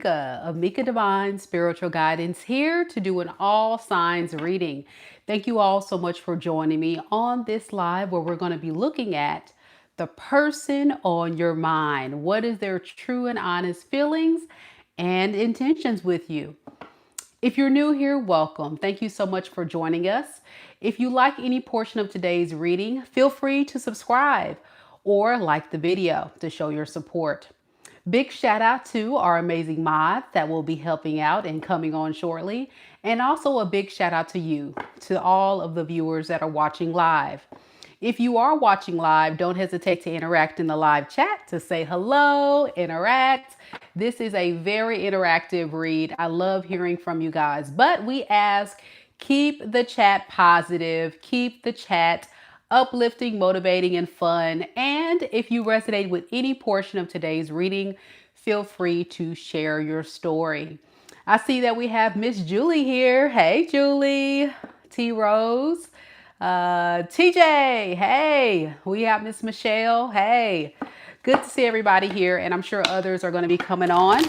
Of Meka Divine Spiritual Guidance, here to do an all signs reading. Thank you all so much for joining me on this live where we're going to be looking at the person on your mind. What is their true and honest feelings and intentions with you? If you're new here, welcome. Thank you so much for joining us. If you like any portion of today's reading, feel free to subscribe or like the video to show your support. Big shout out to our amazing mods that will be helping out and coming on shortly. And also a big shout out to you, to all of the viewers that are watching live. If you are watching live, don't hesitate to interact in the live chat to say hello, interact. This is a very interactive read. I love hearing from you guys, but we ask, keep the chat positive, keep the chat uplifting, motivating, and fun. And if you resonate with any portion of today's reading, feel free to share your story. I see that we have Miss Julie here. Hey, Julie. T. Rose. TJ. Hey. We have Miss Michelle. Hey. Good to see everybody here, and I'm sure others are going to be coming on.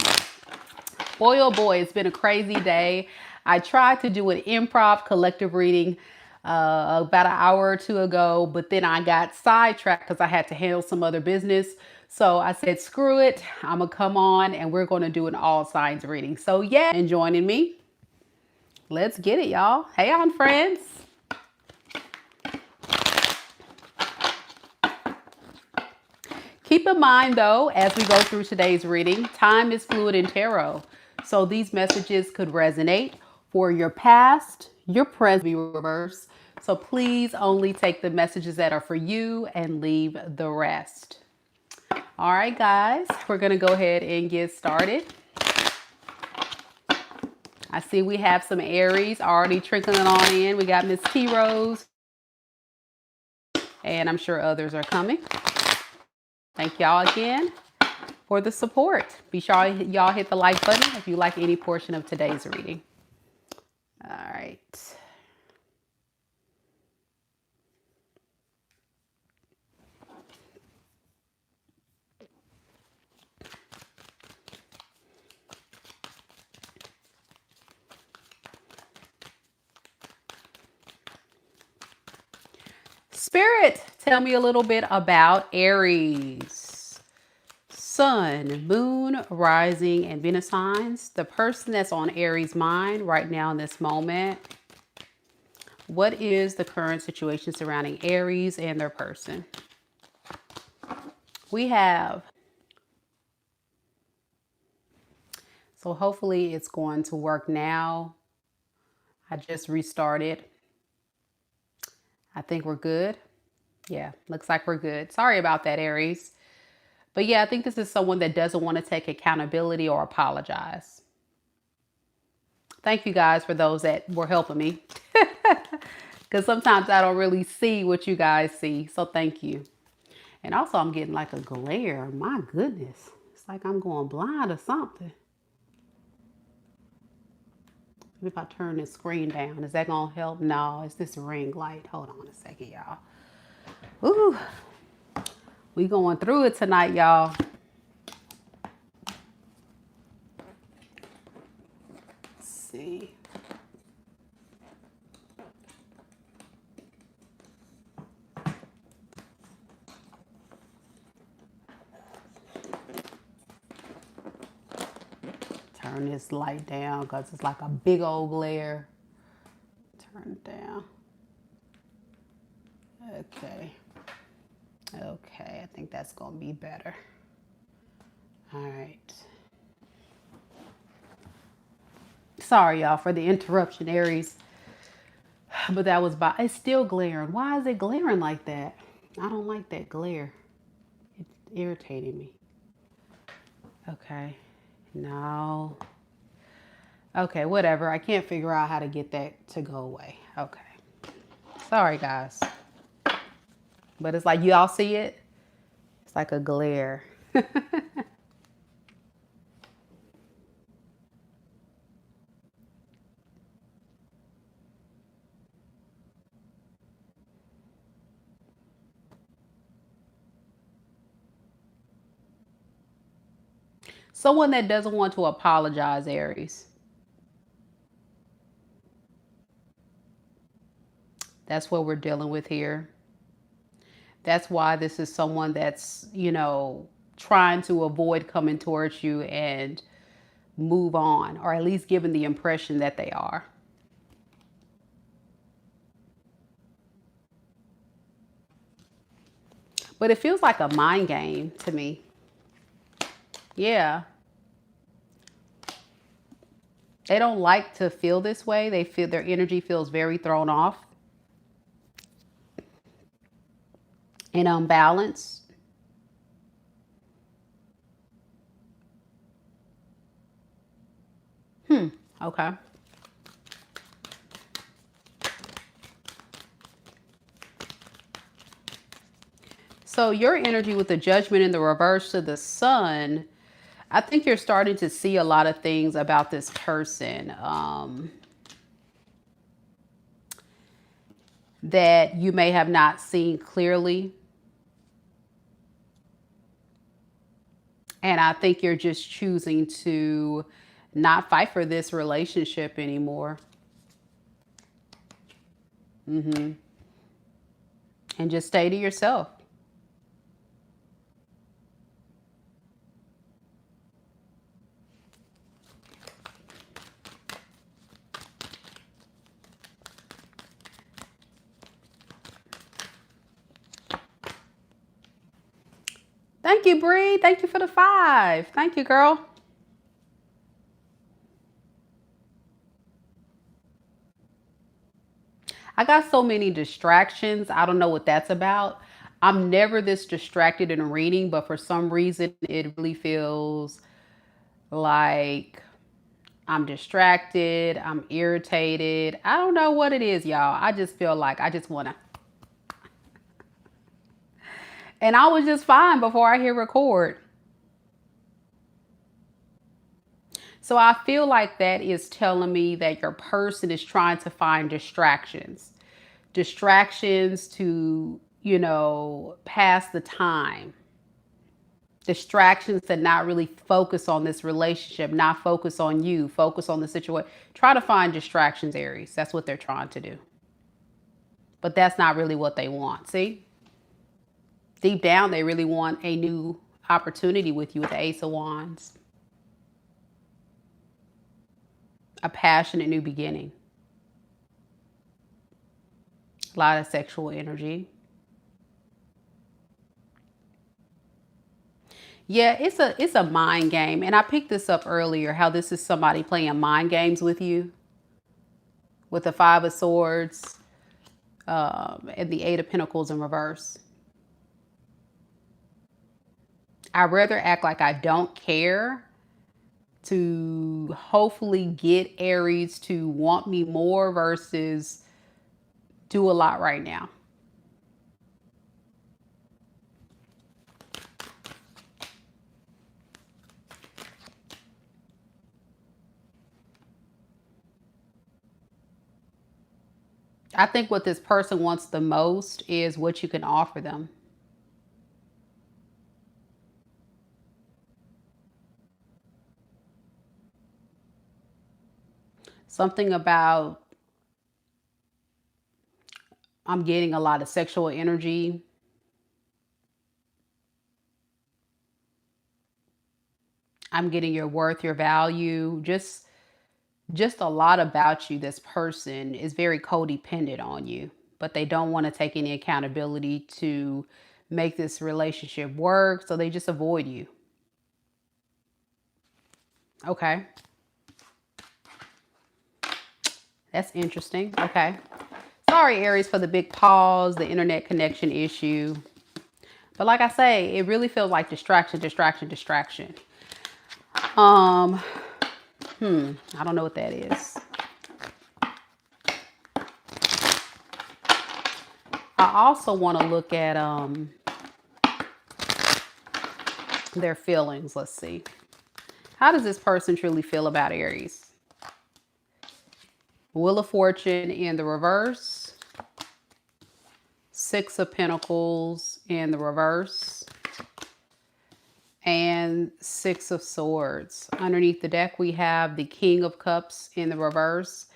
Boy, oh boy, it's been a crazy day. I tried to do an improv collective reading about an hour or two ago, but then I got sidetracked because I had to handle some other business. So I said, screw it. I'm going to come on and we're going to do an all signs reading. So yeah, and joining me. Let's get it, y'all. Hey on, friends. Keep in mind, though, as we go through today's reading, time is fluid in tarot. So these messages could resonate for your past, your present, be reversed. So please only take the messages that are for you and leave the rest. All right, guys, we're going to go ahead and get started. I see we have some Aries already trickling on in. We got Miss T. Rose, and I'm sure others are coming. Thank y'all again for the support. Be sure y'all hit the like button if you like any portion of today's reading. All right. Spirit, tell me a little bit about Aries. Sun, moon, rising, and Venus signs. The person that's on Aries' mind right now in this moment. What is the current situation surrounding Aries and their person? We have. So hopefully it's going to work now. I just restarted. I think we're good. Yeah, looks like we're good. Sorry about that, Aries. But yeah, I think this is someone that doesn't want to take accountability or apologize. Thank you guys for those that were helping me. Because sometimes I don't really see what you guys see. So thank you. And also I'm getting like a glare. My goodness. It's like I'm going blind or something. If I turn the screen down, is that going to help? No, it's this ring light. Hold on a second, y'all. Ooh. We going through it tonight, y'all. Let's see. Turn this light down because it's like a big old glare. Turn it down. Okay. Okay, I think that's going to be better. All right. Sorry, y'all, for the interruption, Aries. But that was by, it's still glaring. Why is it glaring like that? I don't like that glare. It's irritating me. Okay. No. Okay, whatever. I can't figure out how to get that to go away. Okay. Sorry, guys. But it's like, you all see it? It's like a glare. Someone that doesn't want to apologize, Aries. That's what we're dealing with here. That's why this is someone that's, you know, trying to avoid coming towards you and move on, or at least giving the impression that they are. But it feels like a mind game to me. Yeah. They don't like to feel this way. They feel their energy feels very thrown off and unbalanced. Okay. So your energy with the judgment in the reverse to the sun, I think you're starting to see a lot of things about this person that you may have not seen clearly. And I think you're just choosing to not fight for this relationship anymore. And just stay to yourself. Thank you, Bree. Thank you for the 5. Thank you, girl. I got so many distractions. I don't know what that's about. I'm never this distracted in a reading, but for some reason, it really feels like I'm distracted. I'm irritated. I don't know what it is, y'all. I just feel like I just want to. And I was just fine before I hit record. So I feel like that is telling me that your person is trying to find distractions. Distractions to, you know, pass the time. Distractions to not really focus on this relationship, not focus on you, focus on the situation. Try to find distractions, Aries. That's what they're trying to do. But that's not really what they want. See? Deep down, they really want a new opportunity with you with the Ace of Wands. A passionate new beginning. A lot of sexual energy. Yeah, it's a mind game. And I picked this up earlier, how this is somebody playing mind games with you. With the 5 of Swords and the 8 of Pentacles in reverse. I'd rather act like I don't care to hopefully get Aries to want me more versus do a lot right now. I think what this person wants the most is what you can offer them. Something about, I'm getting a lot of sexual energy. I'm getting your worth, your value, just a lot about you. This person is very codependent on you, but they don't want to take any accountability to make this relationship work, so they just avoid you. Okay. That's interesting. Okay. Sorry, Aries, for the big pause, the internet connection issue. But like I say, it really feels like distraction, distraction, distraction. I don't know what that is. I also want to look at their feelings. Let's see. How does this person truly feel about Aries? Wheel of Fortune in the reverse. 6 of Pentacles in the reverse. and Six of Swords. Underneath the deck, we have the King of Cups in the reverse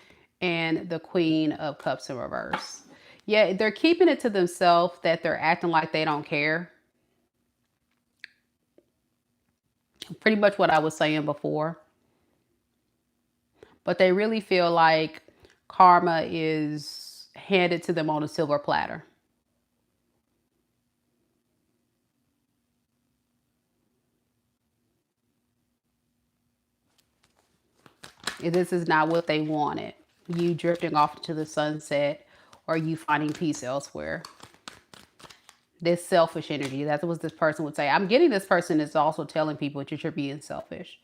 and the Queen of Cups in reverse. Yeah, they're keeping it to themselves that they're acting like they don't care. Pretty much what I was saying before. But they really feel like karma is handed to them on a silver platter. This is not what they wanted. You drifting off into the sunset or you finding peace elsewhere. This selfish energy. That's what this person would say. I'm getting this person is also telling people that you're being selfish.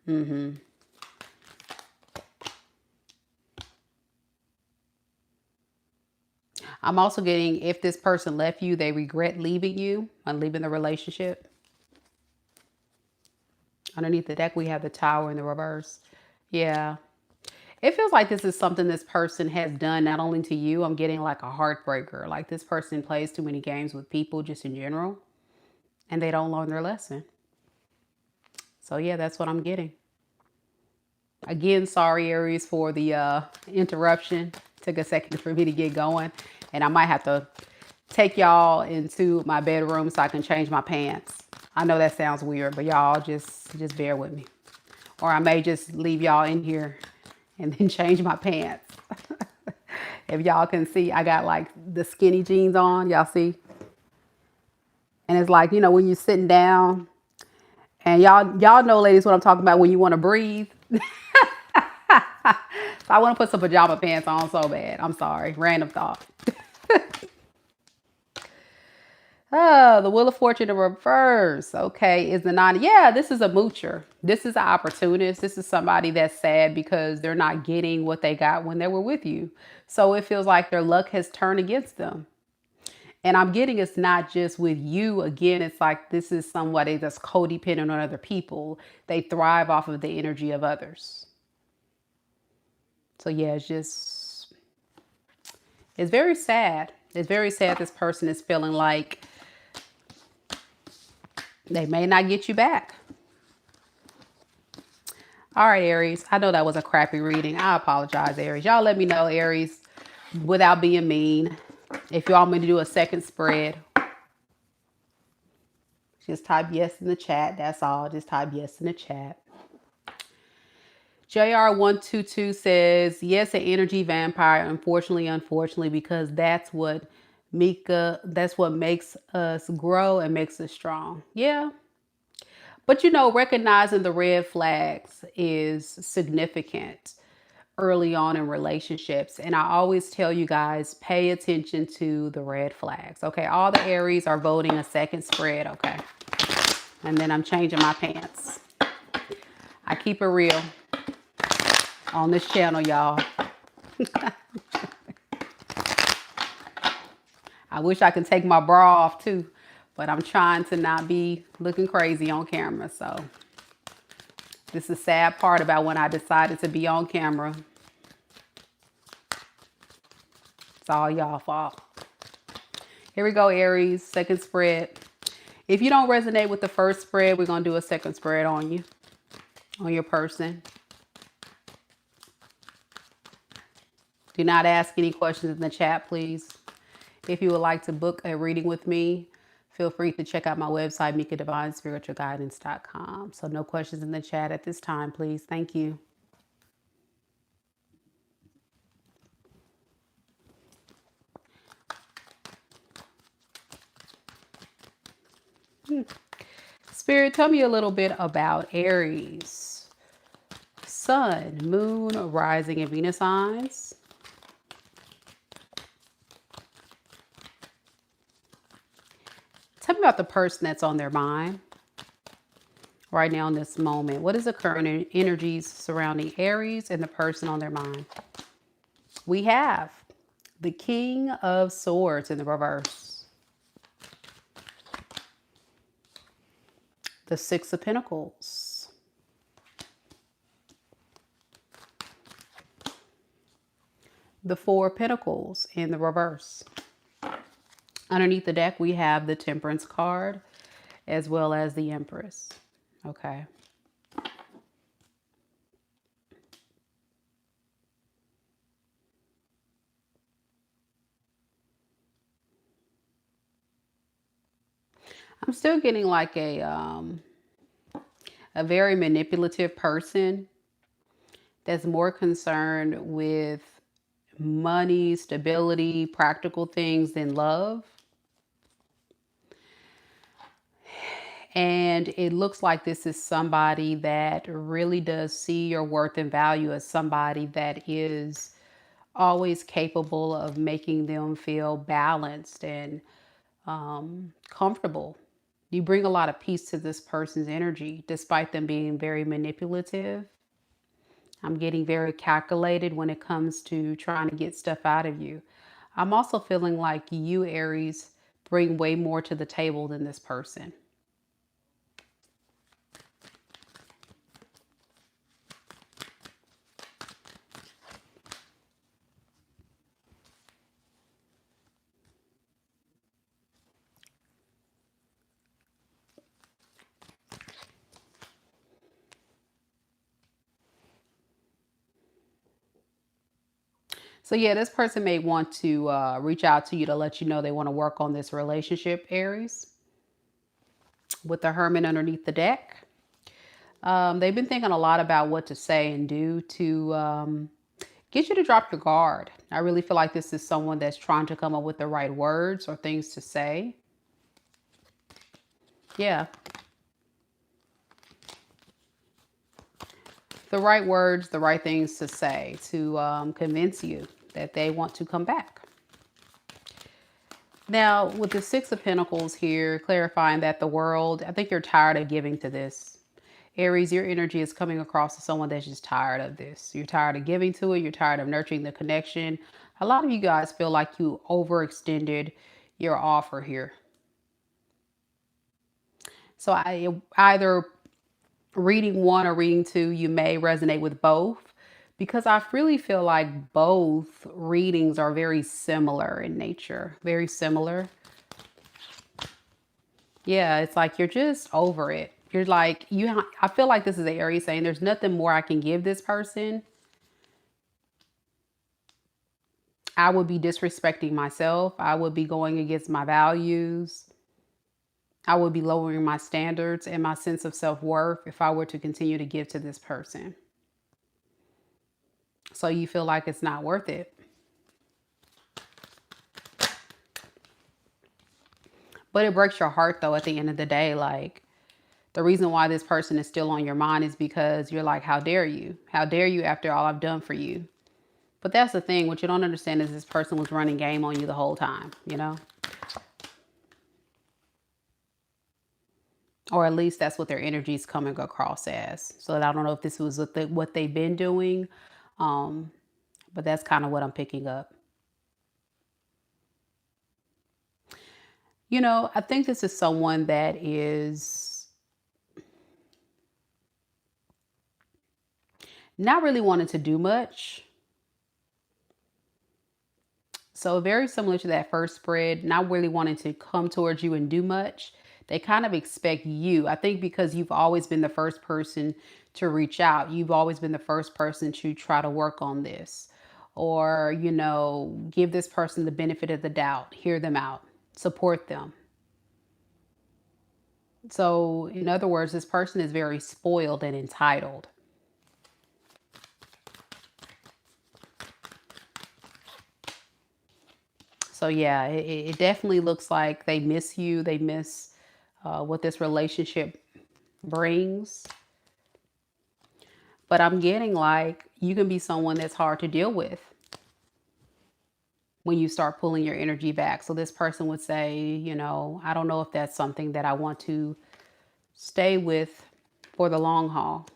I'm also getting if this person left you, they regret leaving you and leaving the relationship. Underneath the deck, we have the Tower in the reverse. Yeah. It feels like this is something this person has done not only to you. I'm getting like a heartbreaker. Like this person plays too many games with people just in general. And they don't learn their lesson. So yeah, that's what I'm getting. Again, sorry Aries for the interruption. Took a second for me to get going. And I might have to take y'all into my bedroom so I can change my pants. I know that sounds weird, but y'all just bear with me. Or I may just leave y'all in here and then change my pants. If y'all can see, I got like the skinny jeans on, y'all see? And it's like, you know, when you're sitting down and y'all know ladies what I'm talking about when you want to breathe. So I want to put some pajama pants on so bad. I'm sorry. Random thought. Oh, the Wheel of Fortune in reverse. Okay, is the nine. Yeah, this is a moocher. This is an opportunist. This is somebody that's sad because they're not getting what they got when they were with you. So it feels like their luck has turned against them. And I'm getting it's not just with you. Again, it's like this is somebody that's codependent on other people. They thrive off of the energy of others. So yeah, it's very sad. It's very sad this person is feeling like they may not get you back. All right, Aries. I know that was a crappy reading. I apologize, Aries. Y'all let me know, Aries, without being mean. If y'all want me to do a second spread, just type yes in the chat. That's all. Just type yes in the chat. JR122 says, yes, an energy vampire. Unfortunately, because that's what that's what makes us grow and makes us strong. Yeah. But you know, recognizing the red flags is significant early on in relationships. And I always tell you guys, pay attention to the red flags. Okay, all the Aries are voting a second spread. Okay. And then I'm changing my pants. I keep it real on this channel, y'all. I wish I could take my bra off too, but I'm trying to not be looking crazy on camera. So this is the sad part about when I decided to be on camera. It's all y'all fault. Here we go, Aries, second spread. If you don't resonate with the first spread, we're going to do a second spread on you, on your person. Do not ask any questions in the chat, please. If you would like to book a reading with me, feel free to check out my website, MekaDivineSpiritualGuidance.com. So no questions in the chat at this time, please. Thank you. Spirit, tell me a little bit about Aries. Sun, Moon, Rising, and Venus signs. Tell me about the person that's on their mind right now in this moment. What is the current energies surrounding Aries and the person on their mind? We have the King of Swords in the reverse. The Six of Pentacles. The Four of Pentacles in the reverse. Underneath the deck, we have the Temperance card as well as the Empress. Okay. I'm still getting like a very manipulative person that's more concerned with money, stability, practical things than love. And it looks like this is somebody that really does see your worth and value as somebody that is always capable of making them feel balanced and comfortable. You bring a lot of peace to this person's energy, despite them being very manipulative. I'm getting very calculated when it comes to trying to get stuff out of you. I'm also feeling like you, Aries, bring way more to the table than this person. So yeah, this person may want to reach out to you to let you know they want to work on this relationship, Aries, with the Hermit underneath the deck. They've been thinking a lot about what to say and do to get you to drop your guard. I really feel like this is someone that's trying to come up with the right words or things to say. Yeah. The right words, the right things to say to convince you that they want to come back. Now, with the Six of Pentacles here, clarifying that the world, I think you're tired of giving to this. Aries, your energy is coming across as someone that's just tired of this. You're tired of giving to it. You're tired of nurturing the connection. A lot of you guys feel like you overextended your offer here. So I either reading one or reading two, you may resonate with both because I really feel like both readings are very similar in nature, very similar. Yeah, it's like you're just over it. You're like, I feel like this is an Aries saying there's nothing more I can give this person. I would be disrespecting myself. I would be going against my values. I would be lowering my standards and my sense of self-worth if I were to continue to give to this person. So you feel like it's not worth it. But it breaks your heart though at the end of the day. Like the reason why this person is still on your mind is because you're like, how dare you? How dare you after all I've done for you? But that's the thing. What you don't understand is this person was running game on you the whole time, you know? Or at least that's what their energy is coming across as. So I don't know if this was what they've been doing, but that's kind of what I'm picking up. You know, I think this is someone that is not really wanting to do much. So very similar to that first spread, not really wanting to come towards you and do much. They kind of expect you. I think because you've always been the first person to reach out. You've always been the first person to try to work on this. Or, you know, give this person the benefit of the doubt. Hear them out. Support them. So, in other words, this person is very spoiled and entitled. So yeah, it definitely looks like they miss you. They miss what this relationship brings. But I'm getting like you can be someone that's hard to deal with when you start pulling your energy back. So this person would say, you know, I don't know if that's something that I want to stay with for the long haul.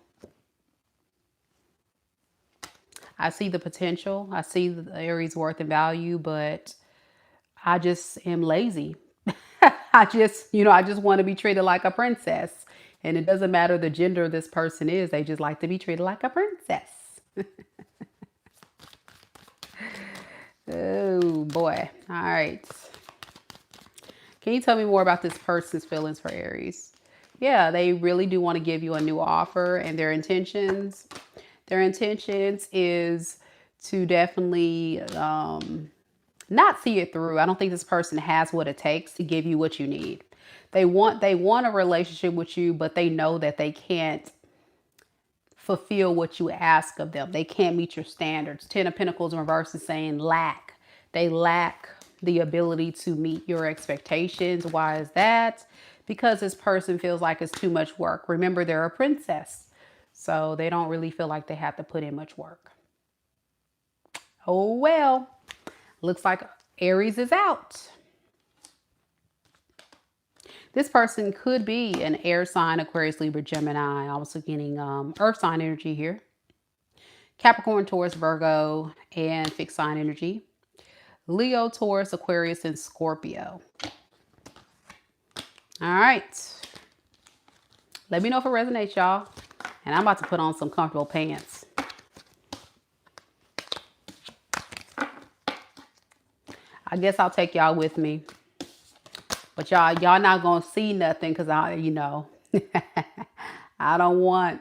I see the potential. I see the Aries worth and value, but I just am lazy. I just want to be treated like a princess. And it doesn't matter the gender this person is, they just like to be treated like a princess. Oh boy. All right. Can you tell me more about this person's feelings for Aries? Yeah, they really do want to give you a new offer, and their intentions is to definitely not see it through. I don't think this person has what it takes to give you what you need. They want a relationship with you, but they know that they can't fulfill what you ask of them. They can't meet your standards. Ten of Pentacles in reverse is saying lack. They lack the ability to meet your expectations. Why is that? Because this person feels like it's too much work. Remember, they're a princess, so they don't really feel like they have to put in much work. Oh well, looks like Aries is out. This person could be an air sign, Aquarius, Libra, Gemini. Also getting earth sign energy here. Capricorn, Taurus, Virgo, and fixed sign energy. Leo, Taurus, Aquarius, and Scorpio. All right. Let me know if it resonates, y'all. And I'm about to put on some comfortable pants. I guess I'll take y'all with me. But y'all not gonna see nothing because I don't want,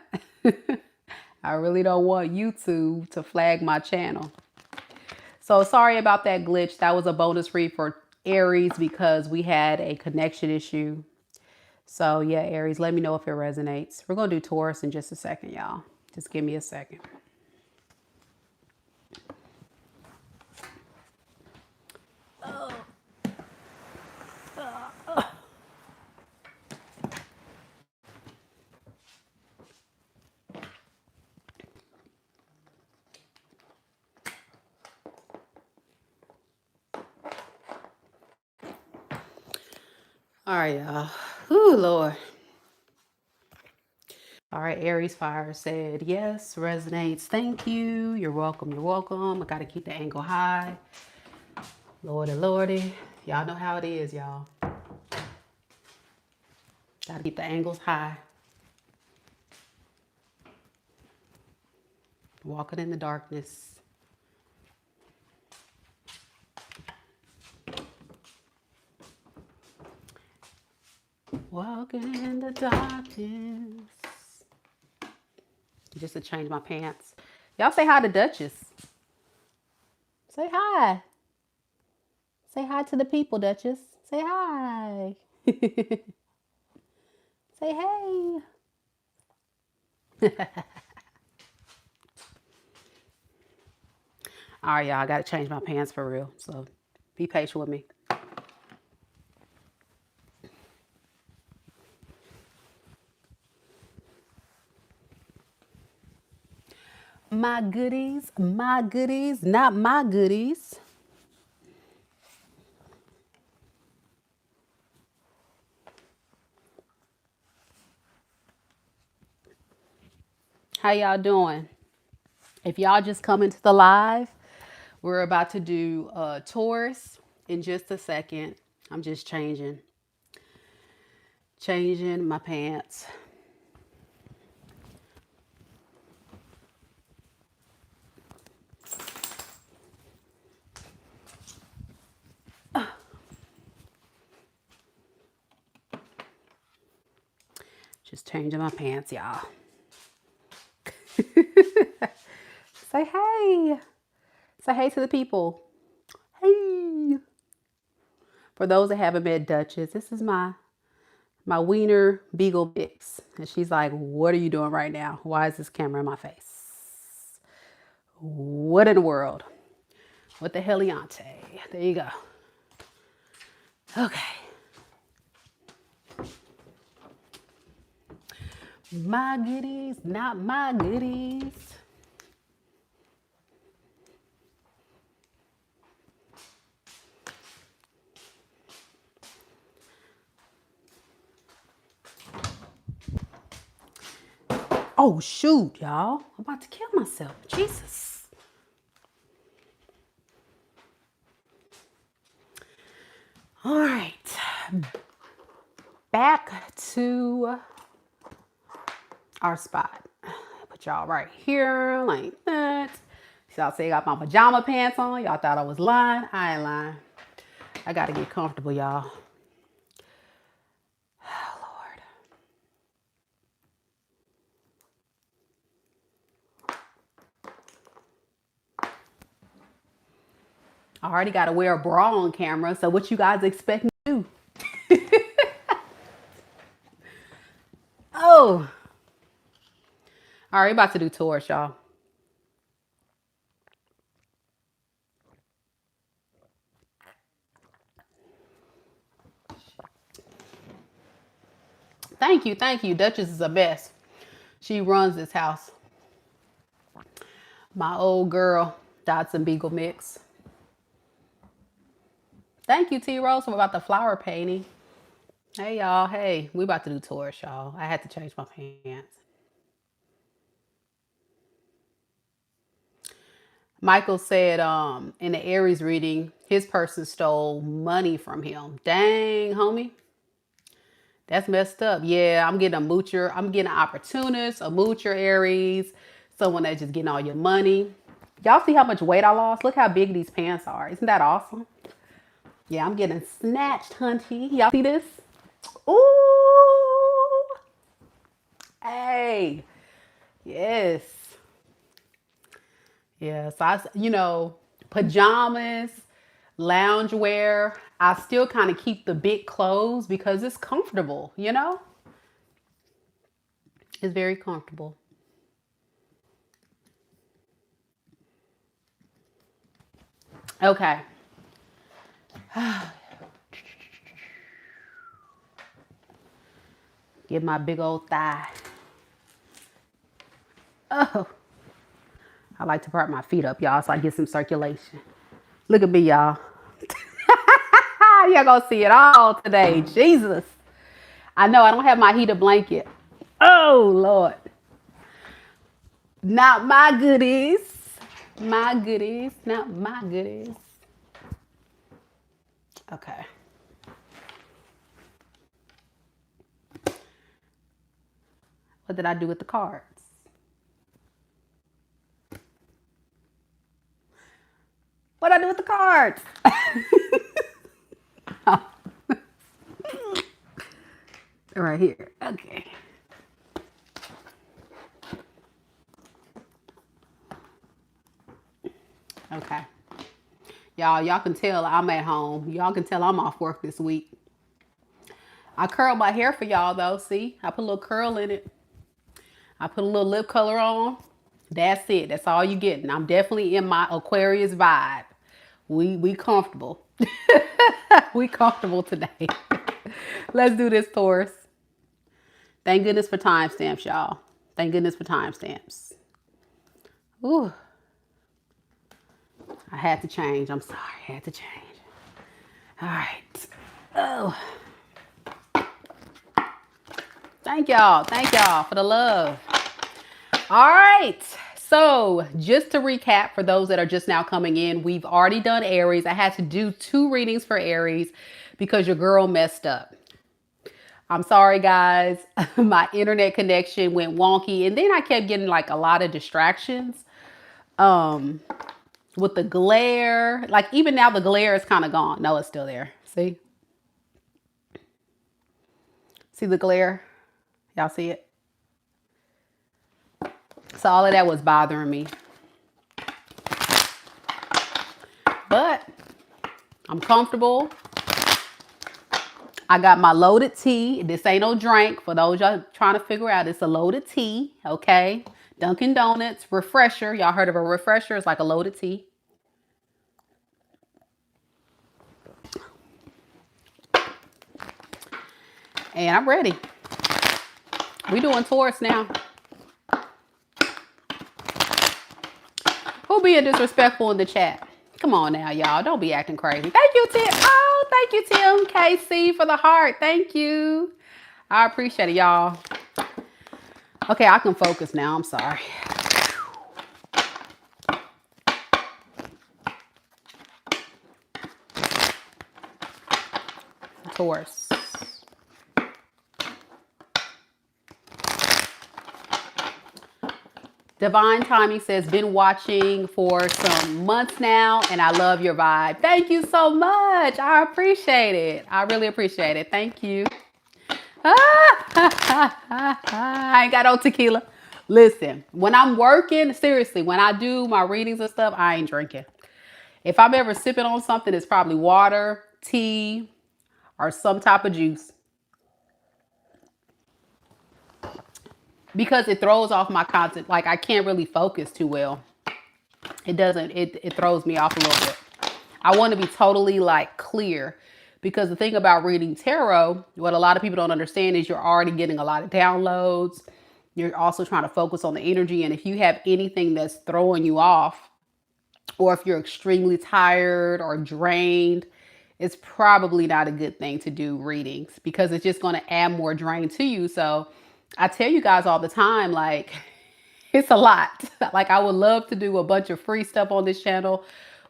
I really don't want YouTube to flag my channel. So sorry about that glitch. That was a bonus read for Aries because we had a connection issue. So yeah, Aries, let me know if it resonates. We're gonna do Taurus in just a second, y'all. Just give me a second. All right, y'all. Ooh, Lord. All right, Aries Fire said, yes, resonates. Thank you. You're welcome. You're welcome. I got to keep the angle high. Lordy, Lordy. Y'all know how it is, y'all. Got to keep the angles high. Walking in the darkness. Walking in the darkness. Just to change my pants. Y'all say hi to Duchess. Say hi. Say hi to the people, Duchess. Say hi. Say hey. All right, y'all. I got to change my pants for real. So be patient with me. My goodies, not my goodies. How y'all doing? If y'all just come into the live, we're about to do Taurus in just a second. I'm just changing my pants. Just changing my pants, y'all. Say hey. Say hey to the people. Hey. For those that haven't met Duchess, this is my wiener beagle mix. And she's like, what are you doing right now? Why is this camera in my face? What in the world? What the heliante? There you go. Okay. My goodies, not my goodies. Oh, shoot, y'all. I'm about to kill myself. Jesus. All right. Back to our spot. Put y'all right here like that. Y'all say I got my pajama pants on. Y'all thought I was lying. I ain't lying. I got to get comfortable, y'all. I already got to wear a bra on camera. So what you guys expect me to do? Oh. All right, about to do Taurus, y'all. Thank you, thank you. Duchess is the best. She runs this house. My old girl, Dotson Beagle mix. Thank you, T Rose, for about the flower painting. Hey y'all, hey, we about to do Taurus, y'all. I had to change my pants. Michael said in the Aries reading, his person stole money from him. Dang, homie. That's messed up. Yeah, I'm getting a moocher. I'm getting an opportunist, a moocher Aries, someone that's just getting all your money. Y'all see how much weight I lost? Look how big these pants are. Isn't that awesome? Yeah, I'm getting snatched, hunty. Y'all see this? Ooh. Hey. Yes. Yeah, so pajamas, loungewear. I still kind of keep the big clothes because it's comfortable, It's very comfortable. Okay. Get my big old thigh. Oh. I like to prop my feet up, y'all, so I get some circulation. Look at me, y'all. Y'all gonna see it all today. Jesus. I know I don't have my heated blanket. Oh, Lord. Not my goodies. My goodies. Not my goodies. Okay. What did I do with the cards? What did I do with the cards? Oh. Right here. Okay. Okay. Y'all can tell I'm at home. Y'all can tell I'm off work this week. I curled my hair for y'all though. See, I put a little curl in it. I put a little lip color on. That's it. That's all you getting. I'm definitely in my Aquarius vibe. We comfortable. We comfortable today. Let's do this, Taurus. Thank goodness for timestamps, y'all. Thank goodness for timestamps. Ooh. I had to change. I'm sorry. I had to change. All right. Oh. Thank y'all. Thank y'all for the love. All right. So just to recap for those that are just now coming in, we've already done Aries. I had to do 2 readings for Aries because your girl messed up. I'm sorry, guys. My internet connection went wonky. And then I kept getting like a lot of distractions with the glare. Like even now the glare is kind of gone. No, it's still there. See? See the glare? Y'all see it? So all of that was bothering me. But I'm comfortable. I got my loaded tea. This ain't no drink. For those y'all trying to figure out, it's a loaded tea, okay? Dunkin' Donuts, refresher. Y'all heard of a refresher? It's like a loaded tea. And I'm ready. We doing Taurus now. Who being disrespectful in the chat? Come on now, y'all. Don't be acting crazy. Thank you, Tim. Oh, thank you, Tim KC, for the heart. Thank you. I appreciate it, y'all. Okay, I can focus now. I'm sorry. Taurus. Divine Timing says, been watching for some months now, and I love your vibe. Thank you so much. I appreciate it. I really appreciate it. Thank you. I ain't got no tequila. Listen, when I'm working, seriously, when I do my readings and stuff, I ain't drinking. If I'm ever sipping on something, it's probably water, tea, or some type of juice, because it throws off my content. Like, I can't really focus too well. It doesn't, it throws me off a little bit. I want to be totally like clear, because the thing about reading tarot, what a lot of people don't understand is you're already getting a lot of downloads. You're also trying to focus on the energy. And if you have anything that's throwing you off, or if you're extremely tired or drained, it's probably not a good thing to do readings, because it's just going to add more drain to you. So I tell you guys all the time, like, it's a lot. Like, I would love to do a bunch of free stuff on this channel,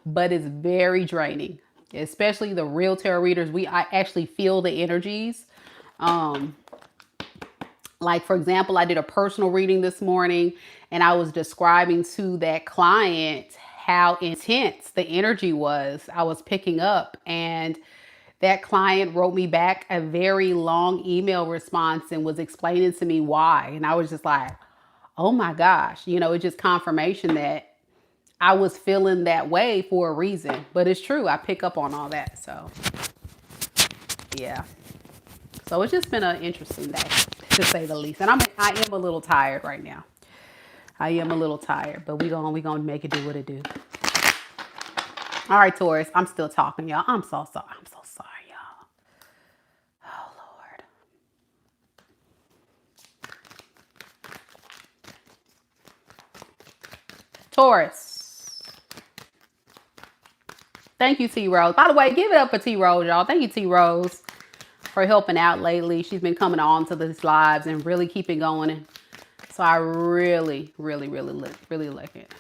but it's very draining, especially the real tarot readers. I actually feel the energies. Like, for example, I did a personal reading this morning, and I was describing to that client how intense the energy was I was picking up. And that client wrote me back a very long email response and was explaining to me why. And I was just like, oh my gosh, you know, it's just confirmation that I was feeling that way for a reason. But it's true, I pick up on all that. So yeah. So it's just been an interesting day, to say the least. And I am a little tired right now. I am a little tired, but we gonna make it do what it do. All right, Taurus, I'm still talking, y'all. I'm so sorry. I'm so sorry, y'all. Oh, Lord. Taurus. Thank you, T Rose. By the way, give it up for T Rose, y'all. Thank you, T Rose, for helping out lately. She's been coming on to these lives and really keeping going. So I really, really, really like it.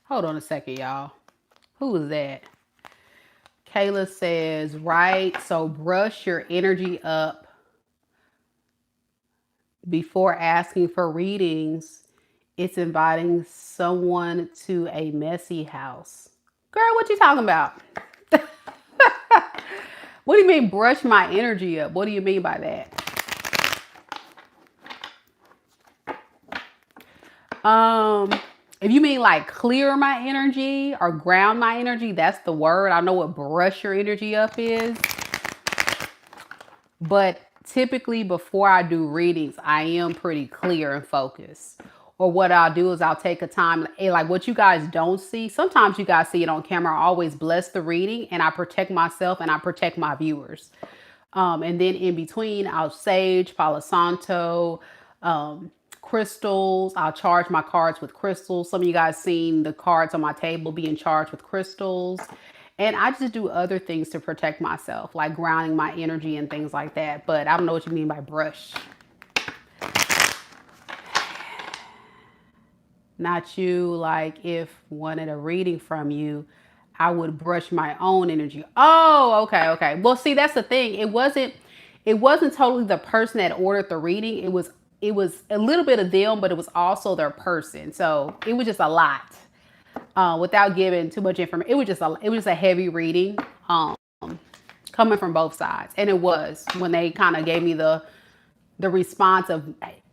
Hold on a second, y'all. Who is that? Kayla says, right, so brush your energy up before asking for readings. It's inviting someone to a messy house. Girl, what you talking about? What do you mean brush my energy up? What do you mean by that? If you mean like clear my energy or ground my energy, that's the word. I know what brush your energy up is. But typically before I do readings, I am pretty clear and focused. Or what I'll do is I'll take a time, like what you guys don't see. Sometimes you guys see it on camera. I always bless the reading, and I protect myself and I protect my viewers. And then in between, I'll sage, Palo Santo, crystals. I'll charge my cards with crystals. Some of you guys seen the cards on my table being charged with crystals. And I just do other things to protect myself, like grounding my energy and things like that. But I don't know what you mean by brush. Not you, like if wanted a reading from you, I would brush my own energy. Oh, okay. Well, see, that's the thing. It wasn't totally the person that ordered the reading. It was a little bit of them, but it was also their person. So it was just a lot. Without giving too much information, it was just a heavy reading, coming from both sides. And it was, when they kind of gave me the response of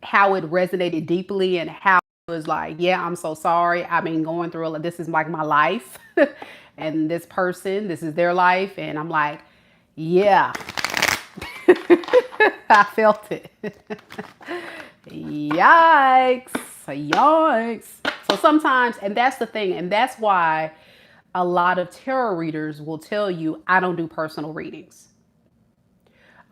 how it resonated deeply, and how it was like, yeah, I'm so sorry. I've been going through this is like my life. And this person, this is their life. And I'm like, yeah. I felt it. Yikes. So sometimes, and that's the thing, and that's why a lot of tarot readers will tell you, I don't do personal readings.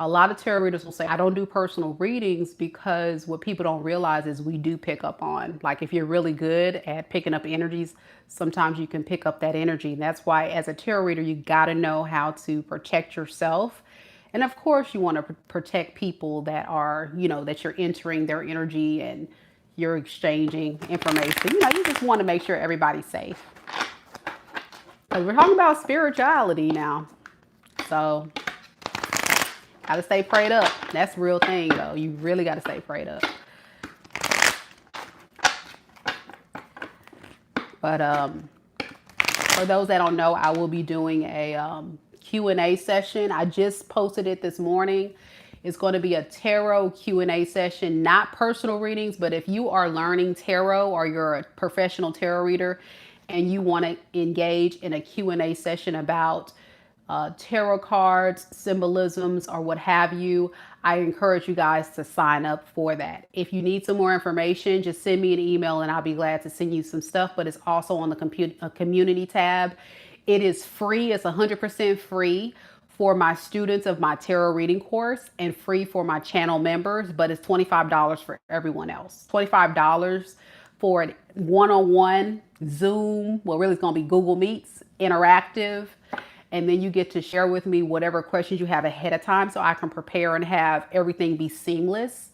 A lot of tarot readers will say, I don't do personal readings, because what people don't realize is we do pick up on, like, if you're really good at picking up energies, sometimes you can pick up that energy. And that's why as a tarot reader, you got to know how to protect yourself. And of course you want to protect people that are, you know, that you're entering their energy and you're exchanging information. You know, you just want to make sure everybody's safe. Because we're talking about spirituality now. So gotta stay prayed up. That's the real thing, though. You really gotta stay prayed up. But for those that don't know, I will be doing a Q&A session. I just posted it this morning. It's going to be a tarot Q&A session, not personal readings, but if you are learning tarot or you're a professional tarot reader and you want to engage in a Q&A session about tarot cards, symbolisms, or what have you, I encourage you guys to sign up for that. If you need some more information, just send me an email and I'll be glad to send you some stuff, but it's also on the community tab. It is free. It's 100% free for my students of my tarot reading course and free for my channel members, but it's $25 for everyone else. $25 for a one-on-one Zoom, well, really it's going to be Google Meets, interactive. And then you get to share with me whatever questions you have ahead of time so I can prepare and have everything be seamless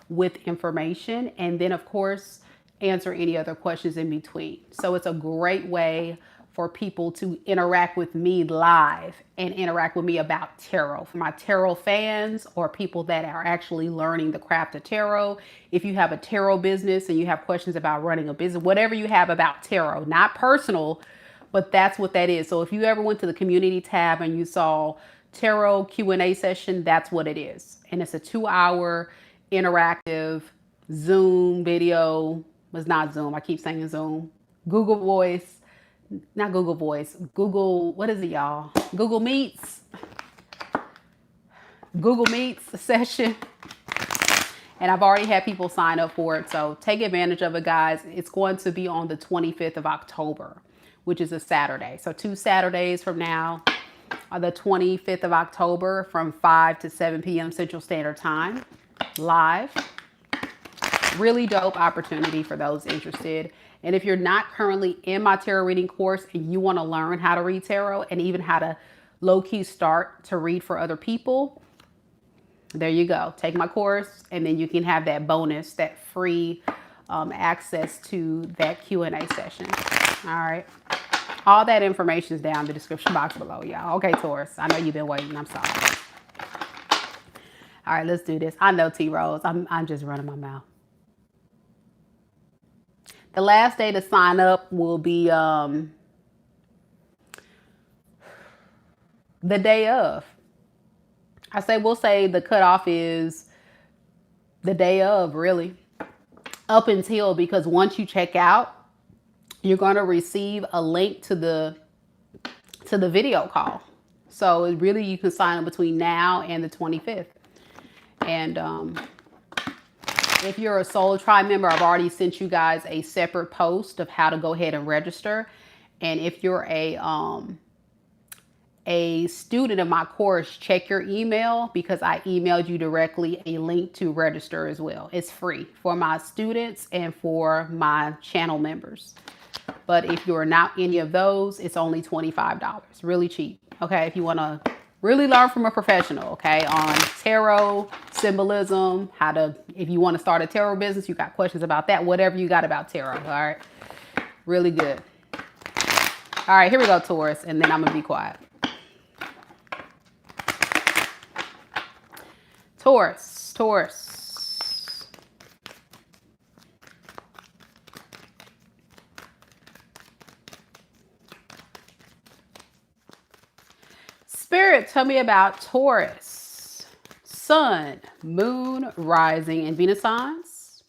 with information. And then, of course, answer any other questions in between. So it's a great way for people to interact with me live and interact with me about tarot. For my tarot fans or people that are actually learning the craft of tarot, if you have a tarot business and you have questions about running a business, whatever you have about tarot, not personal, but that's what that is. So if you ever went to the community tab and you saw tarot Q&A session, that's what it is. And it's a 2-hour interactive Zoom video. It's not Zoom. I keep saying Zoom. Google Voice. Not Google Voice. Google, what is it, y'all? Google Meets. Google Meets session. And I've already had people sign up for it. So take advantage of it, guys. It's going to be on the 25th of October, which is a Saturday. So 2 Saturdays from now, the 25th of October from 5 to 7 p.m. Central Standard Time, live. Really dope opportunity for those interested. And if you're not currently in my tarot reading course and you want to learn how to read tarot and even how to low-key start to read for other people, there you go. Take my course and then you can have that bonus, that free access to that Q&A session. All right. All that information is down in the description box below, y'all. Okay, Taurus. I know you've been waiting. I'm sorry. All right, let's do this. I know, T-Rose. I'm just running my mouth. The last day to sign up will be the day of. We'll say the cutoff is the day of, really. Up until, because once you check out, you're going to receive a link to the video call. So it really, you can sign up between now and the 25th. And if you're a Soul Tribe member, I've already sent you guys a separate post of how to go ahead and register. And if you're a student of my course, check your email because I emailed you directly a link to register as well. It's free for my students and for my channel members. But if you're not any of those, it's only $25. Really cheap. Okay, if you want to really learn from a professional, okay, on tarot, symbolism, if you want to start a tarot business, you got questions about that, whatever you got about tarot, all right? Really good. All right, here we go, Taurus, and then I'm going to be quiet. Taurus. Spirit, tell me about Taurus. Sun, Moon, Rising, and Venus signs.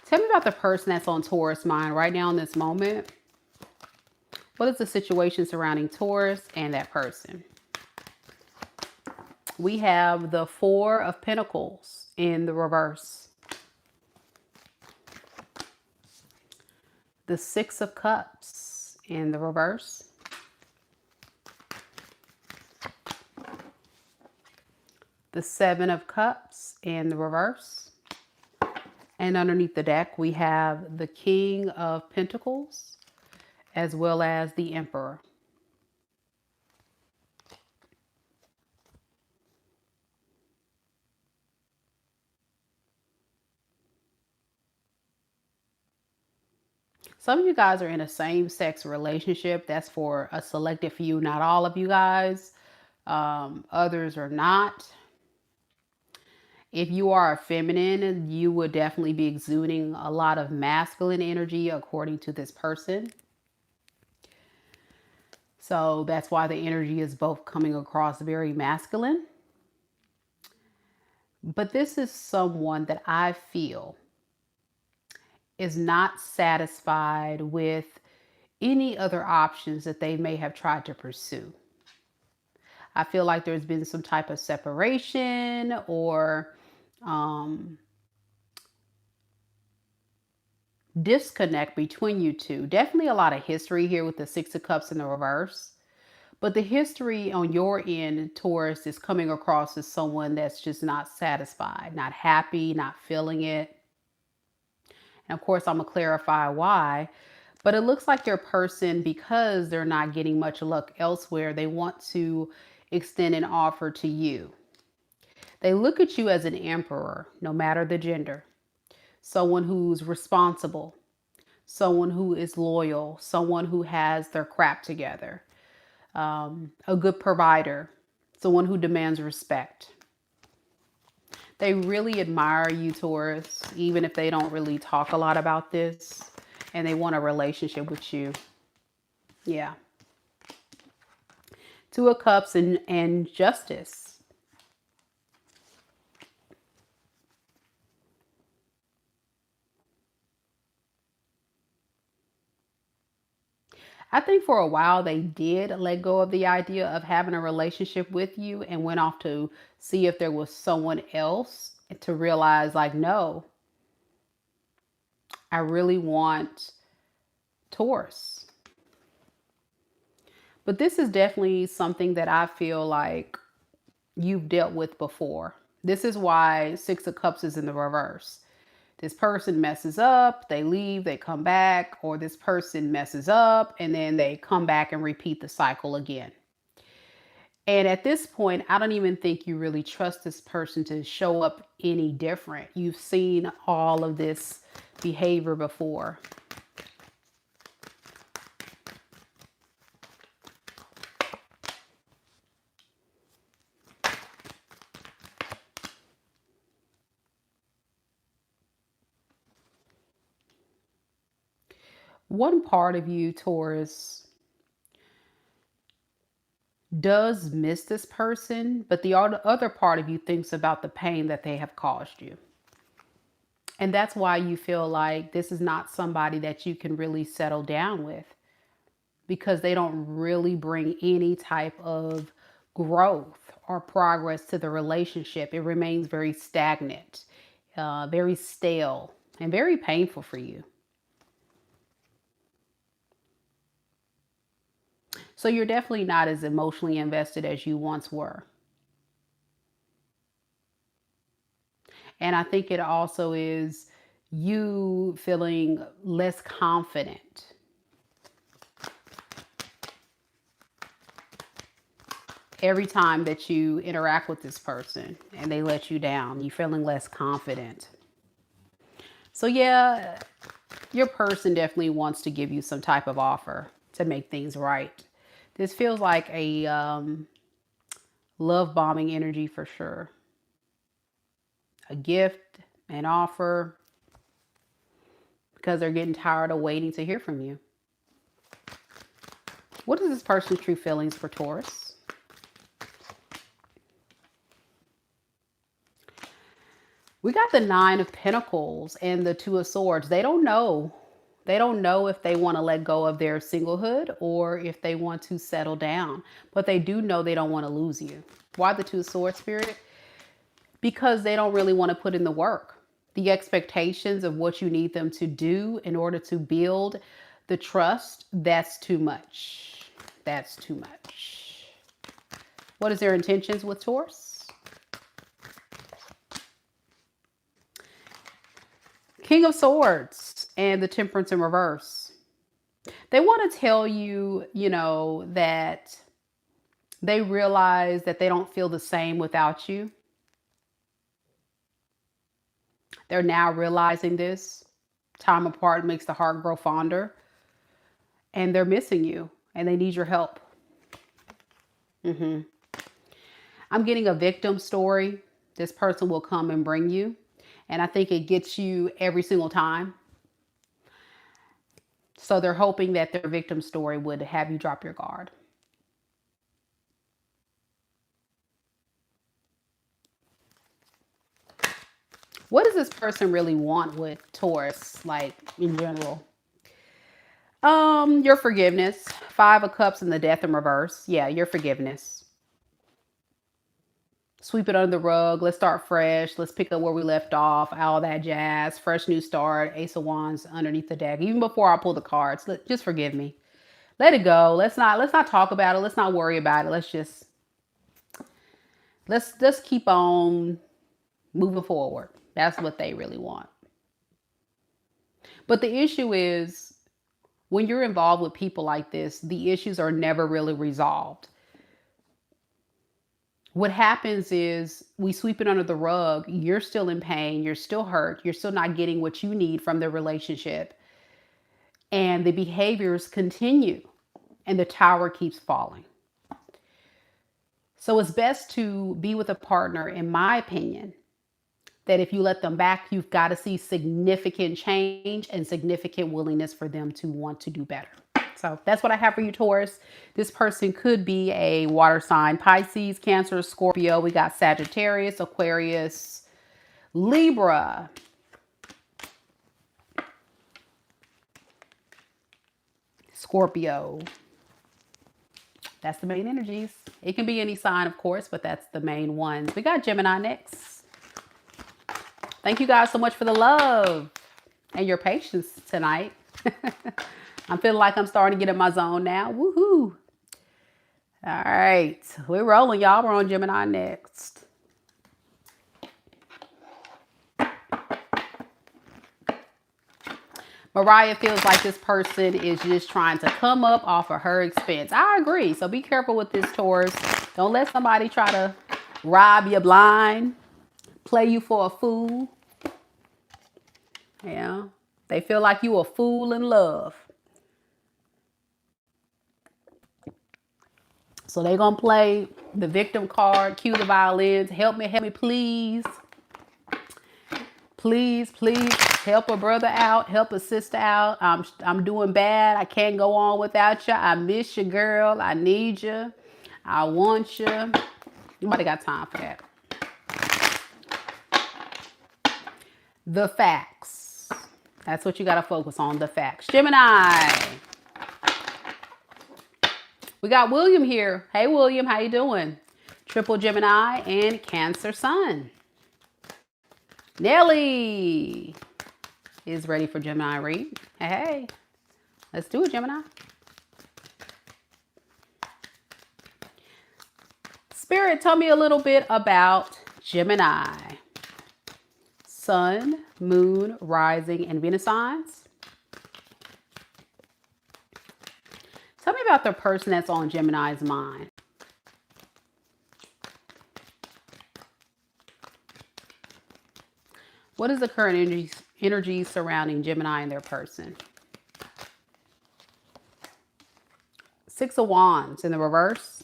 Tell me about the person that's on Taurus mind right now in this moment. What is the situation surrounding Taurus and that person? We have the Four of Pentacles in the reverse. The Six of Cups in the reverse. The Seven of Cups in the reverse. And underneath the deck, we have the King of Pentacles as well as the Emperor. Some of you guys are in a same-sex relationship. That's for a selected few, not all of you guys. Others are not. If you are a feminine, you would definitely be exuding a lot of masculine energy according to this person. So that's why the energy is both coming across very masculine. But this is someone that I feel is not satisfied with any other options that they may have tried to pursue. I feel like there's been some type of separation or disconnect between you two. Definitely a lot of history here with the Six of Cups in the reverse. But the history on your end, Taurus, is coming across as someone that's just not satisfied, not happy, not feeling it. And of course, I'm going to clarify why. But it looks like your person, because they're not getting much luck elsewhere, they want to extend an offer to you. They look at you as an emperor, no matter the gender. Someone who's responsible, someone who is loyal, someone who has their crap together, a good provider, someone who demands respect. They really admire you, Taurus, even if they don't really talk a lot about this, and they want a relationship with you. Yeah. Two of Cups and Justice. I think for a while they did let go of the idea of having a relationship with you and went off to see if there was someone else, to realize like, no, I really want Taurus. But this is definitely something that I feel like you've dealt with before. This is why Six of Cups is in the reverse. This person messes up, they leave, they come back, or this person messes up and then they come back and repeat the cycle again. And at this point, I don't even think you really trust this person to show up any different. You've seen all of this behavior before. One part of you, Taurus, does miss this person, but the other part of you thinks about the pain that they have caused you. And that's why you feel like this is not somebody that you can really settle down with, because they don't really bring any type of growth or progress to the relationship. It remains very stagnant, very stale, and very painful for you. So you're definitely not as emotionally invested as you once were. And I think it also is you feeling less confident. Every time that you interact with this person and they let you down, you're feeling less confident. So yeah, your person definitely wants to give you some type of offer to make things right. This feels like a love bombing energy for sure. A gift, an offer, because they're getting tired of waiting to hear from you. What is this person's true feelings for Taurus? We got the Nine of Pentacles and the Two of Swords. They don't know. They don't know if they want to let go of their singlehood or if they want to settle down. But they do know they don't want to lose you. Why the Two of Swords, Spirit? Because they don't really want to put in the work. The expectations of what you need them to do in order to build the trust, that's too much. That's too much. What is their intentions with Taurus? King of Swords and the Temperance in reverse. They want to tell you, that they realize that they don't feel the same without you. They're now realizing this. Time apart makes the heart grow fonder. And they're missing you and they need your help. I'm getting a victim story. this person will come and bring you. And I think it gets you every single time. So they're hoping that their victim story would have you drop your guard. What does this person really want with Taurus, like in general? Your forgiveness. 5 of Cups and the Death in reverse. Yeah, your forgiveness. Sweep it under the rug. Let's start fresh. Let's pick up where we left off. All that jazz. Fresh new start. Ace of Wands underneath the deck. Even before I pull the cards, just forgive me. Let it go. Let's not talk about it. Let's not worry about it. Let's just keep on moving forward. That's what they really want. But the issue is, when you're involved with people like this, the issues are never really resolved. What happens is we sweep it under the rug. You're still in pain. You're still hurt. You're still not getting what you need from the relationship. And the behaviors continue and the tower keeps falling. So it's best to be with a partner, in my opinion, that if you let them back, you've got to see significant change and significant willingness for them to want to do better. So that's what I have for you, Taurus. This person could be a water sign: Pisces, Cancer, Scorpio. We got Sagittarius, Aquarius, Libra. Scorpio. That's the main energies. It can be any sign, of course, but that's the main ones. We got Gemini next. Thank you guys so much for the love and your patience tonight. I'm feeling like I'm starting to get in my zone now. Woohoo. All right. We're rolling, y'all. We're on Gemini next. Mariah feels like this person is just trying to come up off of her expense. I agree. So be careful with this, Taurus. Don't let somebody try to rob you blind, play you for a fool. Yeah. They feel like you a fool in love. So they're going to play the victim card, cue the violins. Help me, please. Please, please help a brother out. Help a sister out. I'm doing bad. I can't go on without you. I miss you, girl. I need you. I want you. Nobody got time for that. The facts. That's what you got to focus on, the facts. Gemini. We got William here. Hey, William, how you doing? Triple Gemini and Cancer Sun. Nelly is ready for Gemini read. Hey, let's do it, Gemini. Spirit, tell me a little bit about Gemini. Sun, Moon, Rising, and Venus signs. Tell me about the person that's on Gemini's mind. What is the current energy surrounding Gemini and their person? 6 of Wands in the reverse.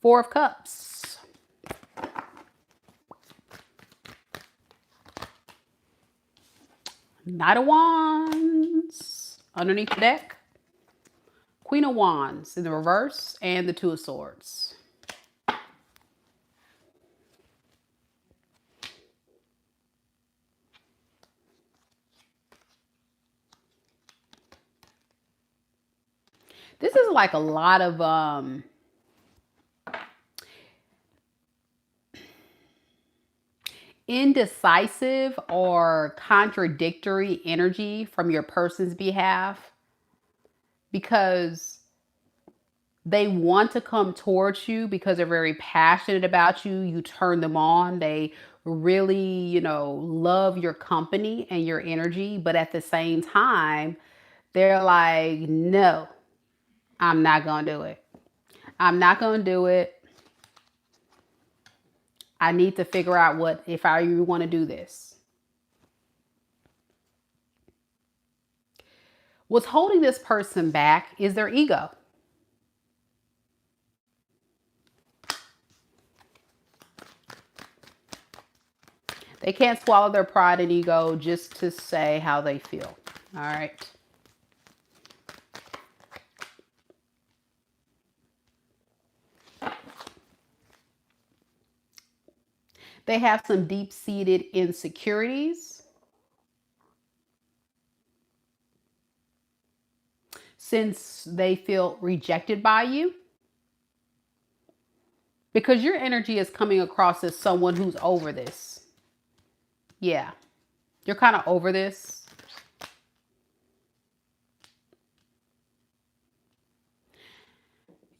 4 of Cups. Knight of Wands underneath the deck. Queen of Wands in the reverse and the 2 of Swords. This is like a lot of indecisive or contradictory energy from your person's behalf, because they want to come towards you because they're very passionate about you. You turn them on. They really, love your company and your energy. But at the same time, they're like, no, I'm not going to do it. I'm not going to do it. I need to figure out if I really want to do this. What's holding this person back is their ego. They can't swallow their pride and ego just to say how they feel. All right. They have some deep-seated insecurities. Since they feel rejected by you. Because your energy is coming across as someone who's over this. Yeah. You're kind of over this.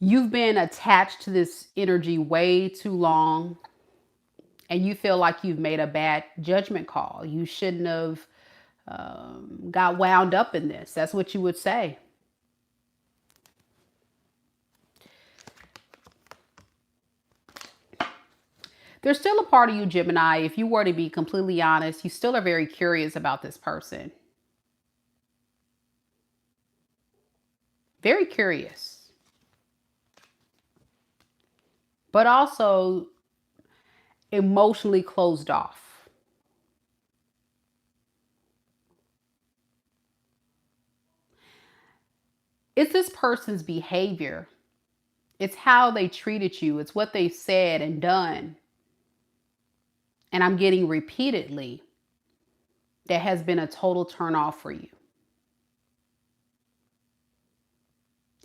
You've been attached to this energy way too long. And you feel like you've made a bad judgment call. You shouldn't have got wound up in this. That's what you would say. There's still a part of you, Gemini, if you were to be completely honest, you still are very curious about this person. Very curious. But also emotionally closed off. It's this person's behavior. It's how they treated you. It's what they've said and done. And I'm getting repeatedly that has been a total turn off for you.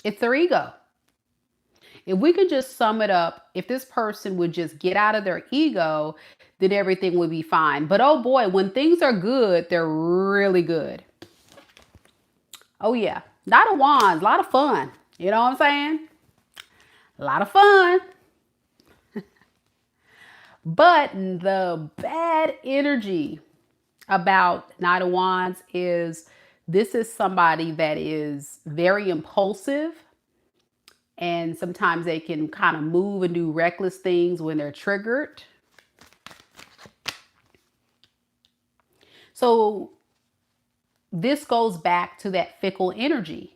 It's their ego. If we could just sum it up, if this person would just get out of their ego, then everything would be fine. But oh boy, when things are good, they're really good. Oh yeah. Knight of Wands, a lot of fun. You know what I'm saying? A lot of fun. But the bad energy about Knight of Wands is this is somebody that is very impulsive. And sometimes they can kind of move and do reckless things when they're triggered. So this goes back to that fickle energy.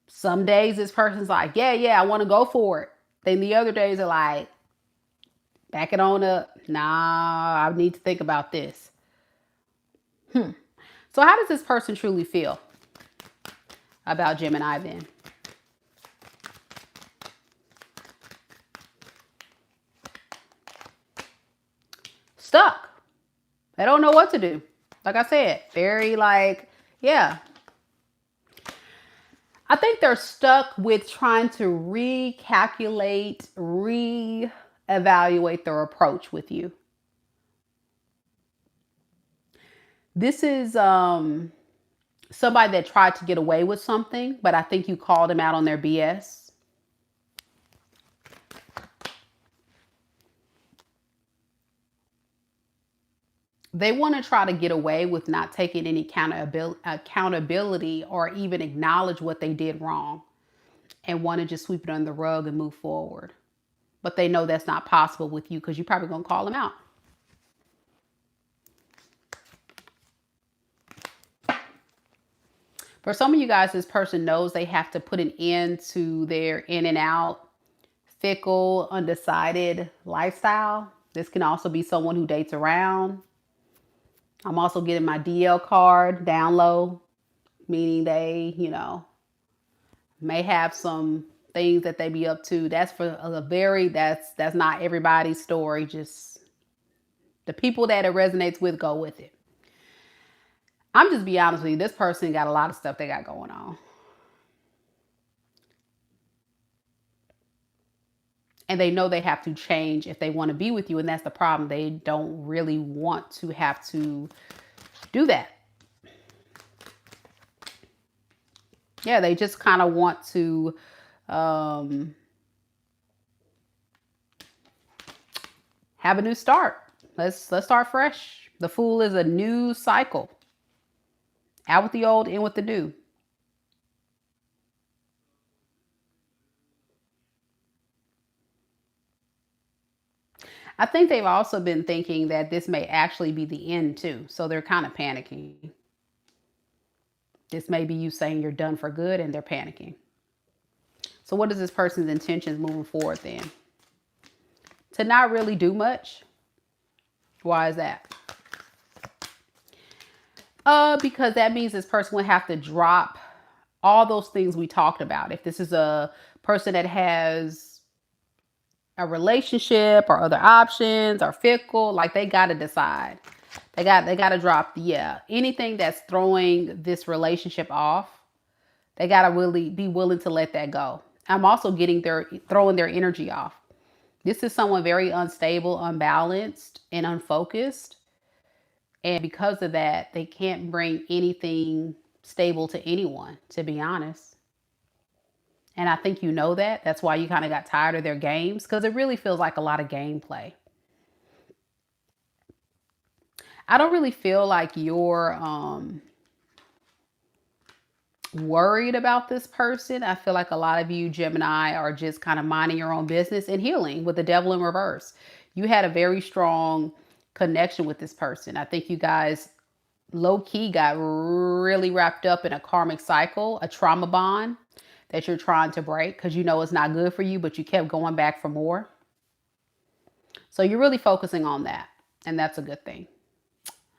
Some days this person's like, yeah, I want to go for it. Then the other days are like, back it on up. Nah, I need to think about this. So how does this person truly feel about Gemini then? Stuck. They don't know what to do. Like I said, very like, yeah. I think they're stuck with trying to recalculate, reevaluate their approach with you. This is somebody that tried to get away with something, but I think you called them out on their BS. They want to try to get away with not taking any accountability or even acknowledge what they did wrong and want to just sweep it under the rug and move forward. But they know that's not possible with you because you're probably going to call them out. For some of you guys, this person knows they have to put an end to their in and out, fickle, undecided lifestyle. This can also be someone who dates around. I'm also getting my DL card down low, meaning they, may have some things that they be up to. That's for that's not everybody's story. Just the people that it resonates with, go with it. I'm just be honest with you. This person got a lot of stuff they got going on. And they know they have to change if they want to be with you. And that's the problem. They don't really want to have to do that. Yeah, they just kind of want to have a new start. Let's start fresh. The Fool is a new cycle. Out with the old, in with the new. I think they've also been thinking that this may actually be the end too. So they're kind of panicking. This may be you saying you're done for good and they're panicking. So what is this person's intentions moving forward then? To not really do much. Why is that? Because that means this person would have to drop all those things we talked about. If this is a person that has a relationship or other options or fickle, like they got to decide. They got to drop, anything that's throwing this relationship off. They got to really be willing to let that go. I'm also getting throwing their energy off. This is someone very unstable, unbalanced, and unfocused. And because of that, they can't bring anything stable to anyone, to be honest. And I think you know that. That's why you kind of got tired of their games, because it really feels like a lot of gameplay. I don't really feel like you're worried about this person. I feel like a lot of you, Gemini, are just kind of minding your own business and healing with the devil in reverse. You had a very strong connection with this person. I think you guys low key got really wrapped up in a karmic cycle, a trauma bond that you're trying to break because you know it's not good for you, but you kept going back for more. So you're really focusing on that, and that's a good thing.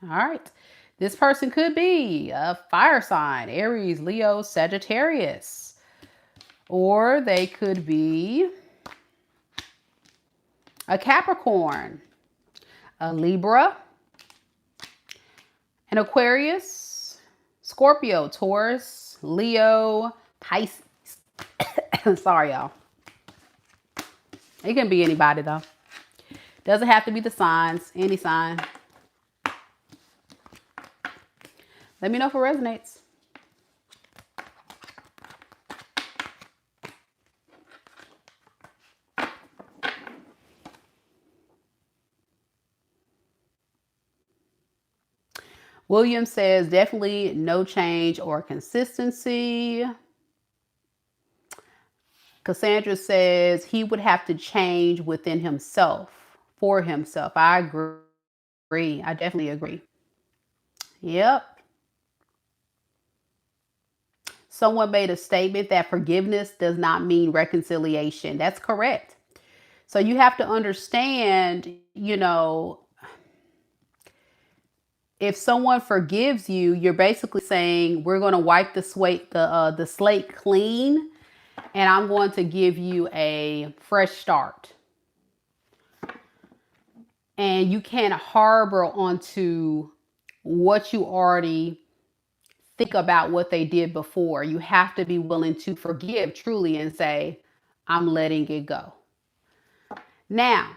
All right. This person could be a fire sign, Aries, Leo, Sagittarius. Or they could be a Capricorn, a Libra, an Aquarius, Scorpio, Taurus, Leo, Pisces. Sorry, y'all. It can be anybody, though. Doesn't have to be the signs, any sign. Let me know if it resonates. William says definitely no change or consistency. Cassandra says he would have to change within himself, for himself. I agree. I definitely agree. Yep. Someone made a statement that forgiveness does not mean reconciliation. That's correct. So you have to understand, if someone forgives you, you're basically saying we're going to wipe the slate clean, and I'm going to give you a fresh start. And you can't harbor onto what you already think about what they did before. You have to be willing to forgive truly and say, I'm letting it go. Now,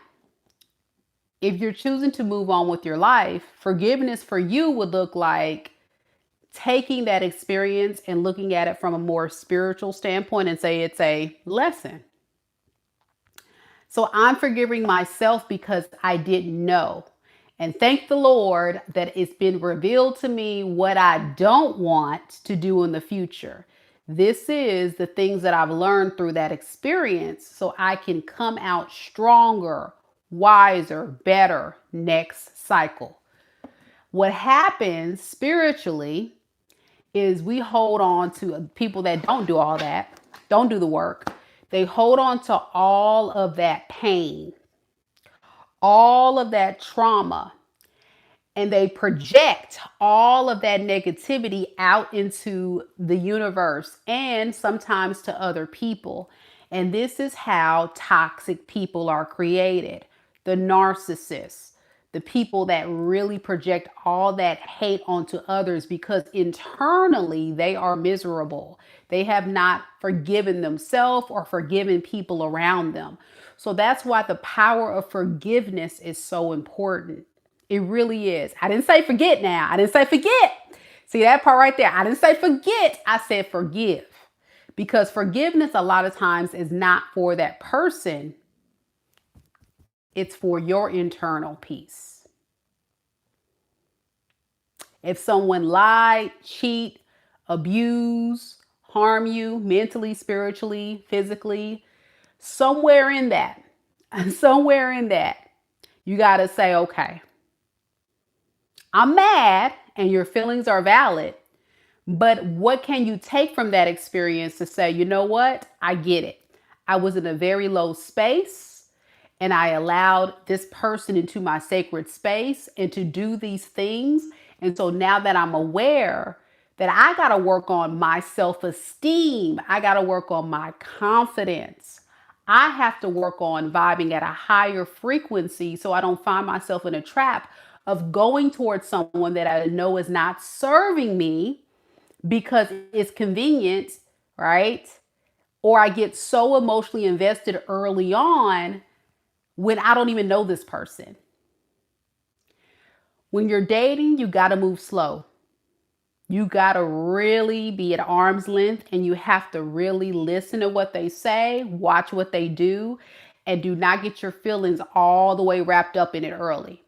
if you're choosing to move on with your life, forgiveness for you would look like taking that experience and looking at it from a more spiritual standpoint and say it's a lesson. So I'm forgiving myself because I didn't know. And thank the Lord that it's been revealed to me what I don't want to do in the future. This is the things that I've learned through that experience so I can come out stronger, wiser, better next cycle. What happens spiritually is we hold on to people that don't do all that, don't do the work. They hold on to all of that pain, all of that trauma, and they project all of that negativity out into the universe and sometimes to other people. And this is how toxic people are created. The narcissists, the people that really project all that hate onto others because internally they are miserable. They have not forgiven themselves or forgiven people around them. So that's why the power of forgiveness is so important. It really is. I didn't say forget now. I didn't say forget. See that part right there? I didn't say forget. I said forgive. Because forgiveness a lot of times is not for that person. It's for your internal peace. If someone lied, cheat, abuse, harm you mentally, spiritually, physically, somewhere in that, you got to say, okay, I'm mad and your feelings are valid, but what can you take from that experience to say, you know what? I get it. I was in a very low space and I allowed this person into my sacred space and to do these things. And so now that I'm aware that I got to work on my self-esteem, I got to work on my confidence. I have to work on vibing at a higher frequency so I don't find myself in a trap of going towards someone that I know is not serving me because it's convenient, right? Or I get so emotionally invested early on when I don't even know this person. When you're dating, you got to move slow. You got to really be at arm's length, and you have to really listen to what they say, watch what they do, and do not get your feelings all the way wrapped up in it early.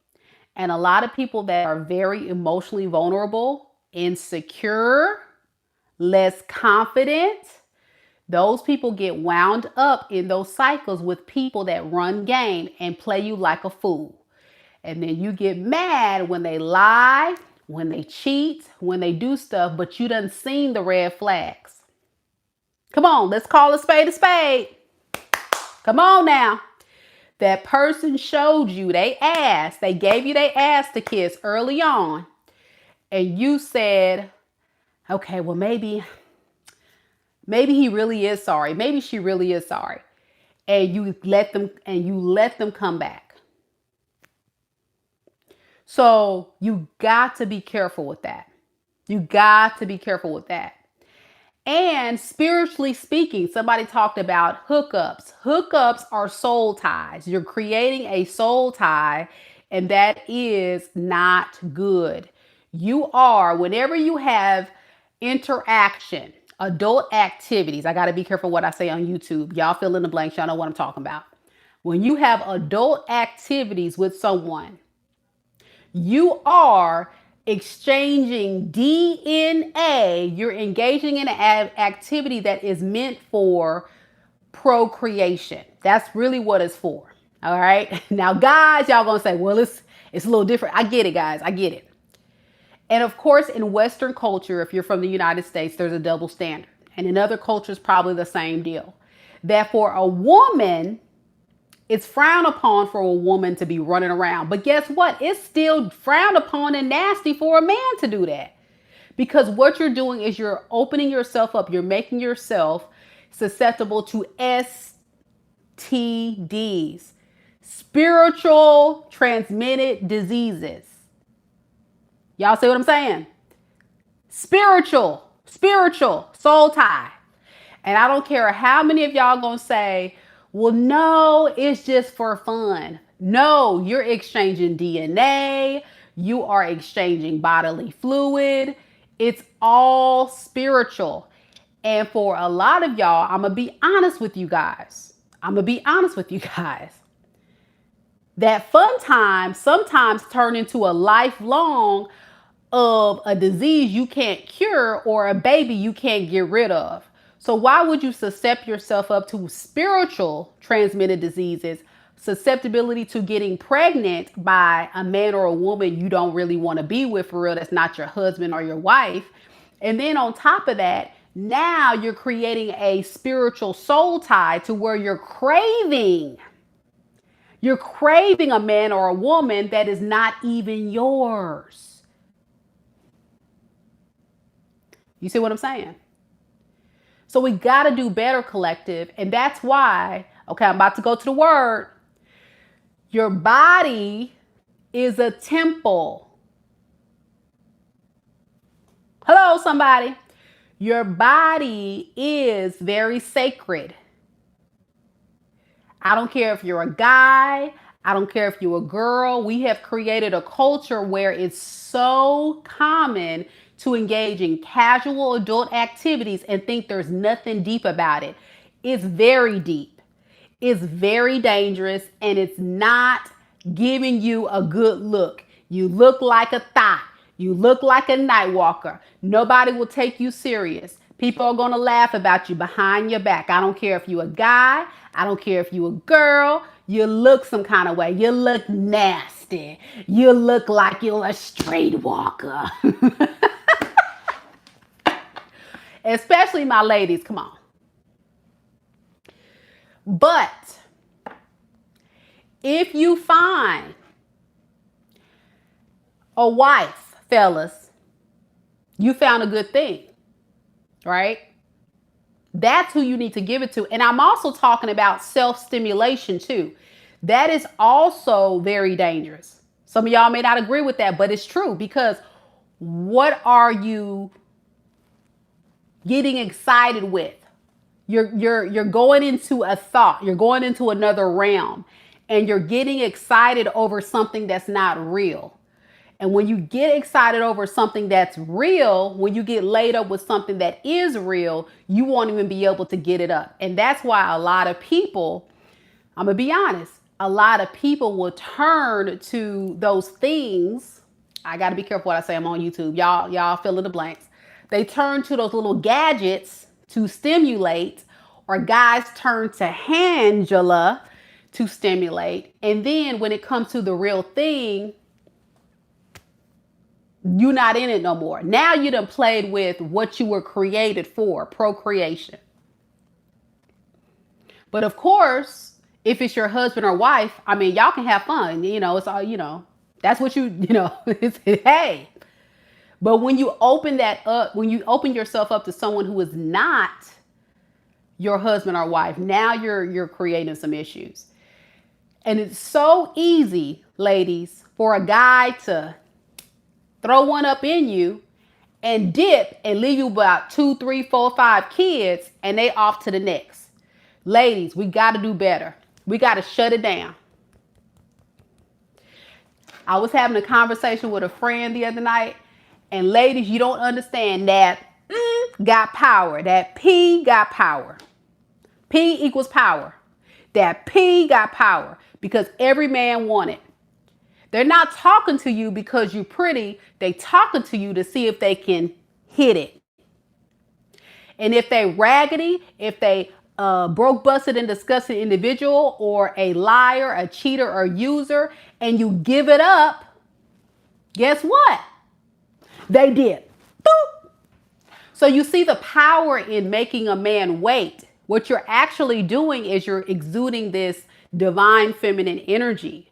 And a lot of people that are very emotionally vulnerable, insecure, less confident, those people get wound up in those cycles with people that run game and play you like a fool. And then you get mad when they lie, when they cheat, when they do stuff, but you done seen the red flags. Come on, let's call a spade a spade. Come on now. That person showed you they ass. They gave you their ass to kiss early on. And you said, okay, well, maybe he really is sorry. Maybe she really is sorry. And you let them come back. So you got to be careful with that. You got to be careful with that. And spiritually speaking, somebody talked about hookups. Hookups are soul ties. You're creating a soul tie, and that is not good. You are, whenever you have interaction, adult activities, I got to be careful what I say on YouTube. Y'all fill in the blanks. Y'all know what I'm talking about. When you have adult activities with someone, you are exchanging DNA. You're engaging in an activity that is meant for procreation. That's really what it's for. All right. Now, guys, y'all gonna say, well, it's a little different. I get it, guys. I get it. And of course, in Western culture, if you're from the United States, there's a double standard. And in other cultures, probably the same deal. That for a woman, it's frowned upon for a woman to be running around. But guess what? It's still frowned upon and nasty for a man to do that. Because what you're doing is you're opening yourself up. You're making yourself susceptible to STDs, spiritual transmitted diseases. Y'all see what I'm saying? Spiritual, soul tie. And I don't care how many of y'all gonna say, well, no, it's just for fun. No, you're exchanging DNA. You are exchanging bodily fluid. It's all spiritual. And for a lot of y'all, I'm going to be honest with you guys. That fun time sometimes turn into a lifelong of a disease you can't cure or a baby you can't get rid of. So why would you suscept yourself up to spiritual transmitted diseases, susceptibility to getting pregnant by a man or a woman you don't really want to be with for real, that's not your husband or your wife. And then on top of that, now you're creating a spiritual soul tie to where you're craving a man or a woman that is not even yours. You see what I'm saying? So we got to do better, collective. And that's why, okay, I'm about to go to the word. Your body is a temple. Hello, somebody. Your body is very sacred. I don't care if you're a guy. I don't care if you're a girl. We have created a culture where it's so common to engage in casual adult activities and think there's nothing deep about it. It's very deep. It's very dangerous, and it's not giving you a good look. You look like a thot. You look like a night walker. Nobody will take you serious. People are going to laugh about you behind your back. I don't care if you're a guy. I don't care if you're a girl. You look some kind of way. You look nasty. You look like you're a street walker. Especially my ladies, come on. But If you find a wife, fellas, you found a good thing, right? That's who you need to give it to. And I'm also talking about self-stimulation too. That is also very dangerous. Some of y'all may not agree with that, but it's true, because what are you getting excited with? You're going into a thought, you're going into another realm, and you're getting excited over something that's not real. And when you get excited over something that's real, when you get laid up with something that is real, you won't even be able to get it up. And that's why a lot of people, I'm gonna be honest, a lot of people will turn to those things. I gotta be careful what I say. I'm on YouTube. Y'all fill in the blanks. They turn to those little gadgets to stimulate, or guys turn to Angela to stimulate. And then when it comes to the real thing, you're not in it no more. Now you done played with what you were created for, procreation. But of course, if it's your husband or wife, I mean, y'all can have fun. It's all, that's what it's, hey. But when you open that up, when you open yourself up to someone who is not your husband or wife, now you're creating some issues. And it's so easy, ladies, for a guy to throw one up in you and dip and leave you about 2, 3, 4, 5 kids, and they off to the next. Ladies, we got to do better. We got to shut it down. I was having a conversation with a friend the other night, and ladies, you don't understand that got power. That P got power. P equals power. That P got power because every man want it. They're not talking to you because you're pretty. They talking to you to see if they can hit it. And if they raggedy, if they broke, busted, and disgusted individual, or a liar, a cheater, or user, and you give it up, guess what? They did. Boop. So you see the power in making a man wait. What you're actually doing is you're exuding this divine feminine energy.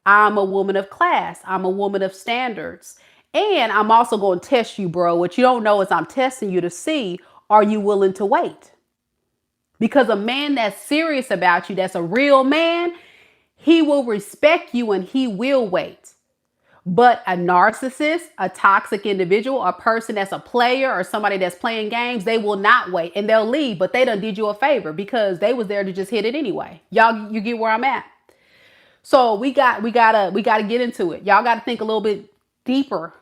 I'm a woman of class. I'm a woman of standards. And I'm also going to test you, bro. What you don't know is I'm testing you to see, are you willing to wait? Because a man that's serious about you, that's a real man, he will respect you and he will wait. But a narcissist, a toxic individual, a person that's a player or somebody that's playing games, they will not wait and they'll leave, but they done did you a favor because they was there to just hit it anyway. Y'all, you get where I'm at? So we gotta get into it. Y'all gotta think a little bit deeper.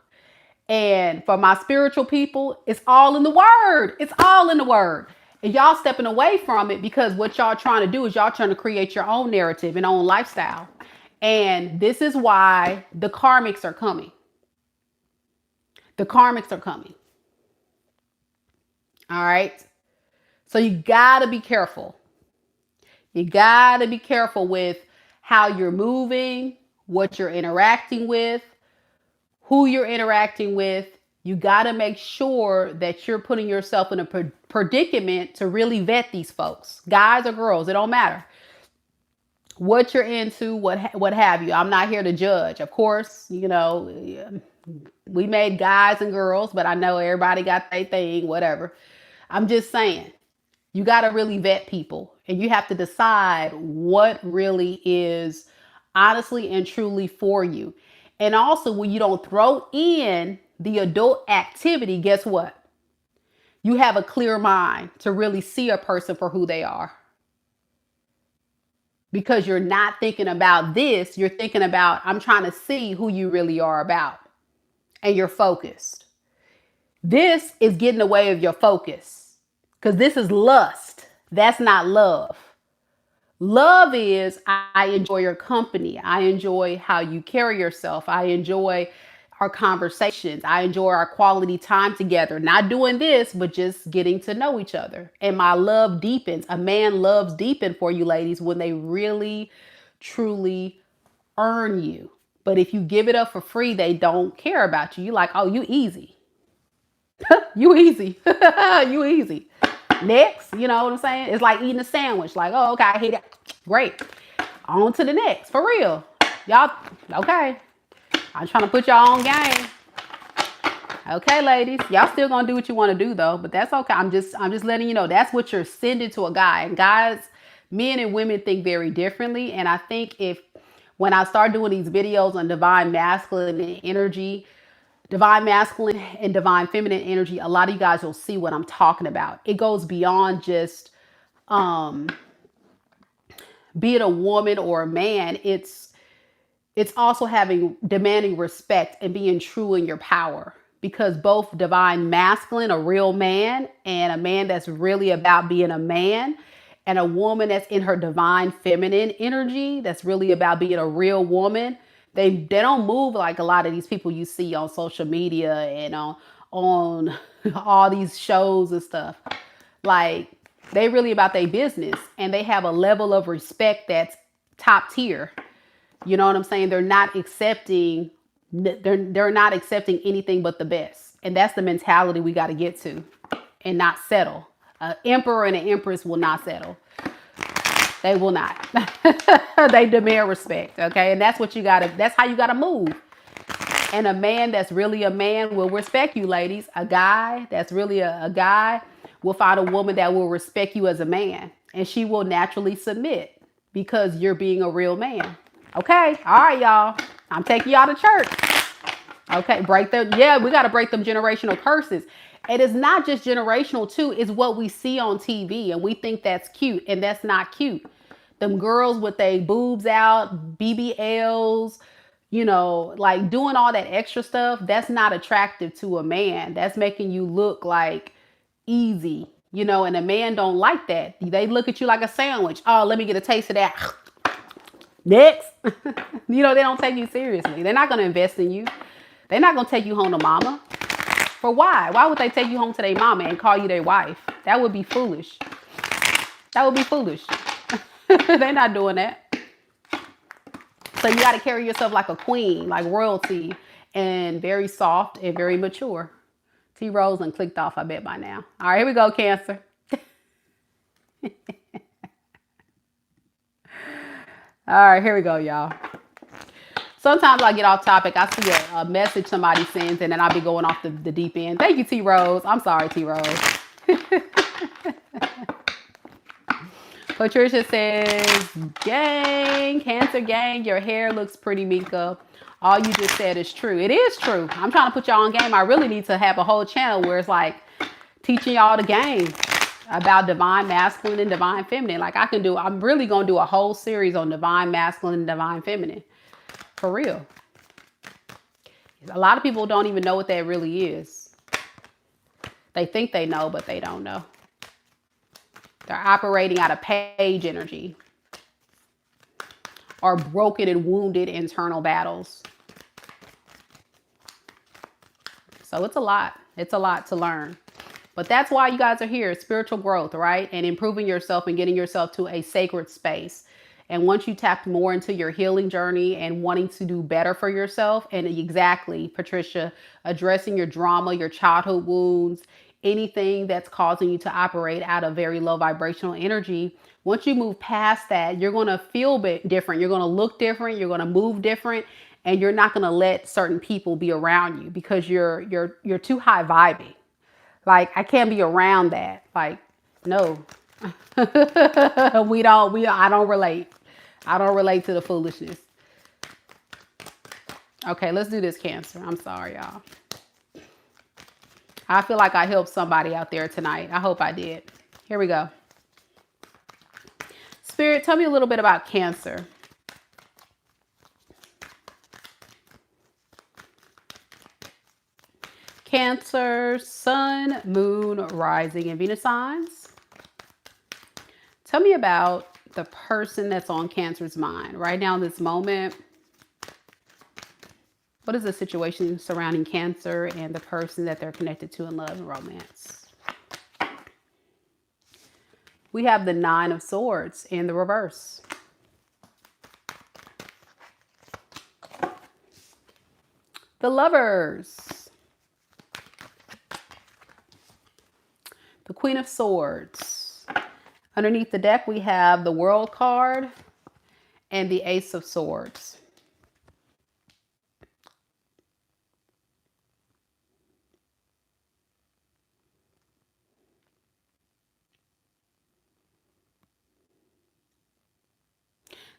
And for my spiritual people, it's all in the word. It's all in the word. And y'all stepping away from it because what y'all trying to do is y'all trying to create your own narrative and own lifestyle. And this is why the karmics are coming. The karmics are coming. All right. So you gotta be careful. You gotta be careful with how you're moving, what you're interacting with, who you're interacting with. You got to make sure that you're putting yourself in a predicament to really vet these folks, guys or girls. It don't matter what you're into, what have you. I'm not here to judge. Of course, we made guys and girls, but I know everybody got their thing, whatever. I'm just saying, you got to really vet people, and you have to decide what really is honestly and truly for you. And also, when you don't throw in the adult activity, guess what? You have a clear mind to really see a person for who they are. Because you're not thinking about this, you're thinking about, I'm trying to see who you really are about. And you're focused. This is getting away of your focus. Because this is lust. That's not love. Love is, I enjoy your company. I enjoy how you carry yourself. I enjoy our conversations. I enjoy our quality time together. Not doing this, but just getting to know each other. And my love deepens. A man loves deepen for you ladies when they really, truly earn you. But if you give it up for free, they don't care about you. You're like, oh, you easy. You easy. You easy. Next, you know what I'm saying? It's like eating a sandwich. Like, oh, okay, I hate it. Great. On to the next, for real. Y'all, okay. I'm trying to put y'all on game. Okay, ladies, y'all still gonna do what you want to do though, but that's okay. I'm just letting you know that's what you're sending to a guy. And guys, men and women think very differently. And I think if when I start doing these videos on divine masculine energy, divine masculine and divine feminine energy, a lot of you guys will see what I'm talking about. It goes beyond just be it a woman or a man. It's also having demanding respect and being true in your power, because both divine masculine, a real man, and a man that's really about being a man, and a woman that's in her divine feminine energy that's really about being a real woman, they don't move like a lot of these people you see on social media and on all these shows and stuff. Like, they really about their business, and they have a level of respect that's top tier. You know what I'm saying? They're not accepting anything but the best. And that's the mentality we got to get to and not settle. An emperor and an empress will not settle. They will not. They demand respect, okay? And that's how you got to move. And a man that's really a man will respect you, ladies. A guy that's really a guy will find a woman that will respect you as a man. And she will naturally submit because you're being a real man. Okay. All right, y'all. I'm taking y'all to church. Okay. We got to break them generational curses. And it's not just generational too. It's what we see on TV and we think that's cute, and that's not cute. Them girls with their boobs out, BBLs, like doing all that extra stuff. That's not attractive to a man. That's making you look like easy, and a man don't like that. They look at you like a sandwich. Oh, let me get a taste of that. Next. They don't take you seriously. They're not going to invest in you. They're not going to take you home to mama. For why? Why would they take you home to their mama and call you their wife? That would be foolish. That would be foolish. They're not doing that. So you got to carry yourself like a queen, like royalty, and very soft and very mature. T Rose and clicked off, I bet, by now. All right, here we go, Cancer. All right, here we go, y'all. Sometimes I get off topic. I see a message somebody sends, and then I'll be going off the deep end. Thank you, T Rose. I'm sorry, T Rose. Patricia says, gang, Cancer gang, your hair looks pretty, Meka. All you just said is true. It is true. I'm trying to put y'all on game. I really need to have a whole channel where it's like teaching y'all the game about divine masculine and divine feminine. Like I'm really going to do a whole series on divine masculine and divine feminine. For real. A lot of people don't even know what that really is. They think they know, but they don't know. They're operating out of page energy or broken and wounded internal battles. So it's a lot. It's a lot to learn. But that's why you guys are here, spiritual growth, right? And improving yourself and getting yourself to a sacred space. And once you tap more into your healing journey and wanting to do better for yourself, and exactly, Patricia, addressing your drama, your childhood wounds, anything that's causing you to operate out of very low vibrational energy, once you move past that, you're going to feel different. You're going to look different. You're going to move different. And you're not going to let certain people be around you because you're too high vibing. Like, I can't be around that. Like, no. I don't relate. I don't relate to the foolishness. Okay, let's do this, Cancer. I'm sorry, y'all. I feel like I helped somebody out there tonight. I hope I did. Here we go. Spirit, tell me a little bit about Cancer. Cancer, Sun, Moon, Rising, and Venus signs. Tell me about the person that's on Cancer's mind right now in this moment. What is the situation surrounding Cancer and the person that they're connected to in love and romance? We have the Nine of Swords in the reverse. The Lovers. The Queen of Swords. Underneath the deck, we have the World card and the Ace of Swords.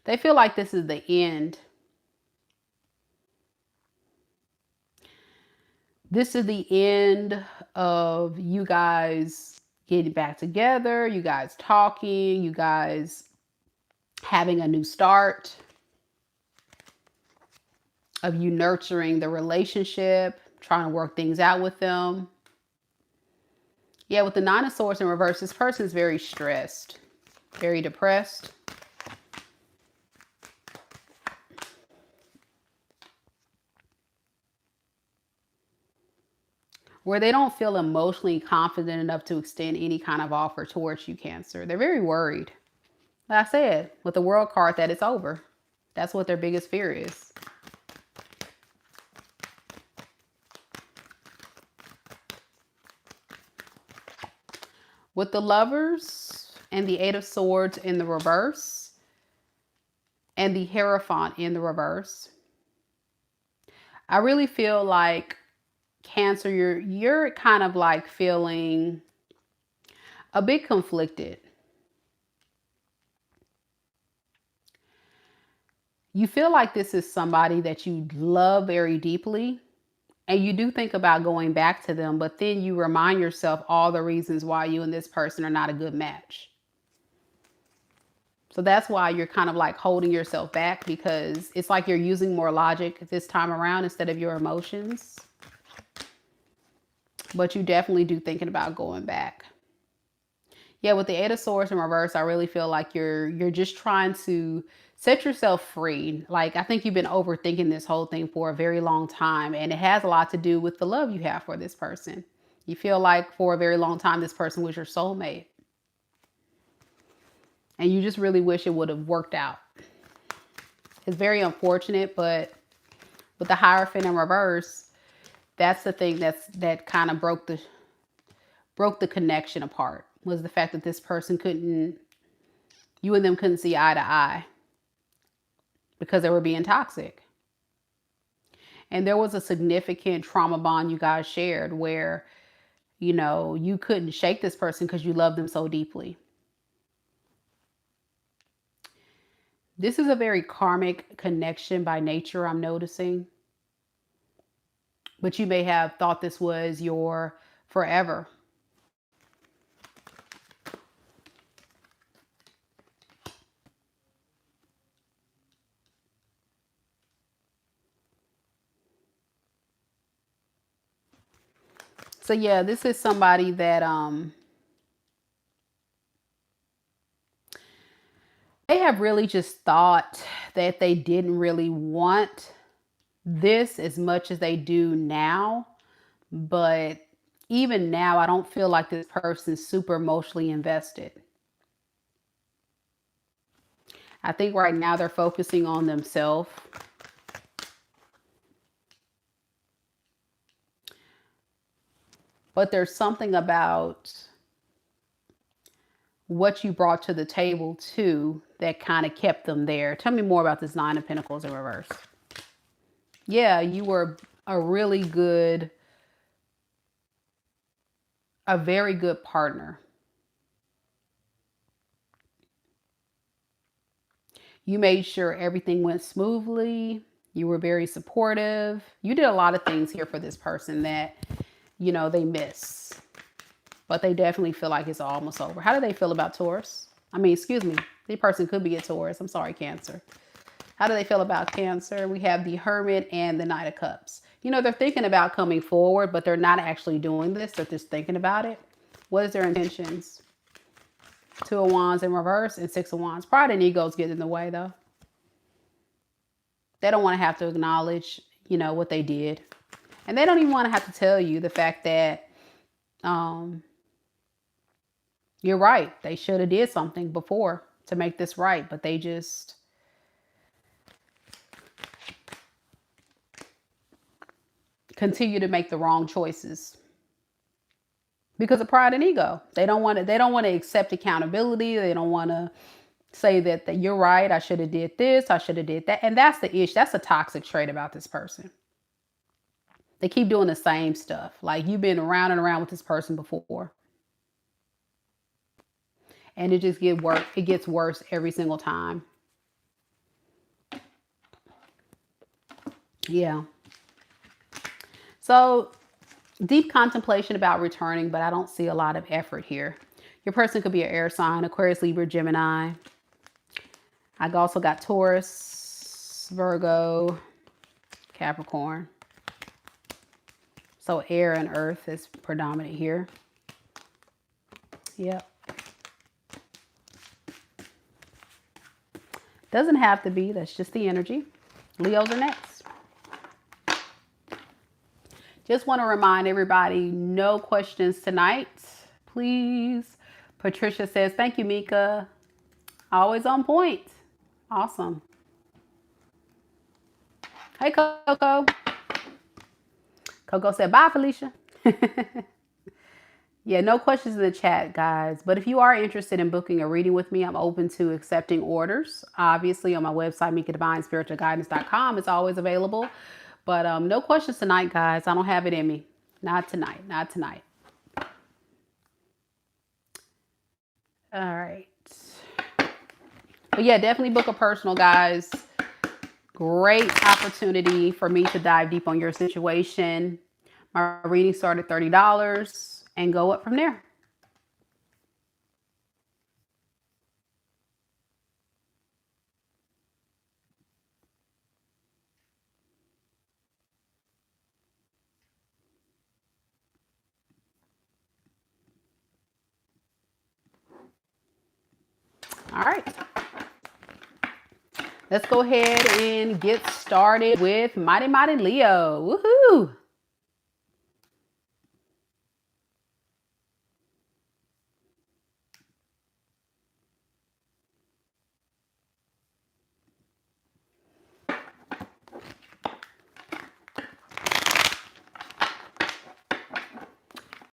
They feel like this is the end. This is the end of you guys getting back together, you guys talking, you guys having a new start, of you nurturing the relationship, trying to work things out with them. Yeah, with the Nine of Swords in reverse, this person is very stressed, very depressed. Where they don't feel emotionally confident enough to extend any kind of offer towards you, Cancer. They're very worried. Like I said, with the World card, that it's over. That's what their biggest fear is. With the Lovers and the Eight of Swords in the reverse and the Hierophant in the reverse, I really feel like, Cancer, you're kind of like feeling a bit conflicted. You feel like this is somebody that you love very deeply, and you do think about going back to them, but then you remind yourself all the reasons why you and this person are not a good match. So that's why you're kind of like holding yourself back, because it's like you're using more logic this time around instead of your emotions. But you definitely do thinking about going back. Yeah, with the Eight of Swords in reverse, I really feel like you're just trying to set yourself free. Like, I think you've been overthinking this whole thing for a very long time, and it has a lot to do with the love you have for this person. You feel like for a very long time this person was your soulmate, and you just really wish it would have worked out. It's very unfortunate, but with the Hierophant in reverse, that's the thing that kind of broke the connection apart, was the fact that this person you and them couldn't see eye to eye because they were being toxic. And there was a significant trauma bond you guys shared where, you couldn't shake this person because you loved them so deeply. This is a very karmic connection by nature, I'm noticing. But you may have thought this was your forever. So yeah, this is somebody that they have really just thought that they didn't really want this as much as they do now. But even now, I don't feel like this person's super emotionally invested. I think right now they're focusing on themselves. But there's something about what you brought to the table too that kind of kept them there. Tell me more about this Nine of Pentacles in reverse. Yeah, you were a very good partner. You made sure everything went smoothly. You were very supportive. You did a lot of things here for this person that, they miss. But they definitely feel like it's almost over. How do they feel about Taurus? I mean, excuse me. The person could be a Taurus. I'm sorry, Cancer. How do they feel about Cancer? We have the Hermit and the Knight of Cups. They're thinking about coming forward, but they're not actually doing this. They're just thinking about it. What is their intentions? Two of Wands in reverse and Six of Wands. Pride and egos get in the way, though. They don't want to have to acknowledge, what they did. And they don't even want to have to tell you the fact that you're right. They should have did something before to make this right, but they just continue to make the wrong choices because of pride and ego. They don't want to accept accountability. They don't want to say that you're right. I should have did this. I should have did that. And that's the issue. That's a toxic trait about this person. They keep doing the same stuff. Like you've been around and around with this person before. And it just gets worse. It gets worse every single time. Yeah. So deep contemplation about returning, but I don't see a lot of effort here. Your person could be an air sign, Aquarius, Libra, Gemini. I also got Taurus, Virgo, Capricorn. So air and earth is predominant here. Yep. Doesn't have to be. That's just the energy. Leos are next. Just want to remind everybody, no questions tonight, please. Patricia says, thank you, Meka. Always on point. Awesome. Hey, Coco. Coco said, bye, Felicia. Yeah, no questions in the chat, guys. But if you are interested in booking a reading with me, I'm open to accepting orders. Obviously, on my website, MekaDivineSpiritualGuidance.com, it's always available. But no questions tonight, guys. I don't have it in me. Not tonight. Not tonight. All right. But yeah, definitely book a personal, guys. Great opportunity for me to dive deep on your situation. My reading started at $30 and go up from there. All right. Let's go ahead and get started with Mighty Mighty Leo. Woohoo!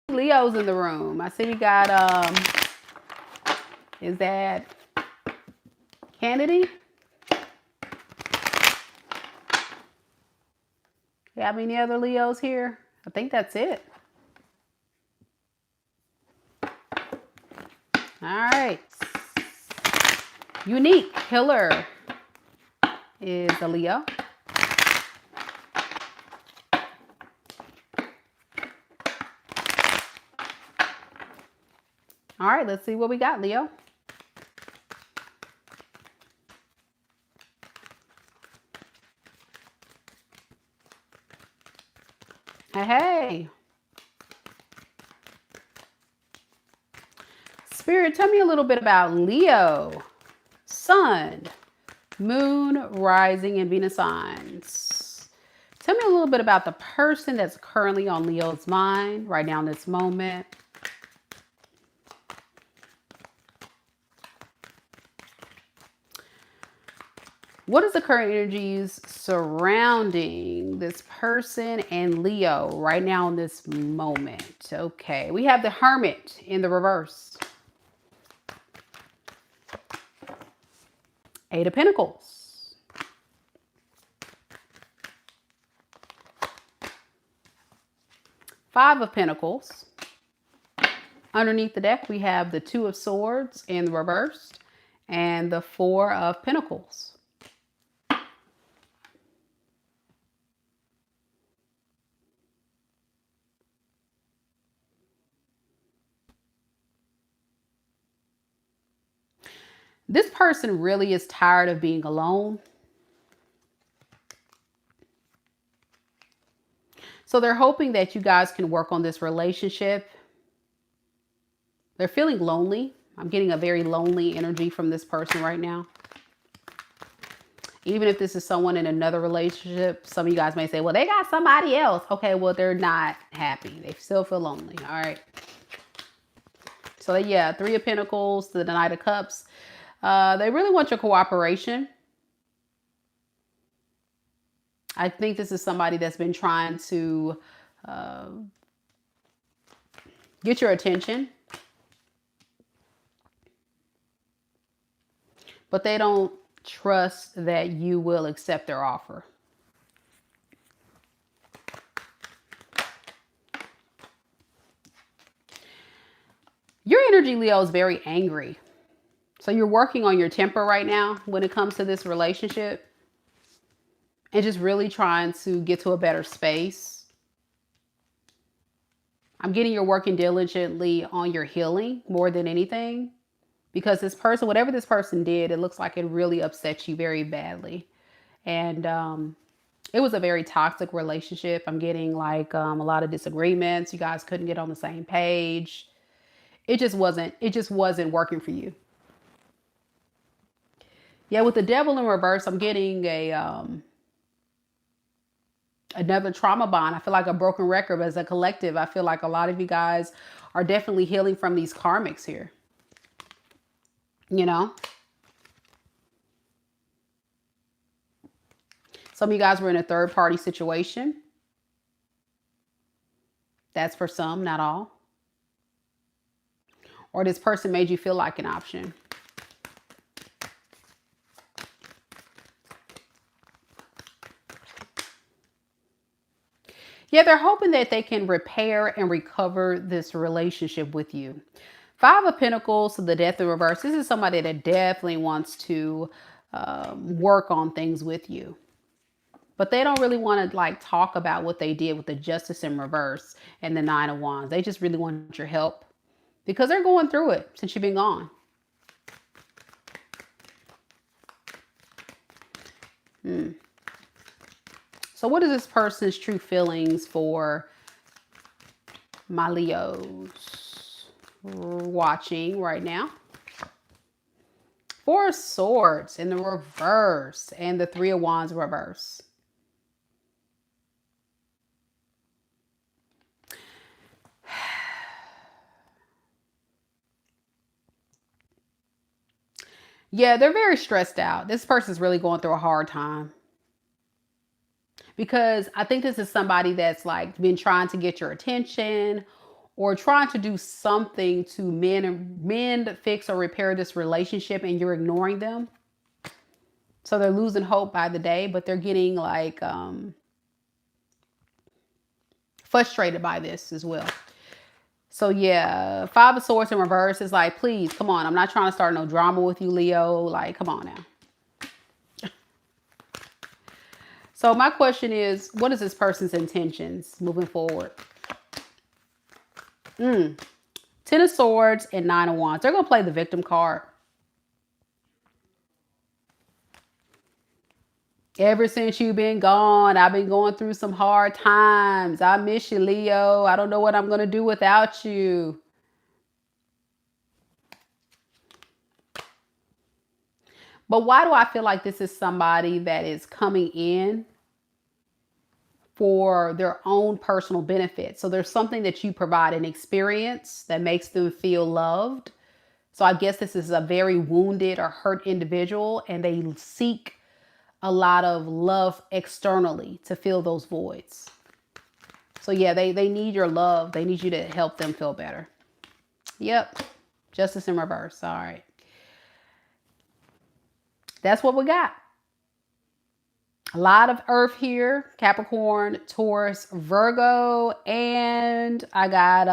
Leo's in the room. I see we got is that Kennedy? You have any other Leos here? I think that's it. All right. Unique Killer is a Leo. All right, let's see what we got, Leo. Hey. Spirit, tell me a little bit about Leo, Sun, Moon, Rising, and Venus signs. Tell me a little bit about the person that's currently on Leo's mind right now in this moment. What is the current energies surrounding this person and Leo right now in this moment? Okay, we have the Hermit in the reverse. Eight of Pentacles. Five of Pentacles. Underneath the deck, we have the Two of Swords in the reverse and the Four of Pentacles. This person really is tired of being alone. So they're hoping that you guys can work on this relationship. They're feeling lonely. I'm getting a very lonely energy from this person right now. Even if this is someone in another relationship, some of you guys may say, well, they got somebody else. Okay, well, they're not happy. They still feel lonely. All right. So yeah, Three of Pentacles, the Knight of Cups. They really want your cooperation. I think this is somebody that's been trying to get your attention. but they don't trust that you will accept their offer. Your energy, Leo, is very angry. So you're working on your temper right now when it comes to this relationship and just really trying to get to a better space. I'm getting you're working diligently on your healing more than anything, because this person, whatever this person did, it looks like it really upset you very badly. And it was a very toxic relationship. I'm getting like a lot of disagreements. You guys couldn't get on the same page. It just wasn't working for you. Yeah, with the devil in reverse, I'm getting a another trauma bond. I feel like a broken record as a collective. I feel like a lot of you guys are definitely healing from these karmics here. You know? Some of you guys were in a third party situation. That's for some, not all. Or this person made you feel like an option. Yeah, they're hoping that they can repair and recover this relationship with you. Five of Pentacles to the Death in reverse. This is somebody that definitely wants to work on things with you. But they don't really want to like talk about what they did with the Justice in reverse and the Nine of Wands. They just really want your help because they're going through it since you've been gone. So what is this person's true feelings for my Leos watching right now? Four of Swords in the reverse and the Three of Wands reverse. Yeah, they're very stressed out. This person's really going through a hard time. Because I think this is somebody that's like been trying to get your attention or trying to do something to mend, fix, or repair this relationship, and you're ignoring them. So they're losing hope by the day, but they're getting like frustrated by this as well. So yeah, Five of Swords in reverse is like, please, come on. I'm not trying to start no drama with you, Leo. Like, come on now. So my question is, what is this person's intentions moving forward? Ten of Swords and Nine of Wands. They're going to play the victim card. Ever since you've been gone, I've been going through some hard times. I miss you, Leo. I don't know what I'm going to do without you. But why do I feel like this is somebody that is coming in for their own personal benefit? So there's something that you provide, an experience that makes them feel loved. So I guess this is a very wounded or hurt individual, and they seek a lot of love externally to fill those voids. So yeah, they need your love. They need you to help them feel better. Yep. Justice in reverse. All right. That's what we got. A lot of earth here. Capricorn, Taurus, Virgo, and I got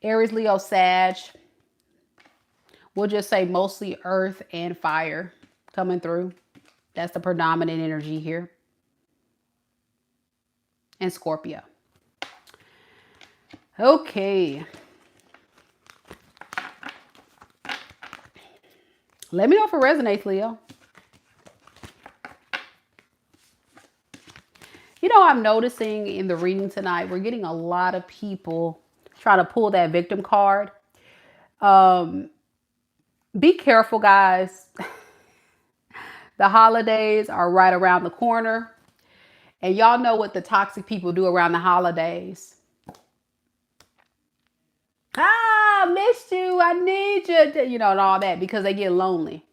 Aries, Leo, Sag. We'll just say mostly earth and fire coming through. That's the predominant energy here. And Scorpio. Okay. Let me know if it resonates, Leo. You know, I'm noticing in the reading tonight, we're getting a lot of people trying to pull that victim card. Be careful, guys. The holidays are right around the corner. And y'all know what the toxic people do around the holidays. Ah, missed you. I need you. You know, and all that, because they get lonely.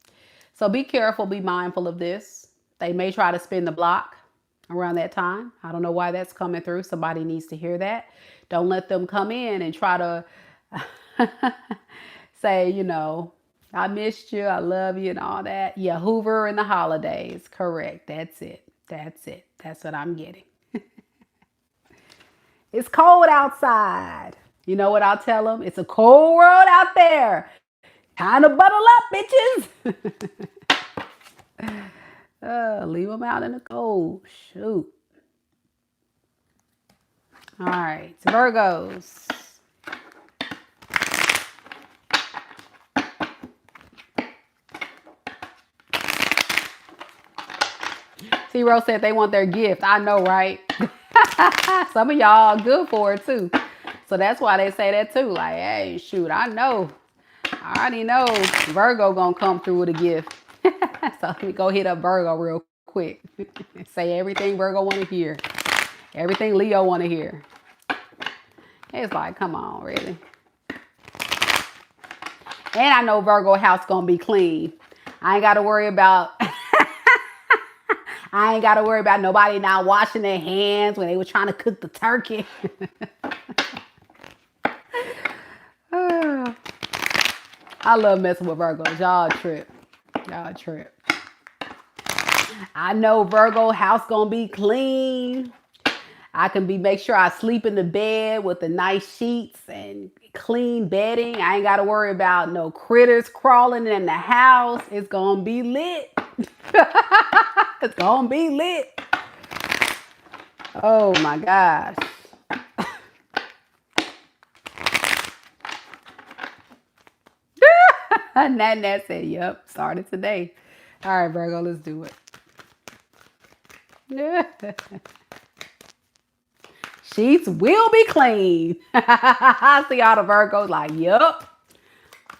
So be careful. Be mindful of this. They may try to spin the block. around that time. I don't know why that's coming through. Somebody needs to hear that. Don't let them come in and try to say, you know, I missed you, I love you, and all that. Yeah, Hoover in the holidays. Correct. That's it. That's it. That's what I'm getting. It's cold outside. You know what I'll tell them? It's a cold world out there. Time to bundle up, bitches. Leave them out in the cold. Shoot. All right, Virgos. T-Rose said they want their gift. I know, right? Some of y'all good for it too. So that's why they say that too. Like, hey, shoot, I know. I already know Virgo gonna come through with a gift. So let me go hit up Virgo real quick. Say everything Virgo want to hear. Everything Leo want to hear. It's like, come on, really. And I know Virgo house gonna be clean. I ain't got to worry about... I ain't got to worry about nobody not washing their hands when they were trying to cook the turkey. I love messing with Virgos. Y'all trip. Y'all trip. I know Virgo house gonna be clean. I can make sure I sleep in the bed with the nice sheets and clean bedding. I ain't got to worry about no critters crawling in the house. It's gonna be lit. It's gonna be lit. Oh my gosh. Nat said, yep, started today. All right, Virgo, let's do it. Sheets will be clean. I see all the Virgos like, yep.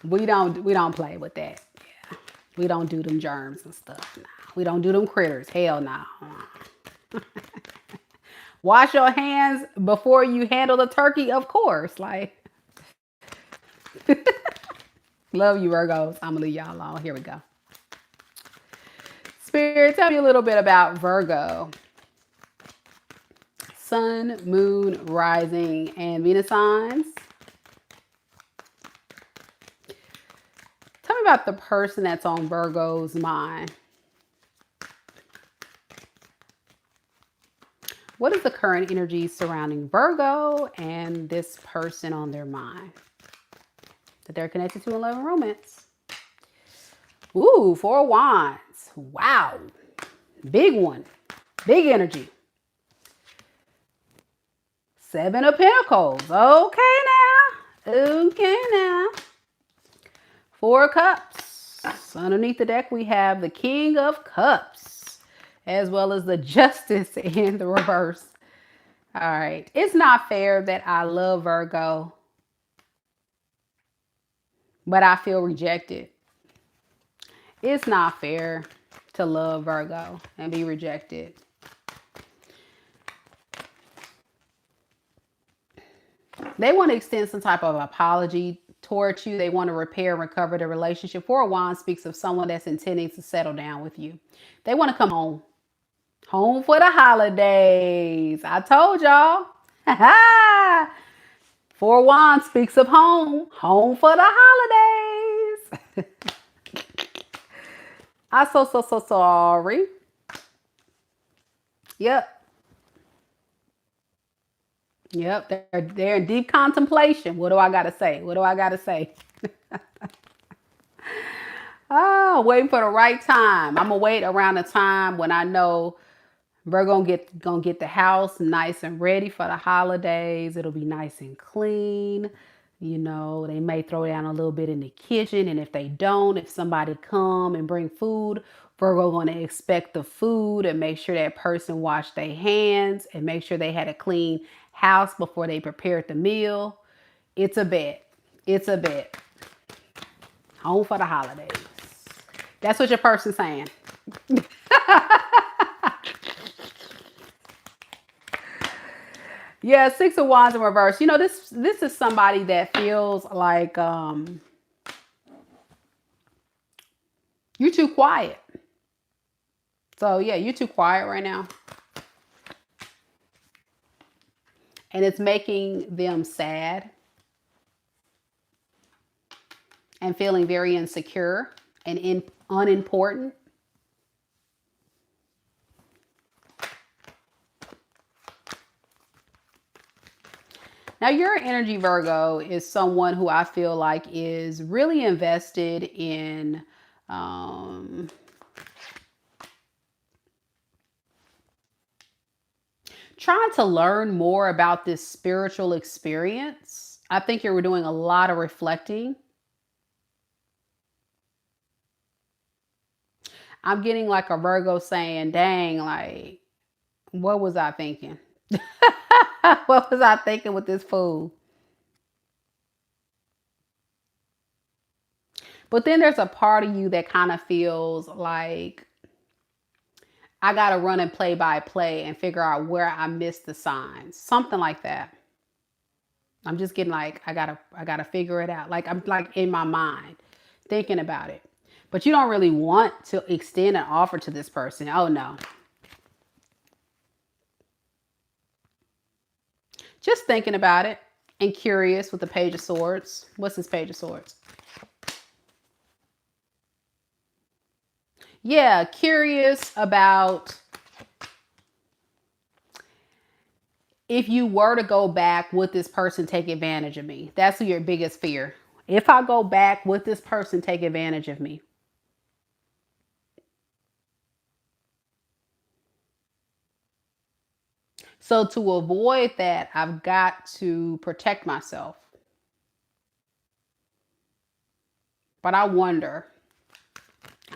We don't play with that. Yeah. We don't do them germs and stuff. Nah. We don't do them critters. Hell no. Nah. Wash your hands before you handle the turkey, of course. Like, love you, Virgos. I'm gonna leave y'all alone. Here we go. Spirit, tell me a little bit about Virgo. Sun, moon, rising, and Venus signs. Tell me about the person that's on Virgo's mind. What is the current energy surrounding Virgo and this person on their mind that they're connected to in love and romance? Ooh, 4 of Wands. Wow. Big one. Big energy. 7 of Pentacles. Okay now. Okay now. 4 of Cups. Underneath the deck, we have the King of Cups, as well as the Justice in the reverse. All right. It's not fair that I love Virgo, but I feel rejected. It's not fair to love Virgo and be rejected. They want to extend some type of apology towards you. They want to repair and recover the relationship. 4 of Wands speaks of someone that's intending to settle down with you. They want to come home. Home for the holidays. I told y'all. 4 of Wands speaks of home. Home for the holidays. I'm so sorry. Yep. Yep, they're in deep contemplation. What do I got to say? What do I got to say? Oh, waiting for the right time. I'm going to wait around the time when I know we're going to get the house nice and ready for the holidays. It'll be nice and clean. You know, they may throw down a little bit in the kitchen. And if they don't, if somebody come and bring food, Virgo going to expect the food and make sure that person washed their hands and make sure they had a clean house before they prepared the meal. It's a bet. It's a bet. Home for the holidays. That's what your person's saying. Yeah, 6 of Wands in reverse. You know, this is somebody that feels like you're too quiet. So yeah, you're too quiet right now. and it's making them sad and feeling very insecure and unimportant. Now, your energy, Virgo, is someone who I feel like is really invested in trying to learn more about this spiritual experience. I think you're doing a lot of reflecting. I'm getting like a Virgo saying, dang, like, what was I thinking? What was I thinking with this fool? But then there's a part of you that kind of feels like I got to run and play by play and figure out where I missed the signs. Something like that. I'm just getting like, I gotta figure it out. Like I'm like in my mind thinking about it. But you don't really want to extend an offer to this person. Oh no. Just thinking about it and curious with the Page of Swords. What's this Page of Swords? Yeah, curious about if you were to go back, would this person take advantage of me? That's your biggest fear. If I go back, would this person take advantage of me? So to avoid that, I've got to protect myself. But I wonder.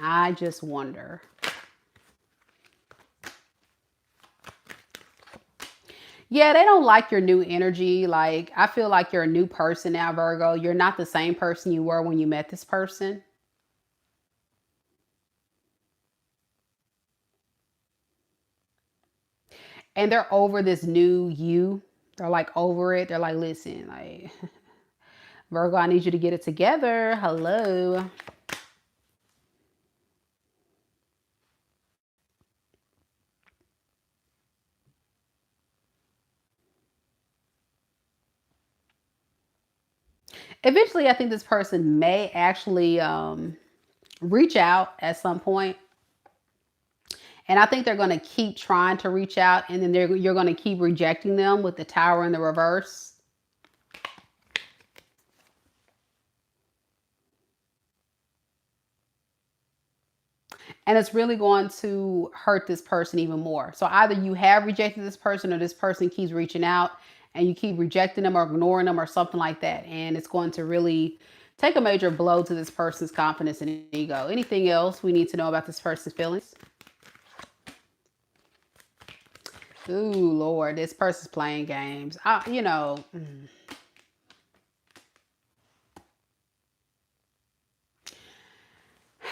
I just wonder. Yeah, they don't like your new energy. Like, I feel like you're a new person now, Virgo. You're not the same person you were when you met this person. And they're over this new you. They're like over it. They're like, listen, like, Virgo, I need you to get it together. Hello. Eventually, I think this person may actually reach out at some point. And I think they're going to keep trying to reach out, and then you're going to keep rejecting them with the Tower in the reverse. And it's really going to hurt this person even more. So either you have rejected this person or this person keeps reaching out and you keep rejecting them or ignoring them or something like that. And it's going to really take a major blow to this person's confidence and ego. Anything else we need to know about this person's feelings? Ooh, Lord, this person's playing games. You know,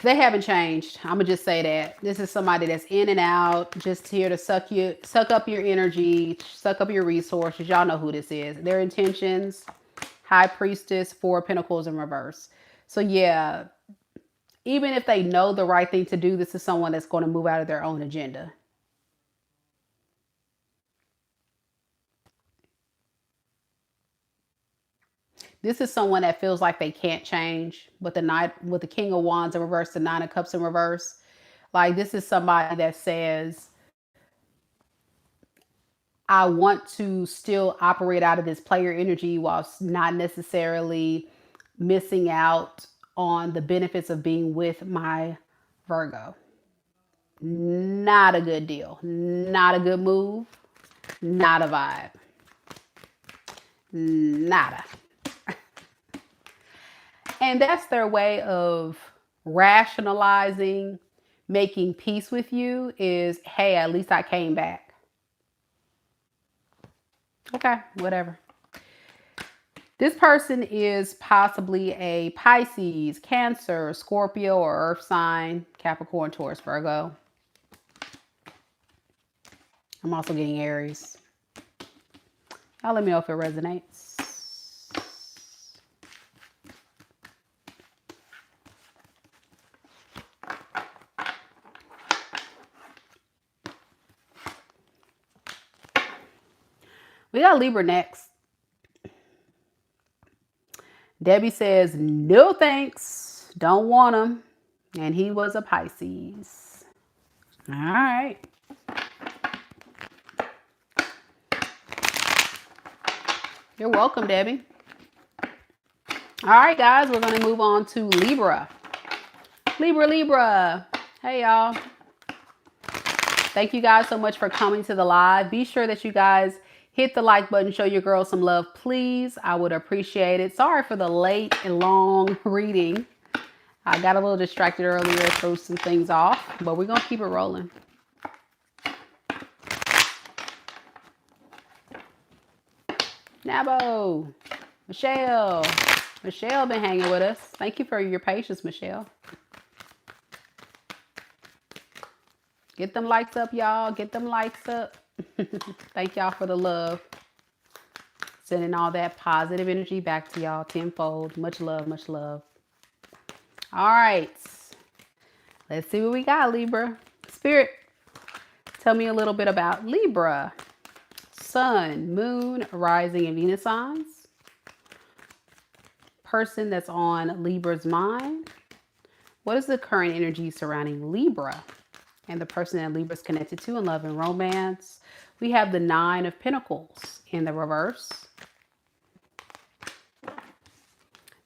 they haven't changed. I'm gonna just say that. This is somebody that's in and out, just here to suck up your energy, suck up your resources. Y'all know who this is. Their intentions, High Priestess, Four of Pentacles in reverse. So yeah, even if they know the right thing to do, this is someone that's going to move out of their own agenda. This is someone that feels like they can't change, with the King of Wands in reverse, the Nine of Cups in reverse. Like, this is somebody that says, I want to still operate out of this player energy whilst not necessarily missing out on the benefits of being with my Virgo. Not a good deal. Not a good move. Not a vibe. Nada. And that's their way of rationalizing, making peace with you is, hey, at least I came back. Okay, whatever. This person is possibly a Pisces, Cancer, Scorpio, or Earth sign, Capricorn, Taurus, Virgo. I'm also getting Aries. Y'all let me know if it resonates. We got Libra next. Debbie says, no thanks. Don't want him. And he was a Pisces. All right. You're welcome, Debbie. All right, guys, we're going to move on to Libra. Libra. Hey, y'all. Thank you guys so much for coming to the live. Be sure that you guys hit the like button. Show your girl some love, please. I would appreciate it. Sorry for the late and long reading. I got a little distracted earlier, threw some things off, but we're going to keep it rolling. Nabo. Michelle. Michelle been hanging with us. Thank you for your patience, Michelle. Get them likes up, y'all. Get them likes up. Thank y'all for the love. Sending all that positive energy back to y'all tenfold. Much love, much love. All right. Let's see what we got, Libra. Spirit, tell me a little bit about Libra. Sun, moon, rising, and Venus signs. Person that's on Libra's mind. What is the current energy surrounding Libra and the person that Libra's connected to in love and romance? We have the 9 of Pentacles in the reverse.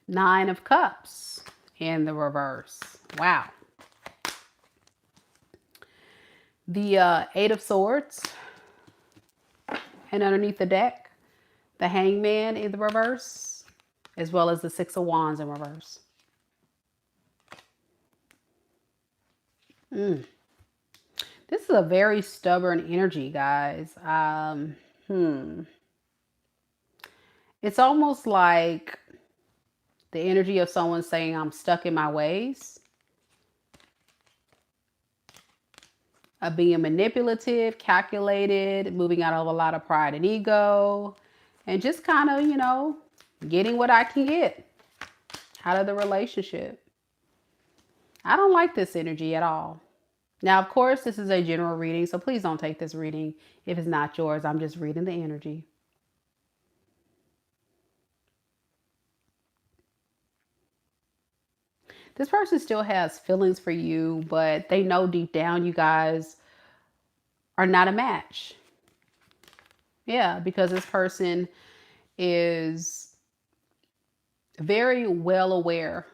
9 of Cups in the reverse. Wow. The 8 of Swords. And underneath the deck, the Hangman in the reverse, as well as the 6 of Wands in reverse. This is a very stubborn energy, guys. It's almost like the energy of someone saying, I'm stuck in my ways. Of being manipulative, calculated, moving out of a lot of pride and ego, and just kind of, you know, getting what I can get out of the relationship. I don't like this energy at all. Now, of course, this is a general reading, so please don't take this reading if it's not yours. I'm just reading the energy. This person still has feelings for you, but they know deep down you guys are not a match. Yeah, because this person is very well aware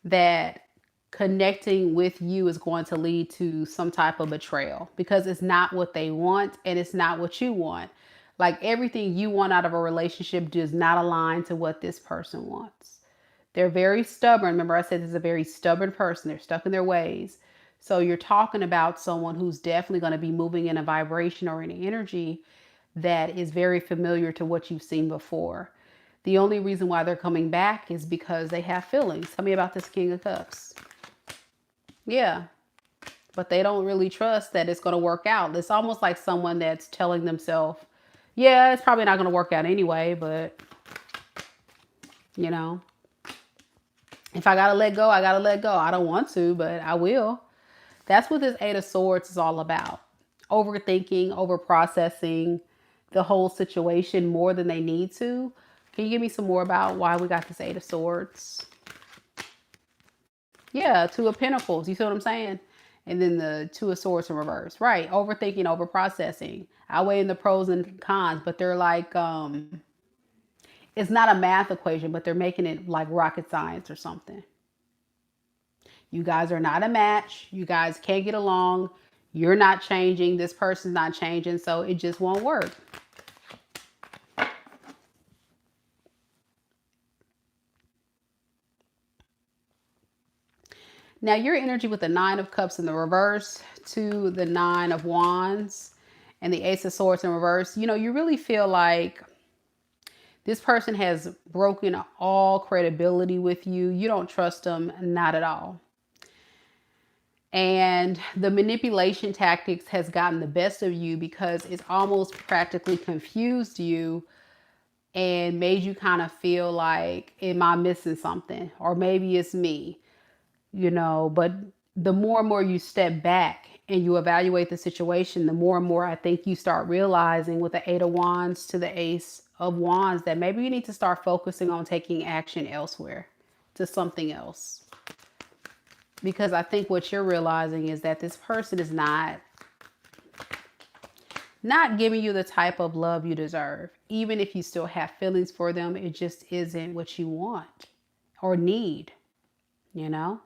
that connecting with you is going to lead to some type of betrayal because it's not what they want and it's not what you want. Like everything you want out of a relationship does not align to what this person wants. They're very stubborn. Remember, I said this is a very stubborn person. They're stuck in their ways. So you're talking about someone who's definitely going to be moving in a vibration or an energy that is very familiar to what you've seen before. The only reason why they're coming back is because they have feelings. Tell me about this King of Cups. Yeah, but they don't really trust that it's going to work out. It's almost like someone that's telling themselves, yeah, it's probably not going to work out anyway, but, you know, if I got to let go, I got to let go. I don't want to, but I will. That's what this 8 of Swords is all about. Overthinking, overprocessing the whole situation more than they need to. Can you give me some more about why we got this 8 of Swords? Yeah, 2 of Pentacles. You see what I'm saying? And then the 2 of Swords in reverse. Right. Overthinking, overprocessing. I weigh in the pros and cons, but they're like, it's not a math equation, but they're making it like rocket science or something. You guys are not a match. You guys can't get along. You're not changing. This person's not changing. So it just won't work. Now your energy with the 9 of Cups in the reverse to the 9 of Wands and the Ace of Swords in reverse, you know, you really feel like this person has broken all credibility with you. You don't trust them, not at all. And the manipulation tactics has gotten the best of you because it's almost practically confused you and made you kind of feel like, am I missing something? Or maybe it's me, you know, but the more and more you step back and you evaluate the situation, the more and more I think you start realizing with the Eight of Wands to the Ace of Wands that maybe you need to start focusing on taking action elsewhere, to something else. Because I think what you're realizing is that this person is not giving you the type of love you deserve. Even if you still have feelings for them, it just isn't what you want or need, you know?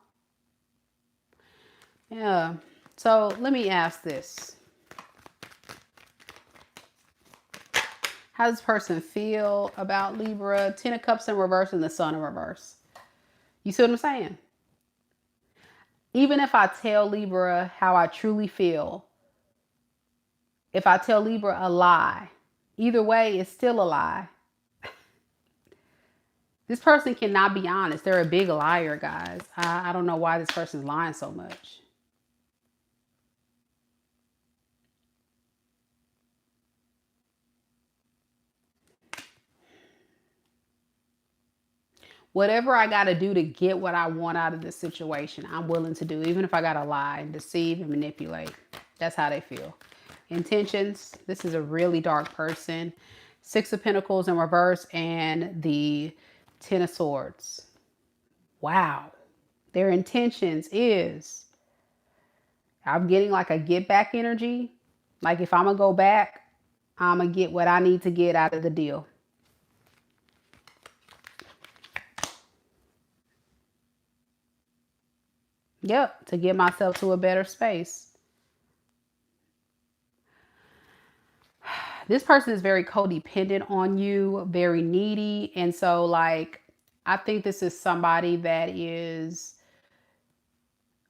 Yeah. So let me ask this. How does this person feel about Libra? 10 of Cups in reverse and the Sun in reverse. You see what I'm saying? Even if I tell Libra how I truly feel, if I tell Libra a lie, either way, it's still a lie. This person cannot be honest. They're a big liar, guys. I don't know why this person's lying so much. Whatever I got to do to get what I want out of this situation, I'm willing to do, even if I got to lie and deceive and manipulate. That's how they feel. Intentions. This is a really dark person. 6 of Pentacles in reverse and the 10 of Swords. Wow. Their intentions is, I'm getting like a get back energy. Like if I'm going to go back, I'm going to get what I need to get out of the deal. Yep, to get myself to a better space. This person is very codependent on you, very needy. And so like, I think this is somebody that is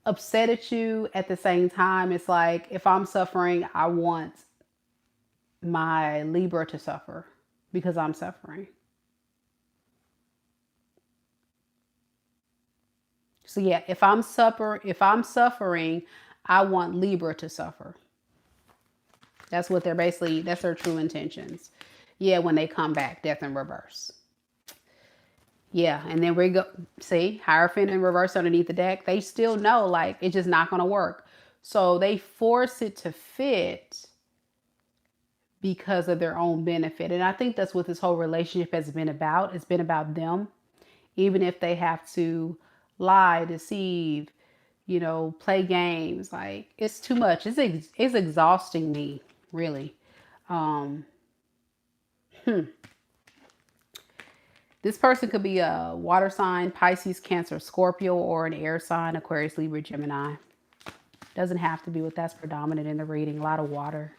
upset at you. At the same time, it's like, if I'm suffering, I want my Libra to suffer because I'm suffering. So yeah, if I'm suffering, I want Libra to suffer. That's what they're basically, that's their true intentions. Yeah, when they come back, death in reverse. Yeah, and then we go, see, Hierophant in reverse underneath the deck. They still know, like, it's just not going to work. So they force it to fit because of their own benefit. And I think that's what this whole relationship has been about. It's been about them. Even if they have to lie, deceive, you know, play games. Like, it's too much. It's exhausting me, really. This person could be a water sign, Pisces, Cancer, Scorpio, or an air sign, Aquarius, Libra, Gemini. Doesn't have to be what that's predominant in the reading. A lot of water.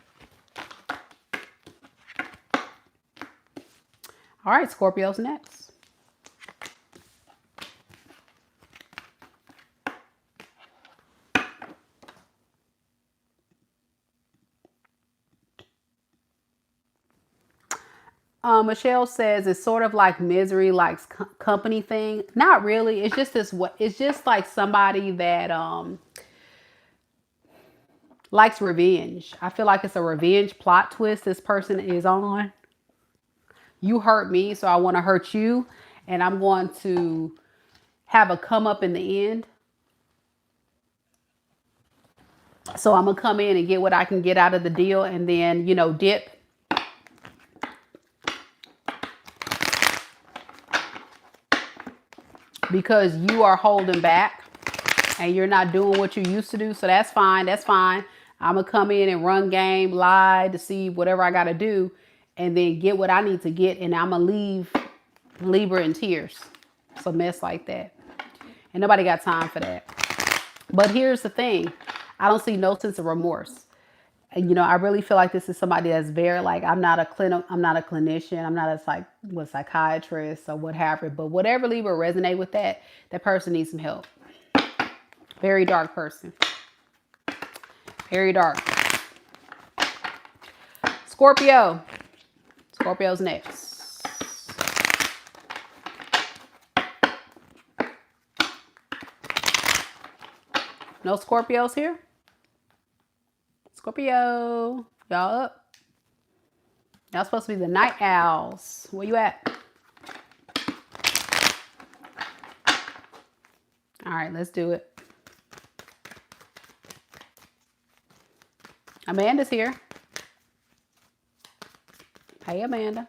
All right, Scorpio's next. Michelle says it's sort of like misery likes company thing. Not really. It's just this. It's just like somebody that likes revenge. I feel like it's a revenge plot twist this person is on. You hurt me, so I want to hurt you, and I'm going to have a come up in the end. So I'm gonna come in and get what I can get out of the deal, and then, you know, dip. Because you are holding back and you're not doing what you used to do. So that's fine. That's fine. I'm going to come in and run game, lie, deceive, whatever I got to do, and then get what I need to get. And I'm going to leave Libra in tears. It's a mess like that. And nobody got time for that. But here's the thing. I don't see no sense of remorse. And, you know, I really feel like this is somebody that's very, like, I'm not a clinician. I'm not a psychiatrist or what have you. But whatever Libra resonate with that person needs some help. Very dark person. Very dark. Scorpio. Scorpio's next. No Scorpios here? Scorpio, y'all up? Y'all supposed to be the night owls. Where you at? All right, let's do it. Amanda's here. Hey, Amanda.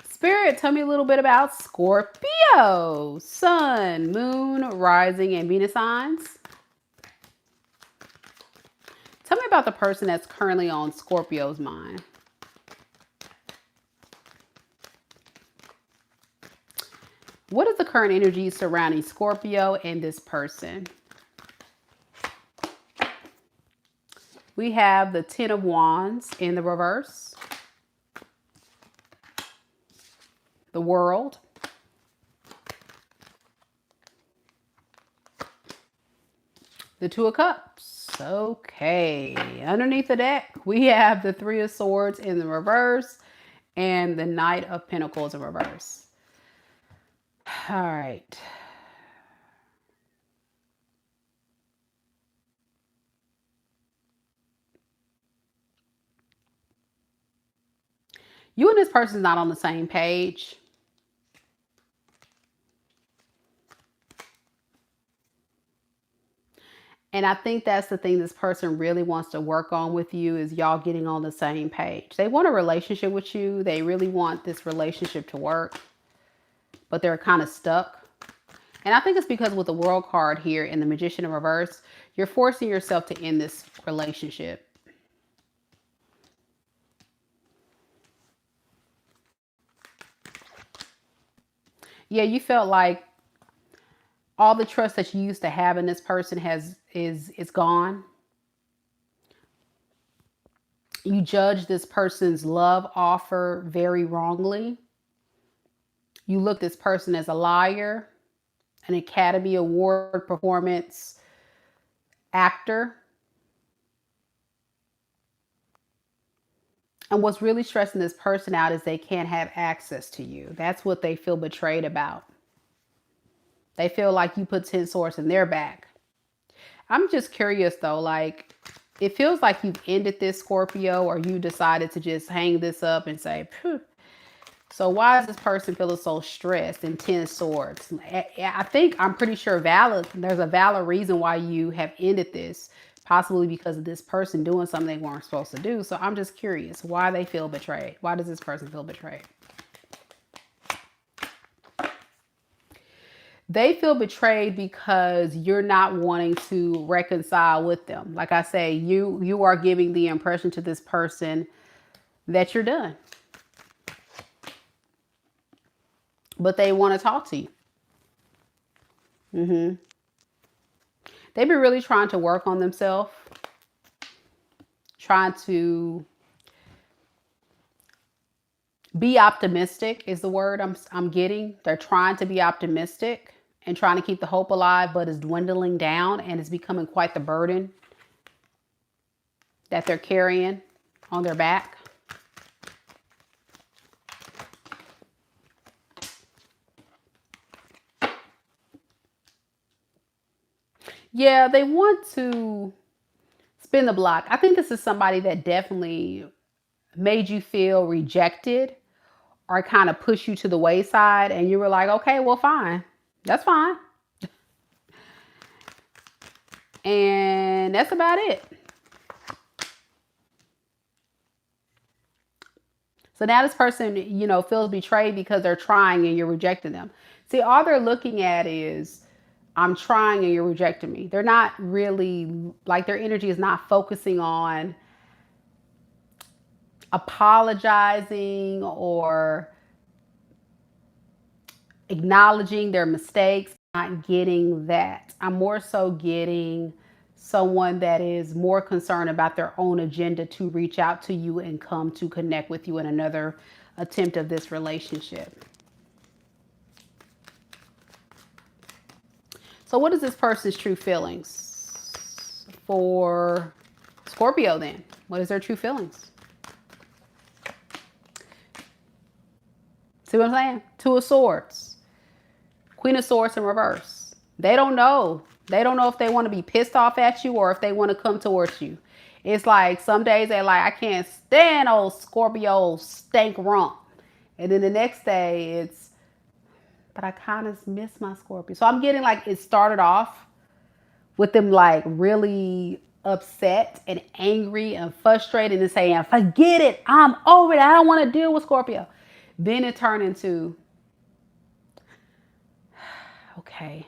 Spirit, tell me a little bit about Scorpio. Sun, Moon, Rising, and Venus signs. Tell me about the person that's currently on Scorpio's mind. What is the current energy surrounding Scorpio and this person? We have the Ten of Wands in the reverse. The World. The Two of Cups. Okay. Underneath the deck, we have the Three of Swords in the reverse and the Knight of Pentacles in reverse. All right. You and this person is not on the same page. And I think that's the thing this person really wants to work on with you is y'all getting on the same page. They want a relationship with you. They really want this relationship to work, but they're kind of stuck. And I think it's because with the World card here and the Magician in reverse, you're forcing yourself to end this relationship. Yeah, you felt like all the trust that you used to have in this person is gone. You judge this person's love offer very wrongly. You look this person as a liar, an Academy Award performance actor. And what's really stressing this person out is they can't have access to you. That's what they feel betrayed about. They feel like you put 10 swords in their back. I'm just curious though, like it feels like you've ended this, Scorpio, or you decided to just hang this up and say, phew. So why is this person feeling so stressed and 10 swords? I'm pretty sure there's a valid reason why you have ended this, possibly because of this person doing something they weren't supposed to do. So I'm just curious why they feel betrayed. Why does this person feel betrayed? They feel betrayed because you're not wanting to reconcile with them. Like I say, you are giving the impression to this person that you're done. But they want to talk to you. They've been really trying to work on themselves. Trying to be optimistic is the word I'm getting. They're trying to be optimistic and trying to keep the hope alive, but it's dwindling down and it's becoming quite the burden that they're carrying on their back. Yeah, they want to spin the block. I think this is somebody that definitely made you feel rejected or kind of push you to the wayside, and you were like, okay, well, fine. That's fine. And that's about it. So now this person, feels betrayed because they're trying and you're rejecting them. See, all they're looking at is, I'm trying and you're rejecting me. They're not really, like their energy is not focusing on apologizing or acknowledging their mistakes. Not getting that. I'm more so getting someone that is more concerned about their own agenda to reach out to you and come to connect with you in another attempt of this relationship. So what is this person's true feelings for Scorpio then? What is their true feelings? See what I'm saying? Two of Swords. Queen of Swords in reverse. They don't know. They don't know if they want to be pissed off at you or if they want to come towards you. It's like some days they're like, I can't stand old Scorpio stank rump. And then the next day it's, but I kind of miss my Scorpio. So I'm getting like it started off with them like really upset and angry and frustrated and saying, forget it, I'm over it, I don't want to deal with Scorpio. Then it turned into, okay,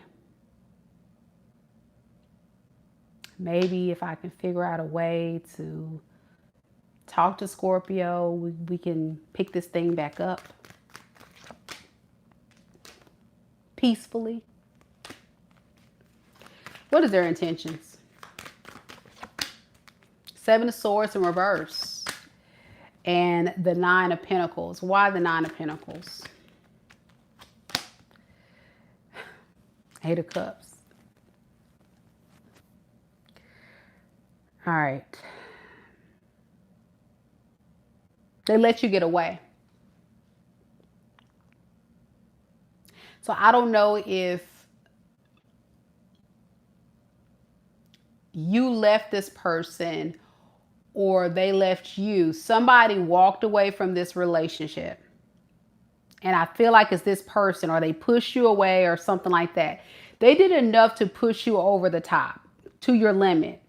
maybe if I can figure out a way to talk to Scorpio, we can pick this thing back up peacefully. What is their intentions? Seven of Swords in reverse. And the Nine of Pentacles. Why the Nine of Pentacles? Eight of Cups. All right. They let you get away. So I don't know if you left this person or they left you. Somebody walked away from this relationship. And I feel like it's this person, or they pushed you away or something like that. They did enough to push you over the top, to your limit.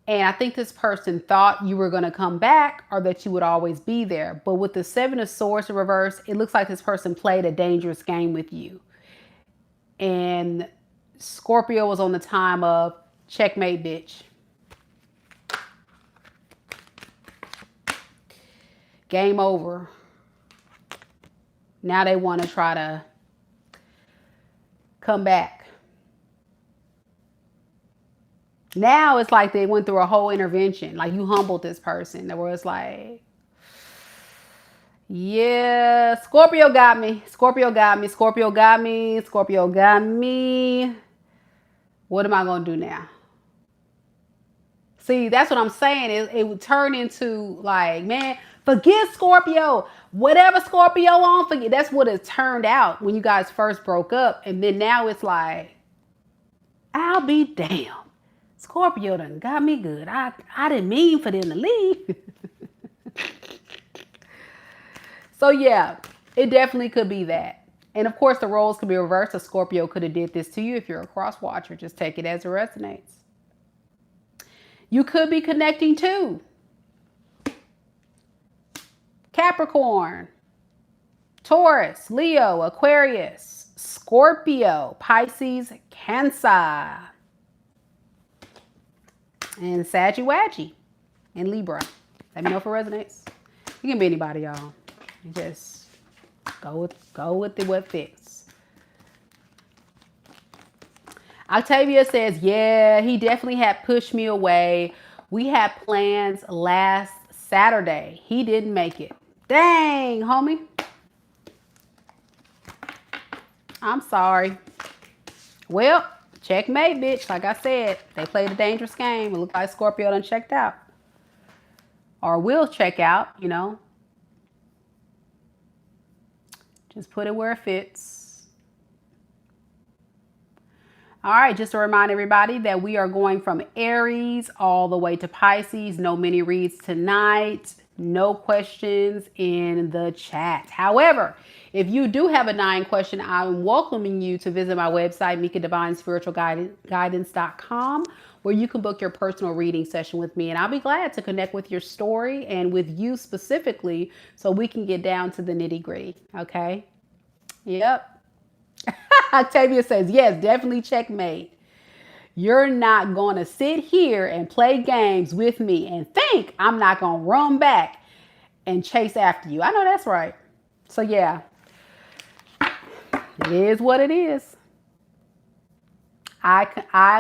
And I think this person thought you were going to come back or that you would always be there. But with the Seven of Swords in reverse, it looks like this person played a dangerous game with you. And Scorpio was on the time of checkmate, bitch. Game over. Now they want to try to come back. Now it's like they went through a whole intervention. Like you humbled this person. Where it's like, yeah, Scorpio got me. Scorpio got me. Scorpio got me. Scorpio got me. What am I going to do now? See, that's what I'm saying. It would turn into like, man, forget Scorpio. Whatever Scorpio on, forget. That's what it turned out when you guys first broke up. And then now it's like, I'll be damned. Scorpio done got me good. I didn't mean for them to leave. So yeah, it definitely could be that. And of course the roles could be reversed. A Scorpio could have did this to you if you're a cross watcher. Just take it as it resonates. You could be connecting to Capricorn, Taurus, Leo, Aquarius, Scorpio, Pisces, Cancer, and Sagittarius, and Libra. Let me know if it resonates. You can be anybody, y'all. You just go with what fits. Octavia says, yeah, he definitely had pushed me away. We had plans last Saturday. He didn't make it. Dang, homie. I'm sorry. Well, checkmate, bitch. Like I said, they played a dangerous game. It looked like Scorpio done checked out. Or will check out, you know. Just put it where it fits. All right, just to remind everybody that we are going from Aries all the way to Pisces. No mini reads tonight. No questions in the chat. However, if you do have a 9 question, I'm welcoming you to visit my website, MekaDivineSpiritualGuidance.com, where you can book your personal reading session with me. And I'll be glad to connect with your story and with you specifically so we can get down to the nitty gritty. Okay? Yep. Octavia says, yes, definitely checkmate. You're not going to sit here and play games with me and think I'm not going to run back and chase after you. I know that's right. So yeah, it is what it is. I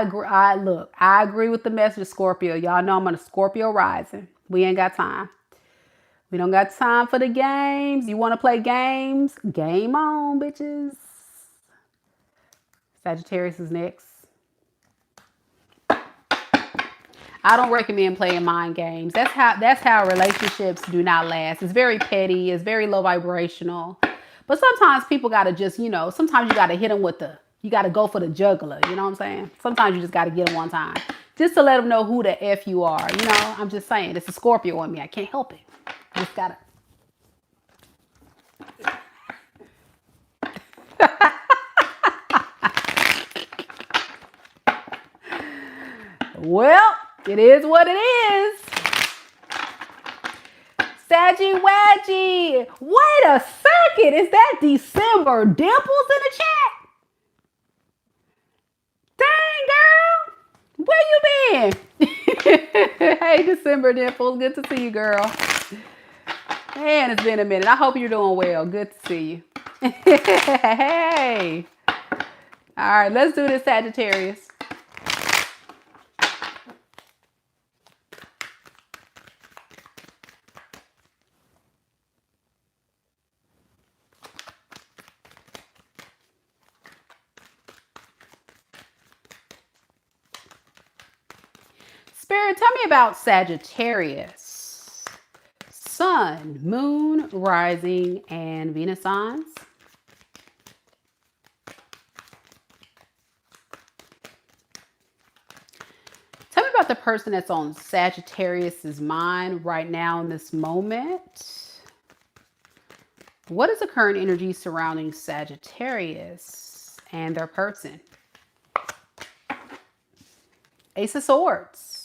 agree. I agree with the message, Scorpio. Y'all know I'm on a Scorpio rising. We ain't got time. We don't got time for the games. You want to play games? Game on, bitches. Sagittarius is next. I don't recommend playing mind games. That's how relationships do not last. It's very petty. It's very low vibrational. But sometimes people got to just, sometimes you got to hit them you got to go for the jugular. You know what I'm saying? Sometimes you just got to get them one time. Just to let them know who the F you are. I'm just saying. It's a Scorpio on me. I can't help it. I just got to. Well, it is what it is. Saggy Waggy. Wait a second. Is that December Dimples in the chat? Dang, girl. Where you been? Hey, December Dimples. Good to see you, girl. Man, it's been a minute. I hope you're doing well. Good to see you. Hey. All right, let's do this, Sagittarius. Spirit, tell me about Sagittarius. Sun, Moon, Rising, and Venus signs. Tell me about the person that's on Sagittarius's mind right now in this moment. What is the current energy surrounding Sagittarius and their person? Ace of Swords.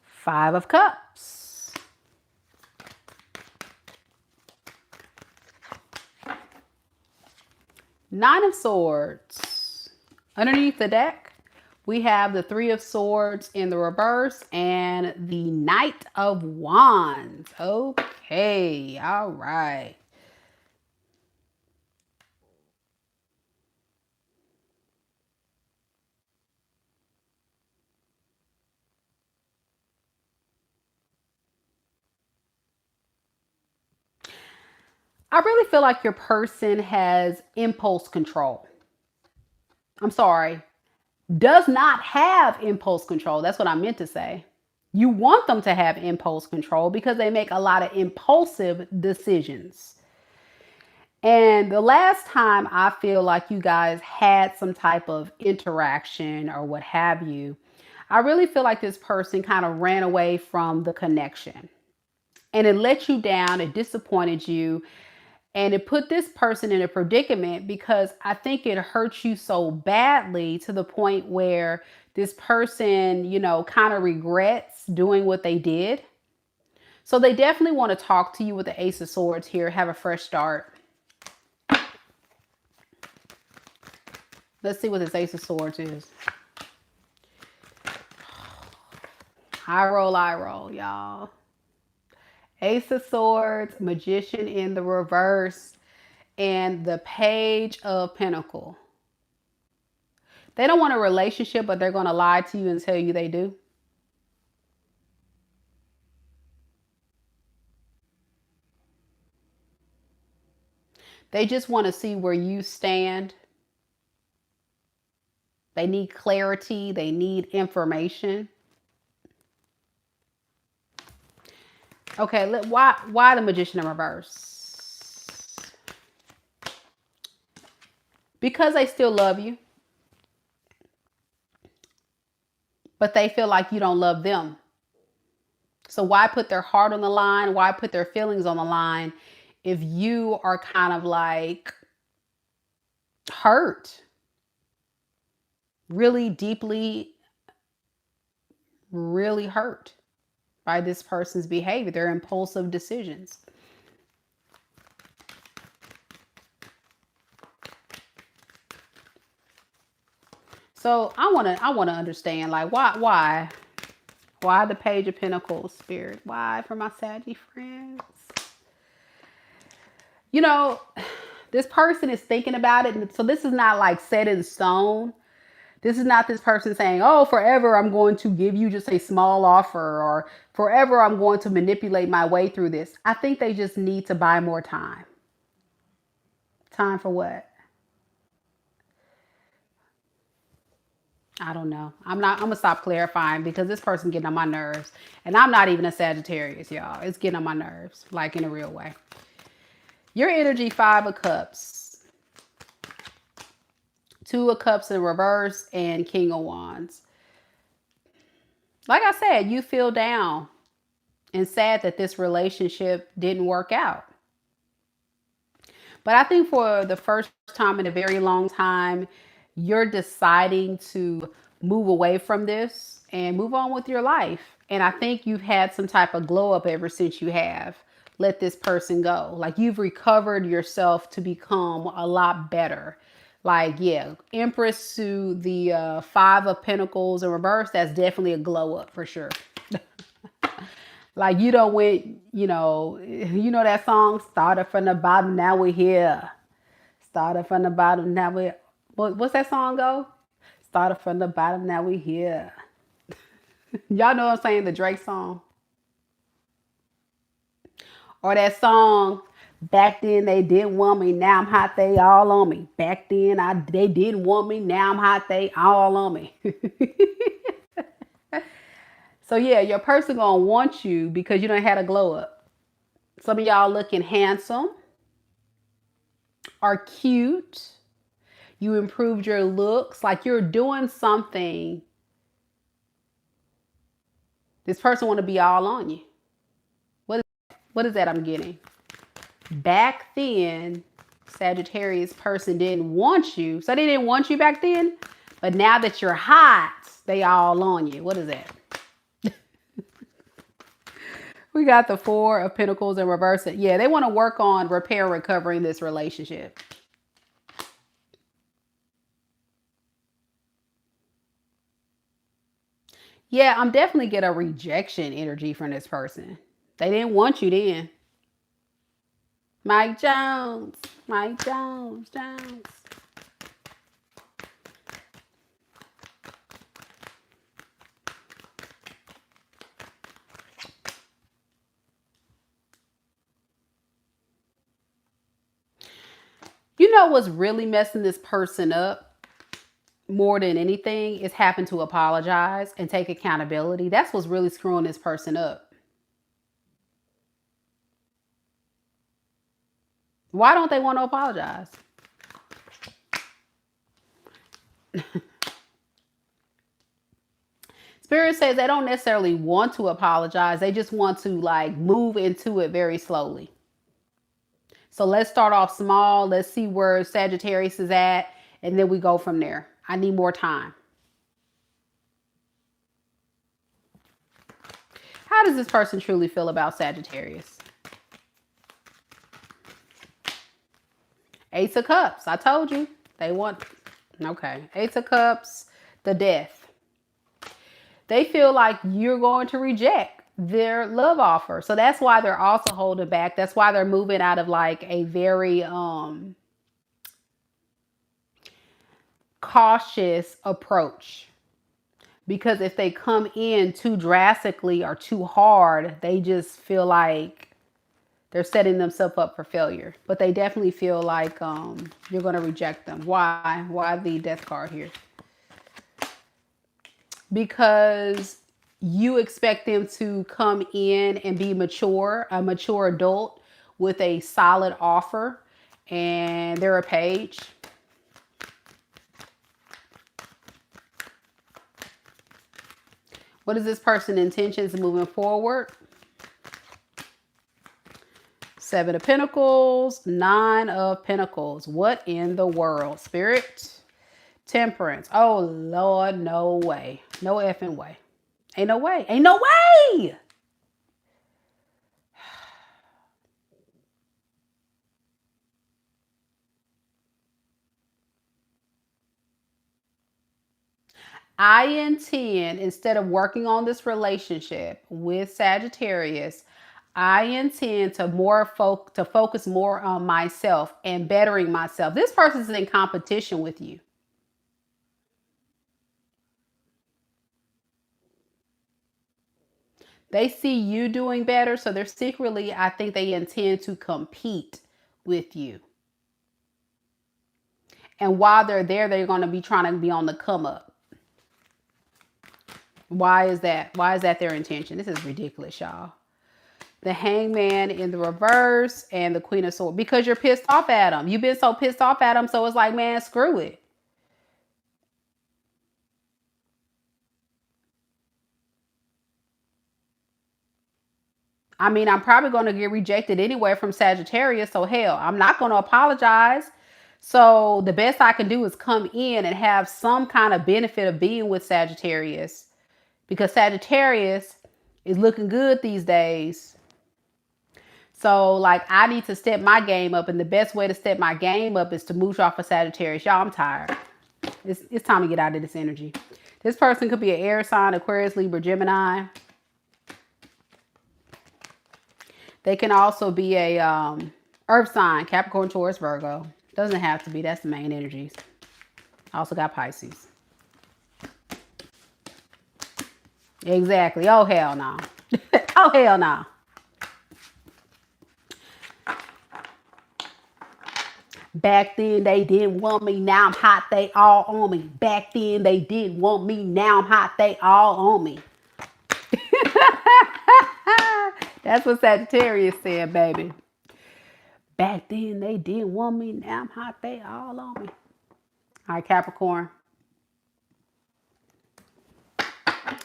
Five of Cups. Nine of Swords. Underneath the deck, we have the Three of Swords in the reverse and the Knight of Wands. Okay, all right. I really feel like your person has impulse control. I'm sorry, does not have impulse control. That's what I meant to say. You want them to have impulse control because they make a lot of impulsive decisions. And the last time I feel like you guys had some type of interaction or what have you, I really feel like this person kind of ran away from the connection. And it let you down, it disappointed you. And it put this person in a predicament because I think it hurt you so badly to the point where this person, you know, kind of regrets doing what they did. So they definitely want to talk to you with the Ace of Swords here, have a fresh start. Let's see what this Ace of Swords is. Eye roll, y'all. Ace of Swords, Magician in the reverse, and the Page of Pentacles. They don't want a relationship, but they're going to lie to you and tell you they do. They just want to see where you stand. They need clarity. They need information. Okay, why the Magician in reverse? Because they still love you. But they feel like you don't love them. So why put their heart on the line? Why put their feelings on the line if you are kind of like hurt? Really deeply, really hurt by this person's behavior, their impulsive decisions. So I want to understand, like, why the Page of Pentacles, Spirit? Why for my Saggy friends? You know, this person is thinking about it, and so this is not like set in stone. This is not this person saying, oh, forever I'm going to give you just a small offer, or forever I'm going to manipulate my way through this. I think they just need to buy more time. Time for what? I don't know. I'm gonna stop clarifying because this person getting on my nerves. And I'm not even a Sagittarius, y'all. It's getting on my nerves, like in a real way. Your energy, Five of Cups. Two of Cups in reverse and King of Wands. Like I said, you feel down and sad that this relationship didn't work out. But I think for the first time in a very long time, you're deciding to move away from this and move on with your life. And I think you've had some type of glow up ever since you have let this person go. Like you've recovered yourself to become a lot better. Like, yeah, Empress to the Five of Pentacles in reverse, that's definitely a glow up for sure. Like you don't went, you know that song, started from the bottom, now we're here. Started from the bottom, now we're, what's that song go? Started from the bottom, now we're here. Y'all know what I'm saying, the Drake song. Or that song, back then they didn't want me, now I'm hot, they all on me. Back then they didn't want me, now I'm hot, they all on me. So yeah, your person gonna want you because you done had a glow up. Some of y'all looking handsome, are cute. You improved your looks, like you're doing something. This person want to be all on you. What is that I'm getting? Back then, Sagittarius person didn't want you. So they didn't want you back then. But now that you're hot, they all on you. What is that? We got the Four of Pentacles in reverse. Yeah, they want to work on repair, recovering this relationship. Yeah, I'm definitely getting a rejection energy from this person. They didn't want you then. Mike Jones. Mike Jones. Jones. You know what's really messing this person up more than anything is having to apologize and take accountability. That's what's really screwing this person up. Why don't they want to apologize? Spirit says they don't necessarily want to apologize. They just want to like move into it very slowly. So let's start off small. Let's see where Sagittarius is at. And then we go from there. I need more time. How does this person truly feel about Sagittarius? Ace of Cups. I told you. They want... Okay. Ace of Cups. The Death. They feel like you're going to reject their love offer. So that's why they're also holding back. That's why they're moving out of like a very cautious approach. Because if they come in too drastically or too hard, they just feel like they're setting themselves up for failure. But they definitely feel like you're going to reject them. Why? Why the Death card here? Because you expect them to come in and be mature, a mature adult with a solid offer, and they're a page. What is this person's intentions moving forward? Seven of Pentacles, Nine of Pentacles. What in the world? Spirit? Temperance. Oh, Lord, no way. No effing way. Ain't no way. Ain't no way. I intend, instead of working on this relationship with Sagittarius, I intend to focus more on myself and bettering myself. This person's in competition with you. They see you doing better, so they're secretly, I think they intend to compete with you. And while they're there, they're going to be trying to be on the come up. Why is that? Why is that their intention? This is ridiculous, y'all. The Hangman in the reverse and the Queen of Swords. Because you're pissed off at them. You've been so pissed off at them, so it's like, man, screw it. I mean, I'm probably going to get rejected anyway from Sagittarius. So hell, I'm not going to apologize. So the best I can do is come in and have some kind of benefit of being with Sagittarius, because Sagittarius is looking good these days. So like I need to step my game up, and the best way to step my game up is to mooch off of Sagittarius. Y'all, I'm tired. It's time to get out of this energy. This person could be an air sign, Aquarius, Libra, Gemini. They can also be a earth sign, Capricorn, Taurus, Virgo. Doesn't have to be. That's the main energies. I also got Pisces. Exactly. Oh, hell no. Oh, hell no. Back then they didn't want me, now I'm hot, they all on me. Back then they didn't want me, now I'm hot, they all on me. That's what Sagittarius said, baby. Back then they didn't want me, now I'm hot, they all on me. All right, Capricorn.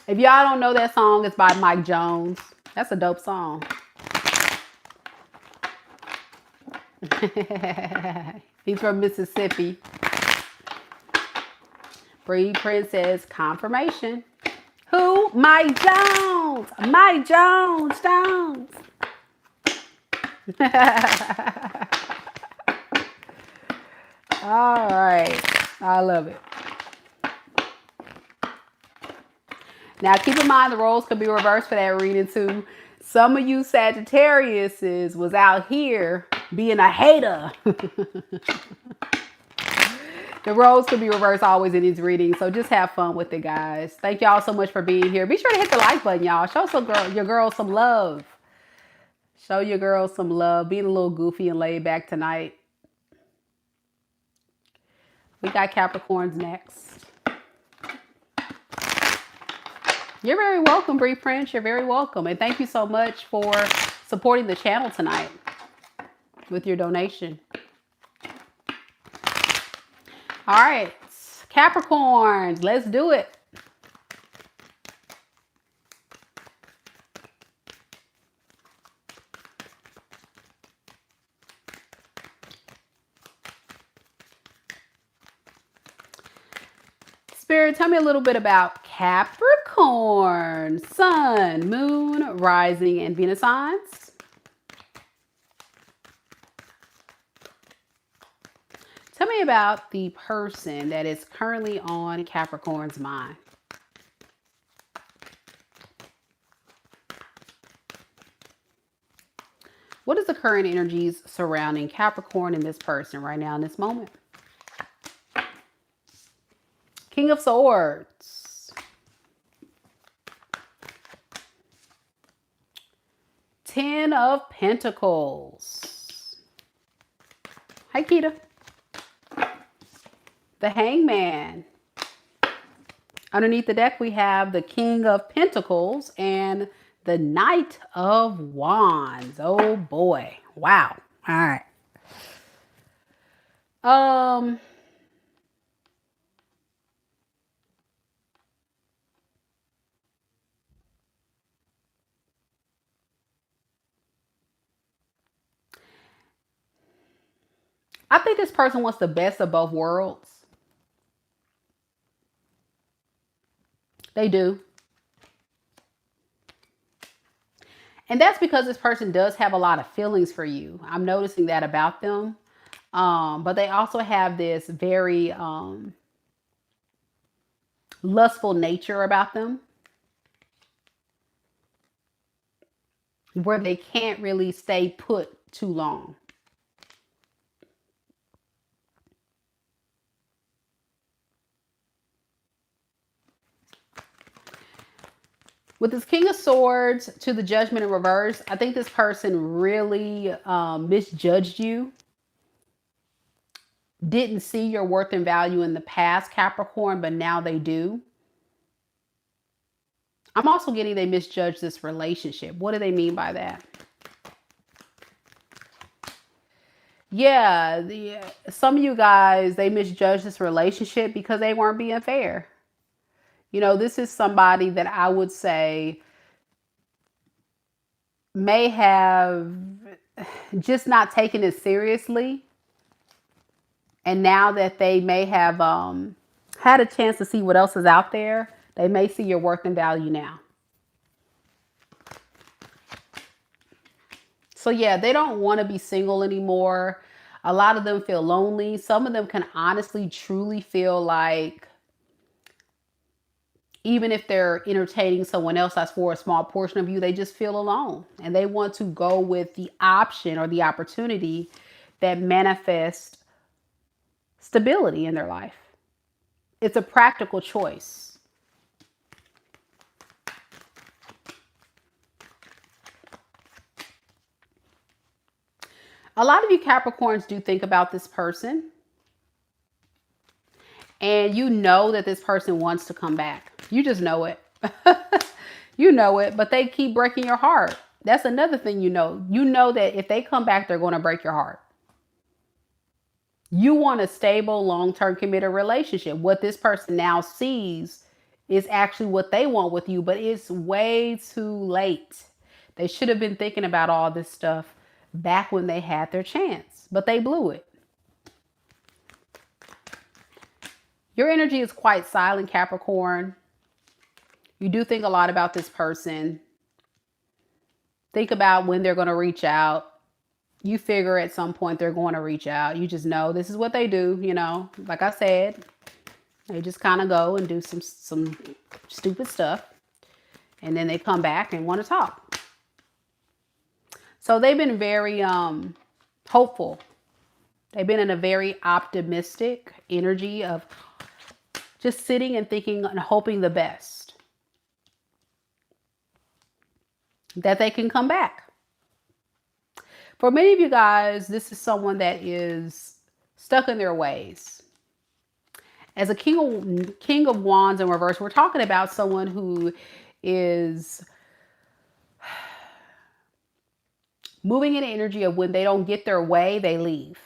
If y'all don't know that song, it's by Mike Jones. That's a dope song. He's from Mississippi. Bree Princess, confirmation. Who? Mike Jones. Mike Jones. Jones. All right. I love it. Now, keep in mind the roles could be reversed for that reading too. Some of you Sagittariuses was out here being a hater. The roles could be reversed always in these readings. So just have fun with it, guys. Thank y'all so much for being here. Be sure to hit the like button, y'all. Show your girls some love. Show your girls some love. Being a little goofy and laid back tonight. We got Capricorns next. You're very welcome, Bree Prince. You're very welcome. And thank you so much for supporting the channel tonight with your donation. All right, Capricorns, let's do it. Spirit, tell me a little bit about Capricorn, Sun, Moon, Rising, and Venus signs. Tell me about the person that is currently on Capricorn's mind. What is the current energies surrounding Capricorn and this person right now in this moment? King of Swords. Ten of Pentacles. Hi, Keita. The Hangman. Underneath the deck, we have the King of Pentacles and the Knight of Wands. Oh boy. Wow. All right. I think this person wants the best of both worlds. They do. And that's because this person does have a lot of feelings for you. I'm noticing that about them. But they also have this very lustful nature about them, where they can't really stay put too long. With this King of Swords to the Judgment in reverse, I think this person really misjudged you. Didn't see your worth and value in the past, Capricorn, but now they do. I'm also getting they misjudged this relationship. What do they mean by that? Yeah, some of you guys, they misjudged this relationship because they weren't being fair. You know, this is somebody that I would say may have just not taken it seriously. And now that they may have had a chance to see what else is out there, they may see your worth and value now. So yeah, they don't want to be single anymore. A lot of them feel lonely. Some of them can honestly, truly feel like even if they're entertaining someone else that's for a small portion of you, they just feel alone. And they want to go with the option or the opportunity that manifests stability in their life. It's a practical choice. A lot of you Capricorns do think about this person. And you know that this person wants to come back. You just know it. You know it, but they keep breaking your heart. That's another thing you know. You know that if they come back, they're going to break your heart. You want a stable, long-term committed relationship. What this person now sees is actually what they want with you, but it's way too late. They should have been thinking about all this stuff back when they had their chance, but they blew it. Your energy is quite silent, Capricorn. You do think a lot about this person. Think about when they're going to reach out. You figure at some point they're going to reach out. You just know this is what they do, you know. Like I said, they just kind of go and do some stupid stuff. And then they come back and want to talk. So they've been very hopeful. They've been in a very optimistic energy of just sitting and thinking and hoping the best. That they can come back. For many of you guys, this is someone that is stuck in their ways. As a king of wands in reverse, we're talking about someone who is moving in the energy of when they don't get their way, they leave.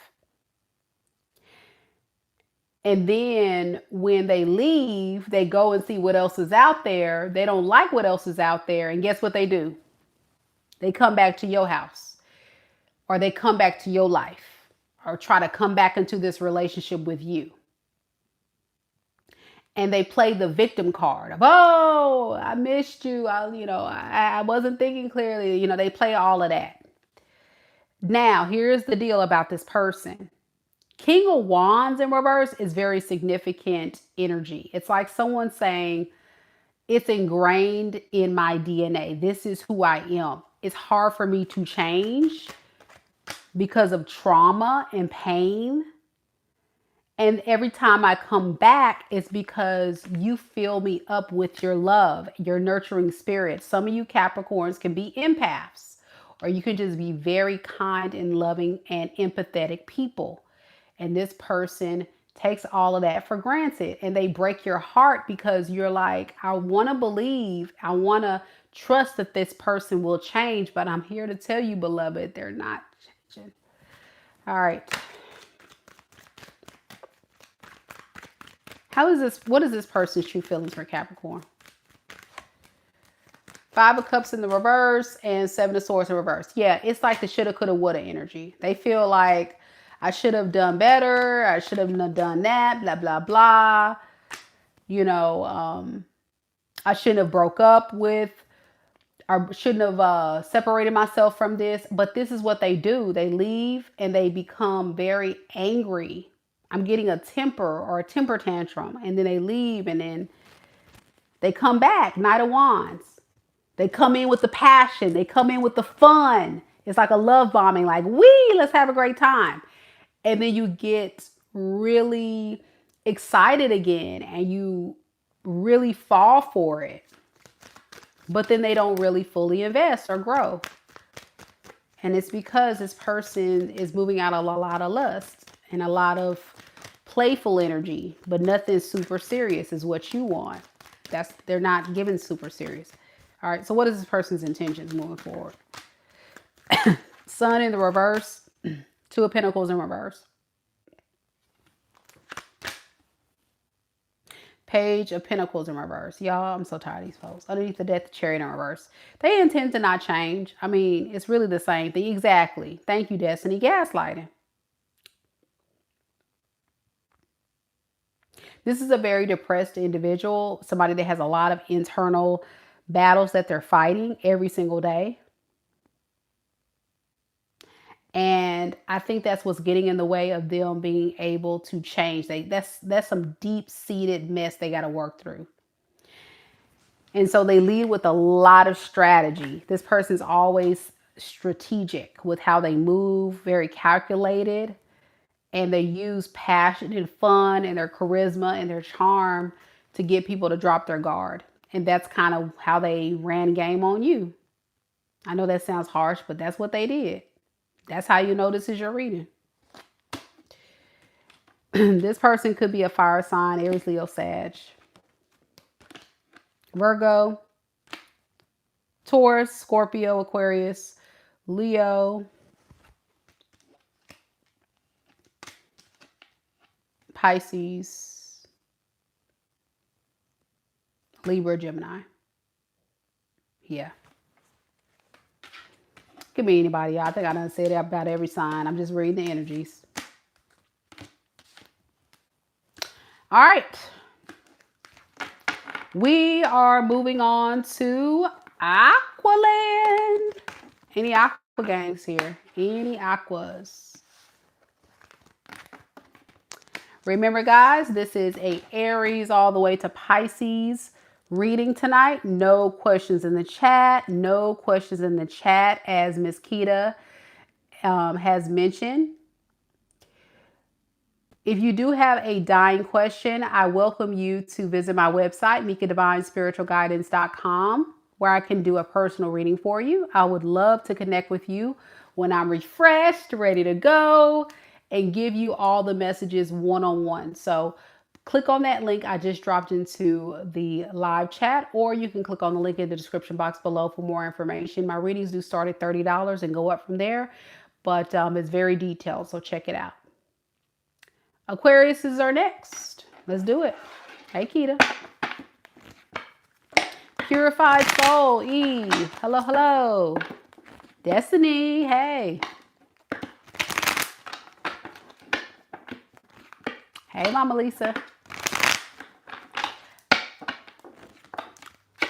And then when they leave, they go and see what else is out there. They don't like what else is out there. And guess what they do? They come back to your house, or they come back to your life, or try to come back into this relationship with you. And they play the victim card of, oh, I missed you. I wasn't thinking clearly. They play all of that. Now, here's the deal about this person. King of Wands in reverse is very significant energy. It's like someone saying, it's ingrained in my DNA. This is who I am. It's hard for me to change because of trauma and pain. And every time I come back, it's because you fill me up with your love, your nurturing spirit. Some of you Capricorns can be empaths, or you can just be very kind and loving and empathetic people. And this person takes all of that for granted, and they break your heart because you're like, I want to believe, I want to trust that this person will change, but I'm here to tell you, beloved, they're not changing. All right. What is this person's true feelings for Capricorn? 5 of Cups in the reverse and 7 of Swords in reverse. Yeah, it's like the shoulda, coulda, woulda energy. They feel like, I should have done better. I should have done that, blah, blah, blah. I shouldn't have broke up with, or shouldn't have separated myself from this. But this is what they do. They leave and they become very angry. I'm getting a temper or a temper tantrum. And then they leave and then they come back. Knight of Wands. They come in with the passion. They come in with the fun. It's like a love bombing. Like, let's have a great time. And then you get really excited again and you really fall for it. But then they don't really fully invest or grow. And it's because this person is moving out a lot of lust and a lot of playful energy, but nothing super serious is what you want. They're not given super serious. All right. So what is this person's intentions moving forward? Sun in the reverse. 2 of Pentacles in reverse. Page of Pentacles in reverse. Y'all, I'm so tired of these folks. Underneath the Death, the Chariot in reverse. They intend to not change. I mean, it's really the same thing. Exactly. Thank you, Destiny. Gaslighting. This is a very depressed individual. Somebody that has a lot of internal battles that they're fighting every single day. And I think that's what's getting in the way of them being able to change. That's some deep-seated mess they got to work through. And so they lead with a lot of strategy. This person's always strategic with how they move, very calculated, and they use passion and fun and their charisma and their charm to get people to drop their guard. And that's kind of how they ran game on you. I know that sounds harsh, but that's what they did. That's how you know this is your reading. This person could be a fire sign, Aries, Leo, Sag, Virgo, Taurus, Scorpio, Aquarius, Leo, Pisces, Libra, Gemini. Yeah. Could be anybody. I think I done said that about every sign. I'm just reading the energies. All right. We are moving on to Aqualand. Any Aqua gangs here? Any Aquas? Remember, guys, this is a Aries all the way to Pisces reading tonight. No questions in the chat. No questions in the chat, as Miss Kita has mentioned. If you do have a dying question, I welcome you to visit my website, MekaDivineSpiritualGuidance.com, where I can do a personal reading for you. I would love to connect with you when I'm refreshed, ready to go, and give you all the messages one-on-one. So click on that link I just dropped into the live chat, or you can click on the link in the description box below for more information. My readings do start at $30 and go up from there, but it's very detailed, so check it out. Aquarius is our next. Let's do it. Hey, Kita. Purified Soul, Eve. Hello, hello. Destiny, hey. Hey, Mama Lisa.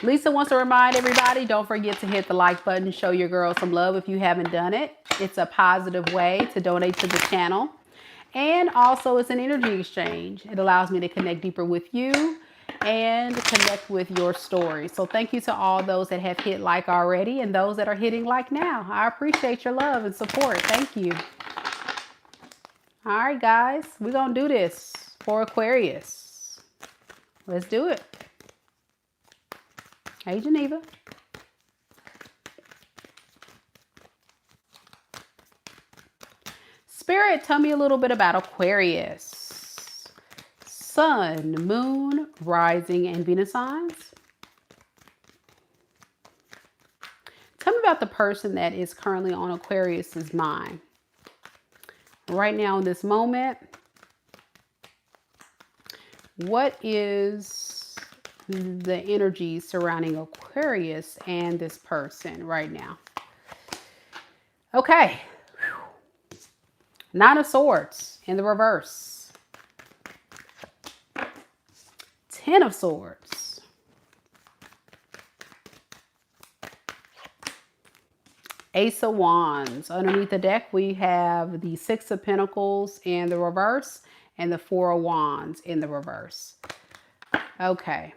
Lisa wants to remind everybody, don't forget to hit the like button. Show your girl some love if you haven't done it. It's a positive way to donate to the channel. And also it's an energy exchange. It allows me to connect deeper with you and connect with your story. So thank you to all those that have hit like already and those that are hitting like now. I appreciate your love and support. Thank you. All right, guys, we're going to do this for Aquarius. Let's do it. Hey, Geneva. Spirit, tell me a little bit about Aquarius. Sun, Moon, Rising, and Venus signs. Tell me about the person that is currently on Aquarius's mind. Right now in this moment, what is the energy surrounding Aquarius and this person right now? Okay. Nine of Swords in the reverse. 10 of Swords. Ace of Wands. Underneath the deck, we have the 6 of Pentacles in the reverse and the 4 of Wands in the reverse. Okay.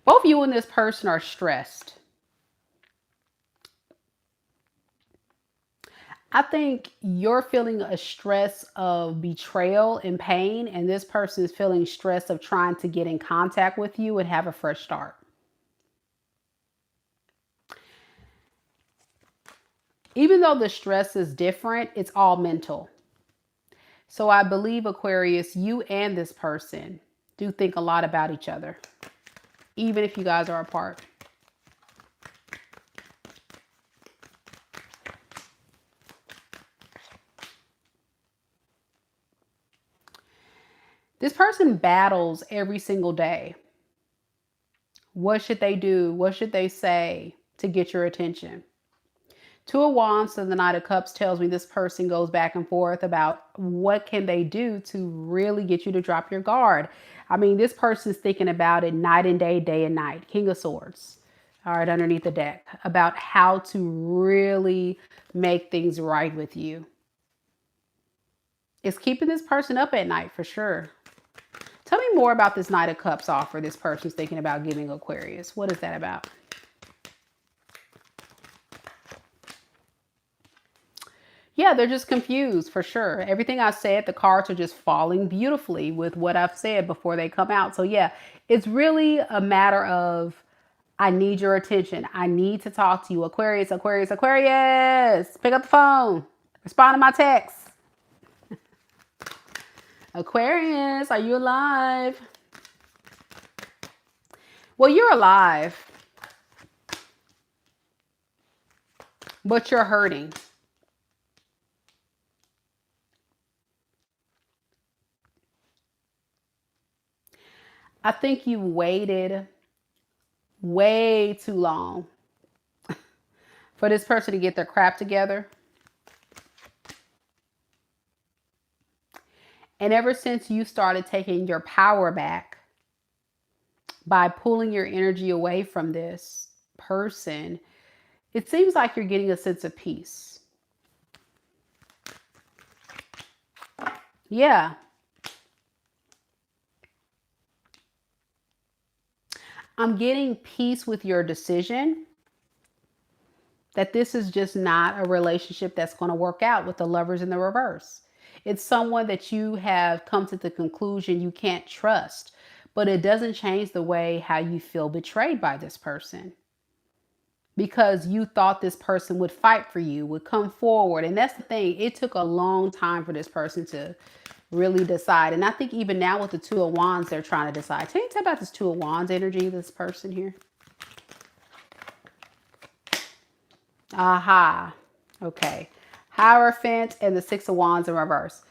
Both you and this person are stressed. I think you're feeling a stress of betrayal and pain, and this person is feeling stress of trying to get in contact with you and have a fresh start. Even though the stress is different, it's all mental. So I believe, Aquarius, you and this person do think a lot about each other, even if you guys are apart. This person battles every single day. What should they do? What should they say to get your attention? Two of Wands to the Knight of Cups tells me this person goes back and forth about what can they do to really get you to drop your guard. I mean, this person's thinking about it night and day, day and night. King of Swords. All right, underneath the deck. About how to really make things right with you. It's keeping this person up at night for sure. Tell me more about this Knight of Cups offer this person's thinking about giving Aquarius. What is that about? Yeah, they're just confused for sure. Everything I said, the cards are just falling beautifully with what I've said before they come out. So yeah, it's really a matter of, I need your attention. I need to talk to you. Aquarius, Aquarius, Aquarius. Pick up the phone. Respond to my text. Aquarius, are you alive? Well, you're alive, but you're hurting. I think you waited way too long for this person to get their crap together. And ever since you started taking your power back by pulling your energy away from this person, it seems like you're getting a sense of peace. Yeah. I'm getting peace with your decision that this is just not a relationship that's going to work out with the Lovers in the reverse. It's someone that you have come to the conclusion you can't trust, but it doesn't change the way how you feel betrayed by this person. Because you thought this person would fight for you, would come forward. And that's the thing. It took a long time for this person to really decide. And I think even now with the Two of Wands, they're trying to decide. Tell me about this Two of Wands energy, this person here. Aha. Okay. Hierophant and the Six of Wands in reverse.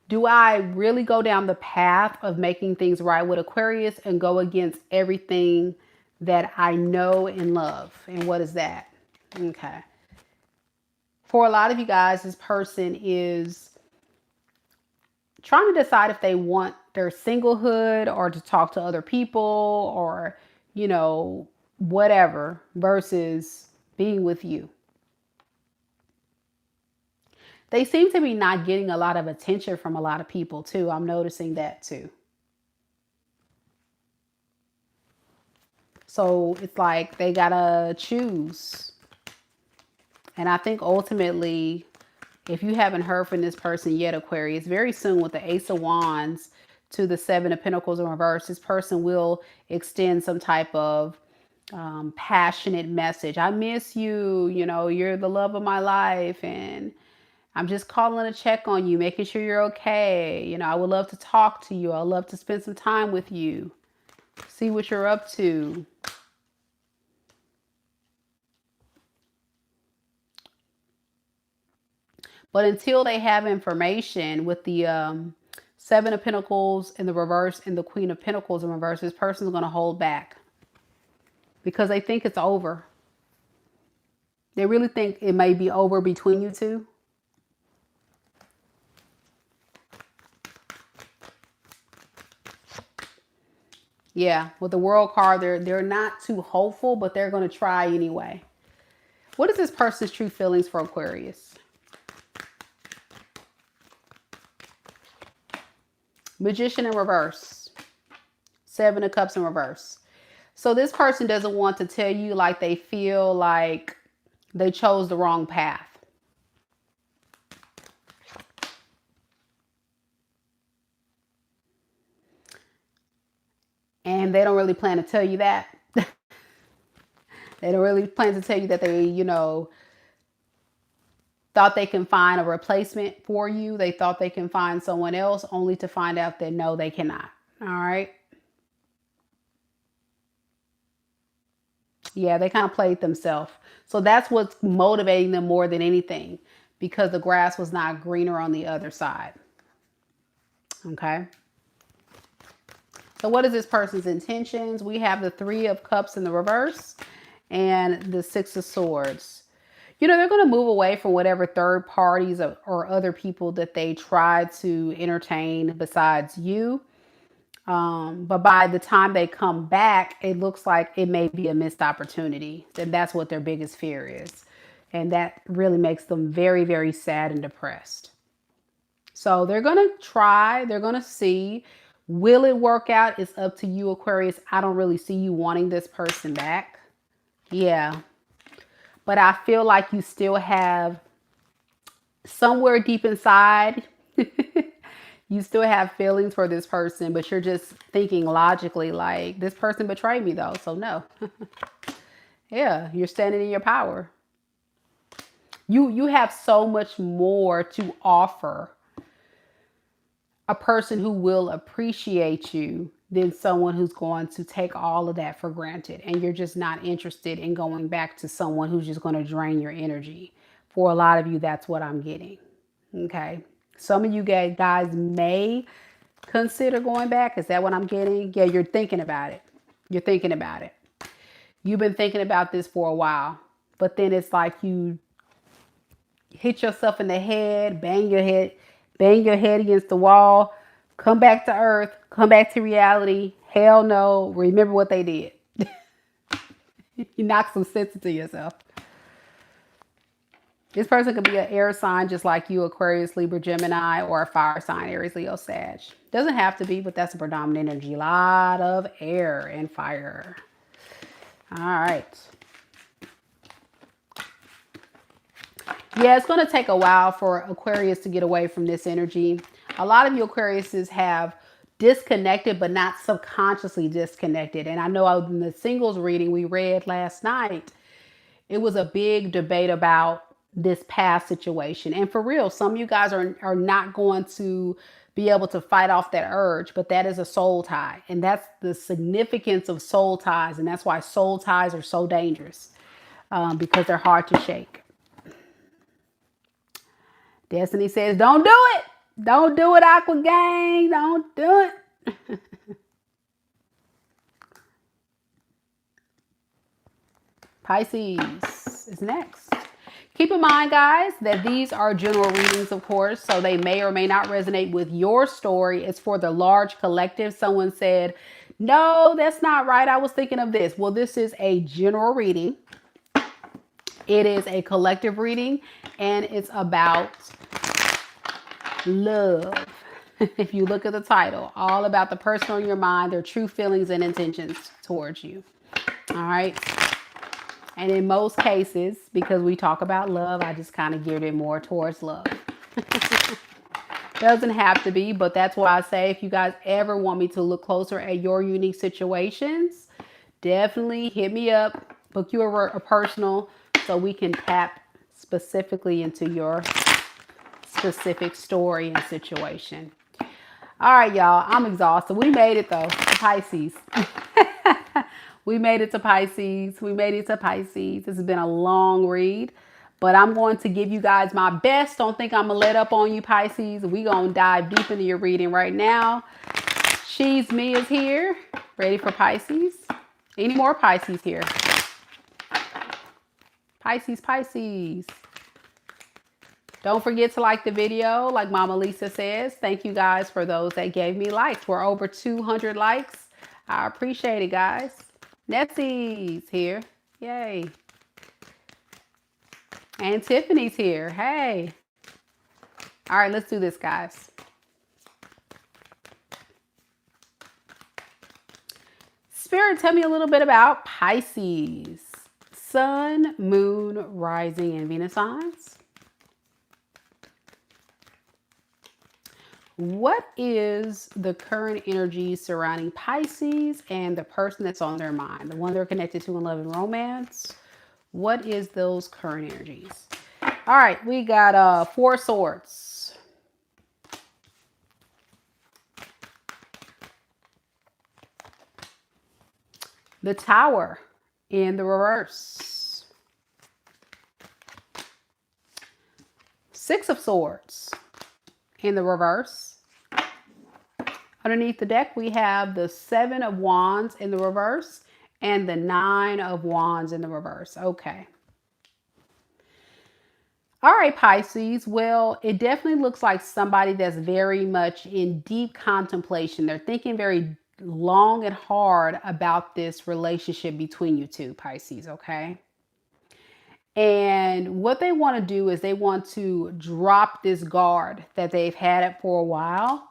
Do I really go down the path of making things right with Aquarius and go against everything that I know and love? And what is that? Okay. For a lot of you guys, this person is trying to decide if they want their singlehood or to talk to other people or, you know, whatever, versus being with you. They seem to be not getting a lot of attention from a lot of people too. I'm noticing that too. So it's like they gotta choose. And I think ultimately, if you haven't heard from this person yet, Aquarius, very soon with the Ace of Wands to the Seven of Pentacles in reverse, this person will extend some type of passionate message. I miss you, you know, you're the love of my life, and I'm just calling to check on you, making sure you're okay. You know, I would love to talk to you. I'd love to spend some time with you. See what you're up to. But until they have information with the Seven of Pentacles in the reverse and the Queen of Pentacles in reverse, this person's going to hold back because they think it's over. They really think it may be over between you two. Yeah, with the World card, they're not too hopeful, but they're going to try anyway. What is this person's true feelings for Aquarius? Magician in reverse. Seven of Cups in reverse. So this person doesn't want to tell you like they feel like they chose the wrong path. And they don't really plan to tell you that. They don't really plan to tell you that they, you know, thought they can find a replacement for you. They thought they can find someone else, only to find out that no, they cannot. All right. Yeah, they kind of played themselves. So that's what's motivating them more than anything, because the grass was not greener on the other side. Okay. So what is this person's intentions? We have the Three of Cups in the reverse and the Six of Swords. You know, they're going to move away from whatever third parties or other people that they try to entertain besides you. But by the time they come back, it looks like it may be a missed opportunity. And that's what their biggest fear is. And that really makes them very, very sad and depressed. So they're going to try, they're going to see. Will it work out? It's up to you, Aquarius. I don't really see you wanting this person back. Yeah. But I feel like you still have somewhere deep inside, you still have feelings for this person, but you're just thinking logically like, this person betrayed me though, so no. Yeah, you're standing in your power. You have so much more to offer a person who will appreciate you than someone who's going to take all of that for granted. And you're just not interested in going back to someone who's just going to drain your energy. For a lot of you, that's what I'm getting. Okay. Some of you guys may consider going back. Is that what I'm getting? Yeah, you're thinking about it. You're thinking about it. You've been thinking about this for a while. But then it's like you hit yourself in the head, bang your head against the wall, come back to earth, come back to reality. Hell no. Remember what they did. You knock some sense into yourself. This person could be an air sign just like you, Aquarius, Libra, Gemini, or a fire sign, Aries, Leo, Sag. Doesn't have to be, but that's a predominant energy. A lot of air and fire. All right. Yeah, it's going to take a while for Aquarius to get away from this energy. A lot of you Aquariuses have disconnected, but not subconsciously disconnected. And I know in the singles reading we read last night, it was a big debate about this past situation. And for real, some of you guys are not going to be able to fight off that urge, but that is a soul tie. And that's the significance of soul ties. And that's why soul ties are so dangerous, because they're hard to shake. Destiny says, don't do it. Don't do it, Aqua Gang. Don't do it. Pisces is next. Keep in mind, guys, that these are general readings, of course, so they may or may not resonate with your story. It's for the large collective. Someone said, no, that's not right. I was thinking of this. Well, this is a general reading. It is a collective reading, and it's about love. If you look at the title, all about the person on your mind, their true feelings and intentions towards you. All right. And in most cases, because we talk about love, I just kind of geared it more towards love. Doesn't have to be, but that's why I say if you guys ever want me to look closer at your unique situations, definitely hit me up, book you a personal so we can tap specifically into your specific story and situation. All right, y'all, I'm exhausted. We made it though, to Pisces. We made it to Pisces. We made it to Pisces. This has been a long read, but I'm going to give you guys my best. Don't think I'm going to let up on you, Pisces. We're going to dive deep into your reading right now. She's Me is here. Ready for Pisces? Any more Pisces here? Pisces, Pisces. Don't forget to like the video, like Mama Lisa says. Thank you guys for those that gave me likes. We're over 200 likes. I appreciate it, guys. Nessie's here. Yay. And Tiffany's here. Hey. All right, let's do this, guys. Spirit, tell me a little bit about Pisces. Sun, Moon, Rising, and Venus signs. What is the current energy surrounding Pisces and the person that's on their mind, the one they're connected to in love and romance? What is those current energies? All right, we got 4 swords. The Tower in the reverse. 6 of Swords in the reverse. Underneath the deck, we have the 7 of Wands in the reverse and the 9 of Wands in the reverse. Okay. All right, Pisces. Well, it definitely looks like somebody that's very much in deep contemplation. They're thinking very long and hard about this relationship between you two, Pisces, okay? And what they want to do is they want to drop this guard that they've had it for a while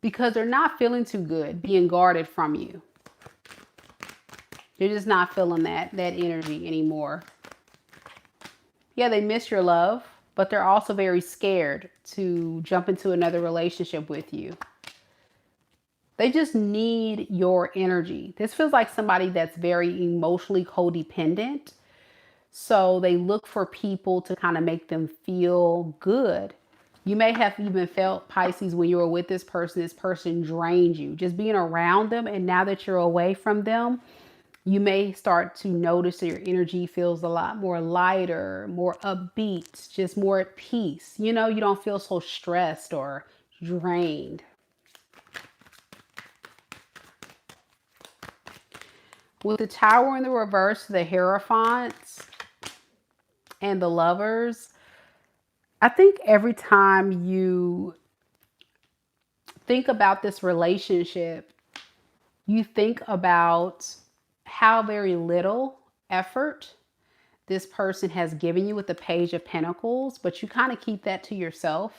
because they're not feeling too good being guarded from you. They're just not feeling that energy anymore. Yeah, they miss your love, but they're also very scared to jump into another relationship with you. They just need your energy. This feels like somebody that's very emotionally codependent. So they look for people to kind of make them feel good. You may have even felt, Pisces, when you were with this person drained you. Just being around them, and now that you're away from them, you may start to notice that your energy feels a lot more lighter, more upbeat, just more at peace. You know, you don't feel so stressed or drained. With the Tower in the reverse, the Hierophants, and the Lovers, I think every time you think about this relationship, you think about how very little effort this person has given you with the Page of Pentacles, but you kind of keep that to yourself.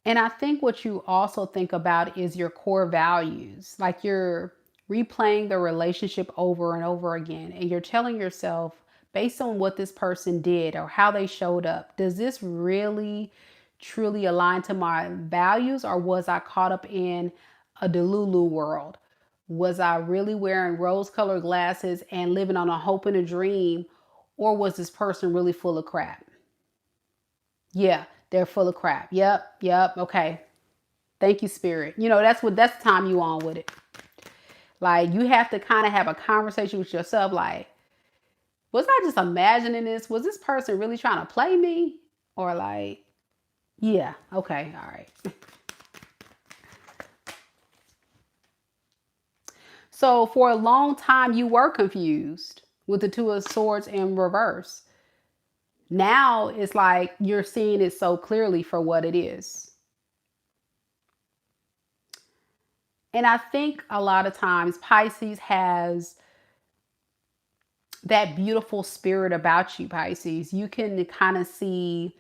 And I think what you also think about is your core values. Like you're replaying the relationship over and over again, and you're telling yourself, based on what this person did or how they showed up, does this really truly align to my values, or was I caught up in a Delulu world? Was I really wearing rose-colored glasses and living on a hope and a dream, or was this person really full of crap? Yeah, they're full of crap. Yep. Okay. Thank you, Spirit. You know, that's the time you on with it. Like, you have to kind of have a conversation with yourself. Like, was I just imagining this? Was this person really trying to play me? Or like, yeah, okay, all right. So for a long time, you were confused with the Two of Swords in reverse. Now it's like you're seeing it so clearly for what it is. And I think a lot of times Pisces has that beautiful spirit about you, Pisces. You can kind of see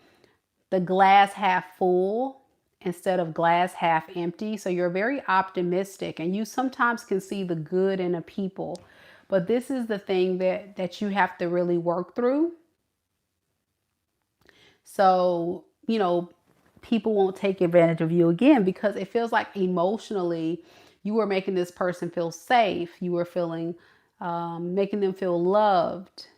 the glass half full instead of glass half empty. So you're very optimistic, and you sometimes can see the good in a people. But this is the thing that you have to really work through. So, you know, people won't take advantage of you again, because it feels like emotionally you were making this person feel safe. You were feeling, making them feel loved.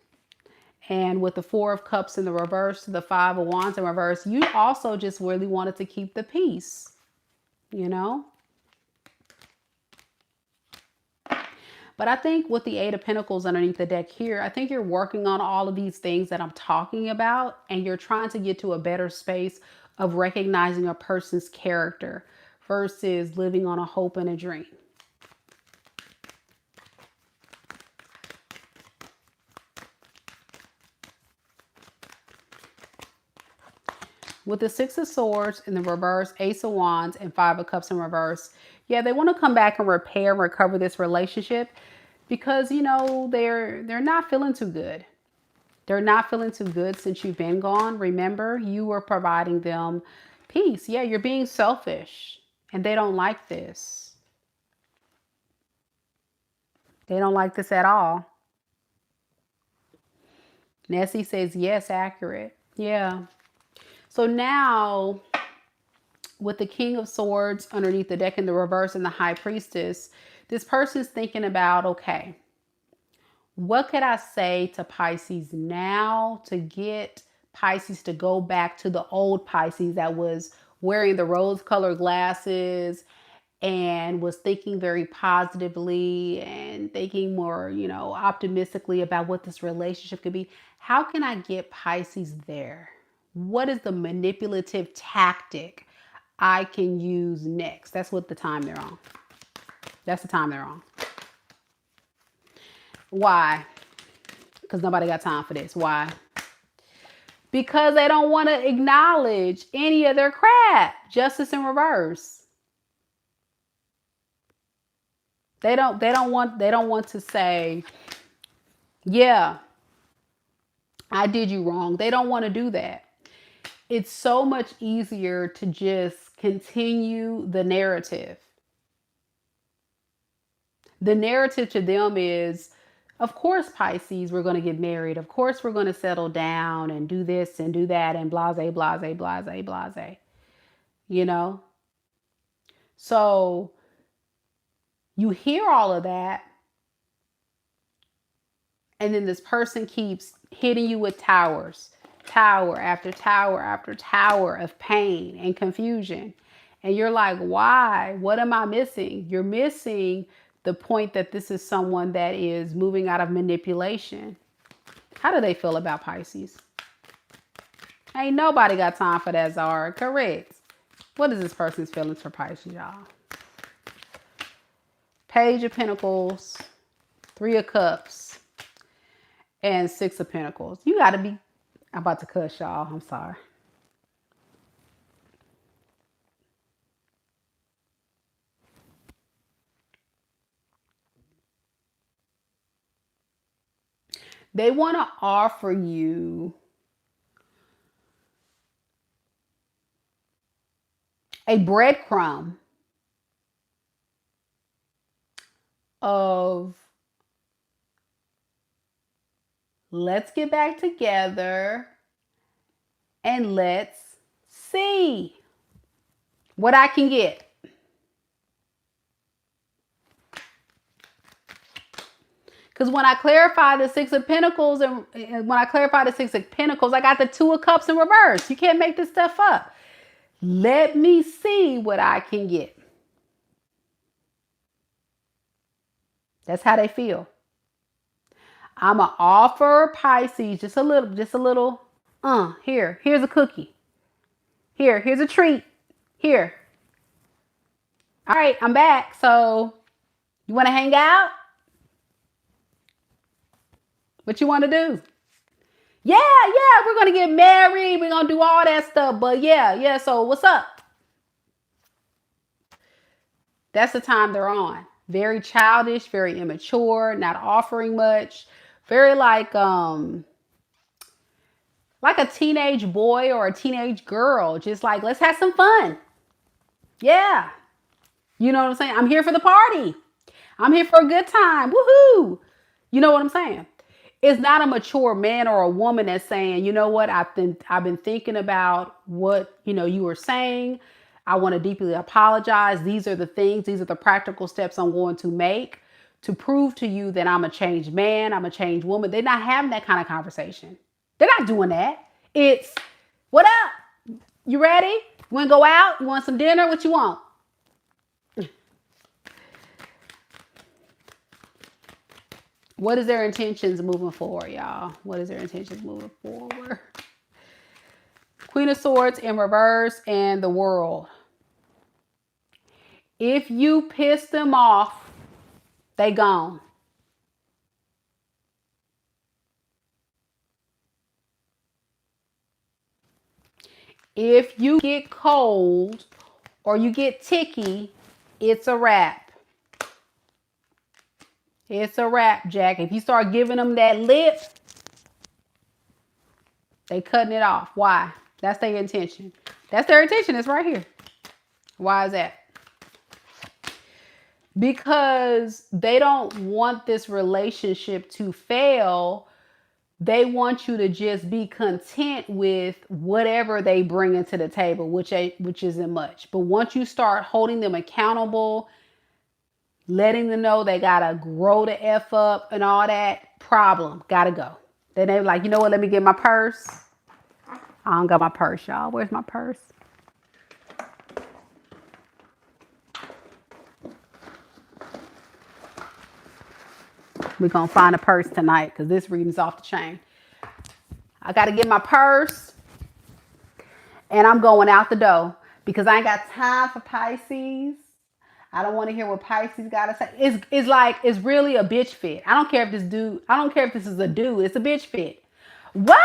And with the Four of Cups in the reverse, the Five of Wands in reverse, you also just really wanted to keep the peace, you know? But I think with the Eight of Pentacles underneath the deck here, I think you're working on all of these things that I'm talking about, and you're trying to get to a better space of recognizing a person's character versus living on a hope and a dream. With the Six of Swords in the reverse, Ace of Wands, and Five of Cups in reverse, yeah, they want to come back and repair and recover this relationship because, you know, they're not feeling too good. They're not feeling too good since you've been gone. Remember, you were providing them peace. Yeah, you're being selfish, and they don't like this. They don't like this at all. Nessie says, yes, accurate. Yeah. So now, with the King of Swords underneath the deck in the reverse and the High Priestess, this person's thinking about, okay, what could I say to Pisces now to get Pisces to go back to the old Pisces that was wearing the rose-colored glasses and was thinking very positively and thinking more, optimistically about what this relationship could be? How can I get Pisces there? What is the manipulative tactic I can use next? That's what the time they're on. That's the time they're on. Why? Because nobody got time for this. Why? Because they don't want to acknowledge any of their crap. Justice in reverse. They don't want to say, yeah, I did you wrong. They don't want to do that. It's so much easier to just continue the narrative. The narrative to them is, of course, Pisces, we're going to get married. Of course, we're going to settle down and do this and do that and blase, blase, blase, blase. You know? So you hear all of that. And then this person keeps hitting you with towers, tower after tower after tower of pain and confusion. And you're like, why? What am I missing? You're missing the point that this is someone that is moving out of manipulation. How do they feel about Pisces? Ain't nobody got time for that, Zara. Correct. What is this person's feelings for Pisces, y'all? Page of Pentacles, 3 of Cups, and 6 of Pentacles. You got to be... I'm about to cuss, y'all. I'm sorry. They want to offer you a breadcrumb of, let's get back together and let's see what I can get. Because when I clarify the 6 of Pentacles and when I clarify the 6 of Pentacles, I got the 2 of Cups in reverse. You can't make this stuff up. Let me see what I can get. That's how they feel. I'm going to offer Pisces just a little, here's a cookie. Here's a treat. Here. All right, I'm back. So you want to hang out? What you want to do? Yeah, we're going to get married. We're going to do all that stuff. But yeah, so what's up? That's the time they're on. Very childish, very immature, not offering much. Very like a teenage boy or a teenage girl. Just like, let's have some fun. Yeah. You know what I'm saying? I'm here for the party. I'm here for a good time. Woohoo. You know what I'm saying? It's not a mature man or a woman that's saying, you know what, I've been thinking about what, you were saying. I want to deeply apologize. These are the things, these are the practical steps I'm going to make to prove to you that I'm a changed man, I'm a changed woman. They're not having that kind of conversation. They're not doing that. It's, what up? You ready? You want to go out? You want some dinner? What you want? What is their intentions moving forward, y'all? What is their intentions moving forward? Queen of Swords in reverse and the World. If you piss them off, they gone. If you get cold or you get ticky, it's a wrap. It's a wrap, Jack. If you start giving them that lip, they cutting it off. Why? That's their intention. That's their intention. It's right here. Why is that? Because they don't want this relationship to fail. They want you to just be content with whatever they bring into the table, which isn't much. But once you start holding them accountable, letting them know they gotta grow the F up and all that, problem, gotta go. Then they're like, you know what, let me get my purse. I don't got my purse, y'all. Where's my purse? We're gonna find a purse tonight because this reading's off the chain. I gotta get my purse. And I'm going out the door because I ain't got time for Pisces. I don't want to hear what Pisces got to say. It's like, it's really a bitch fit. I don't care if this is a dude. It's a bitch fit. What?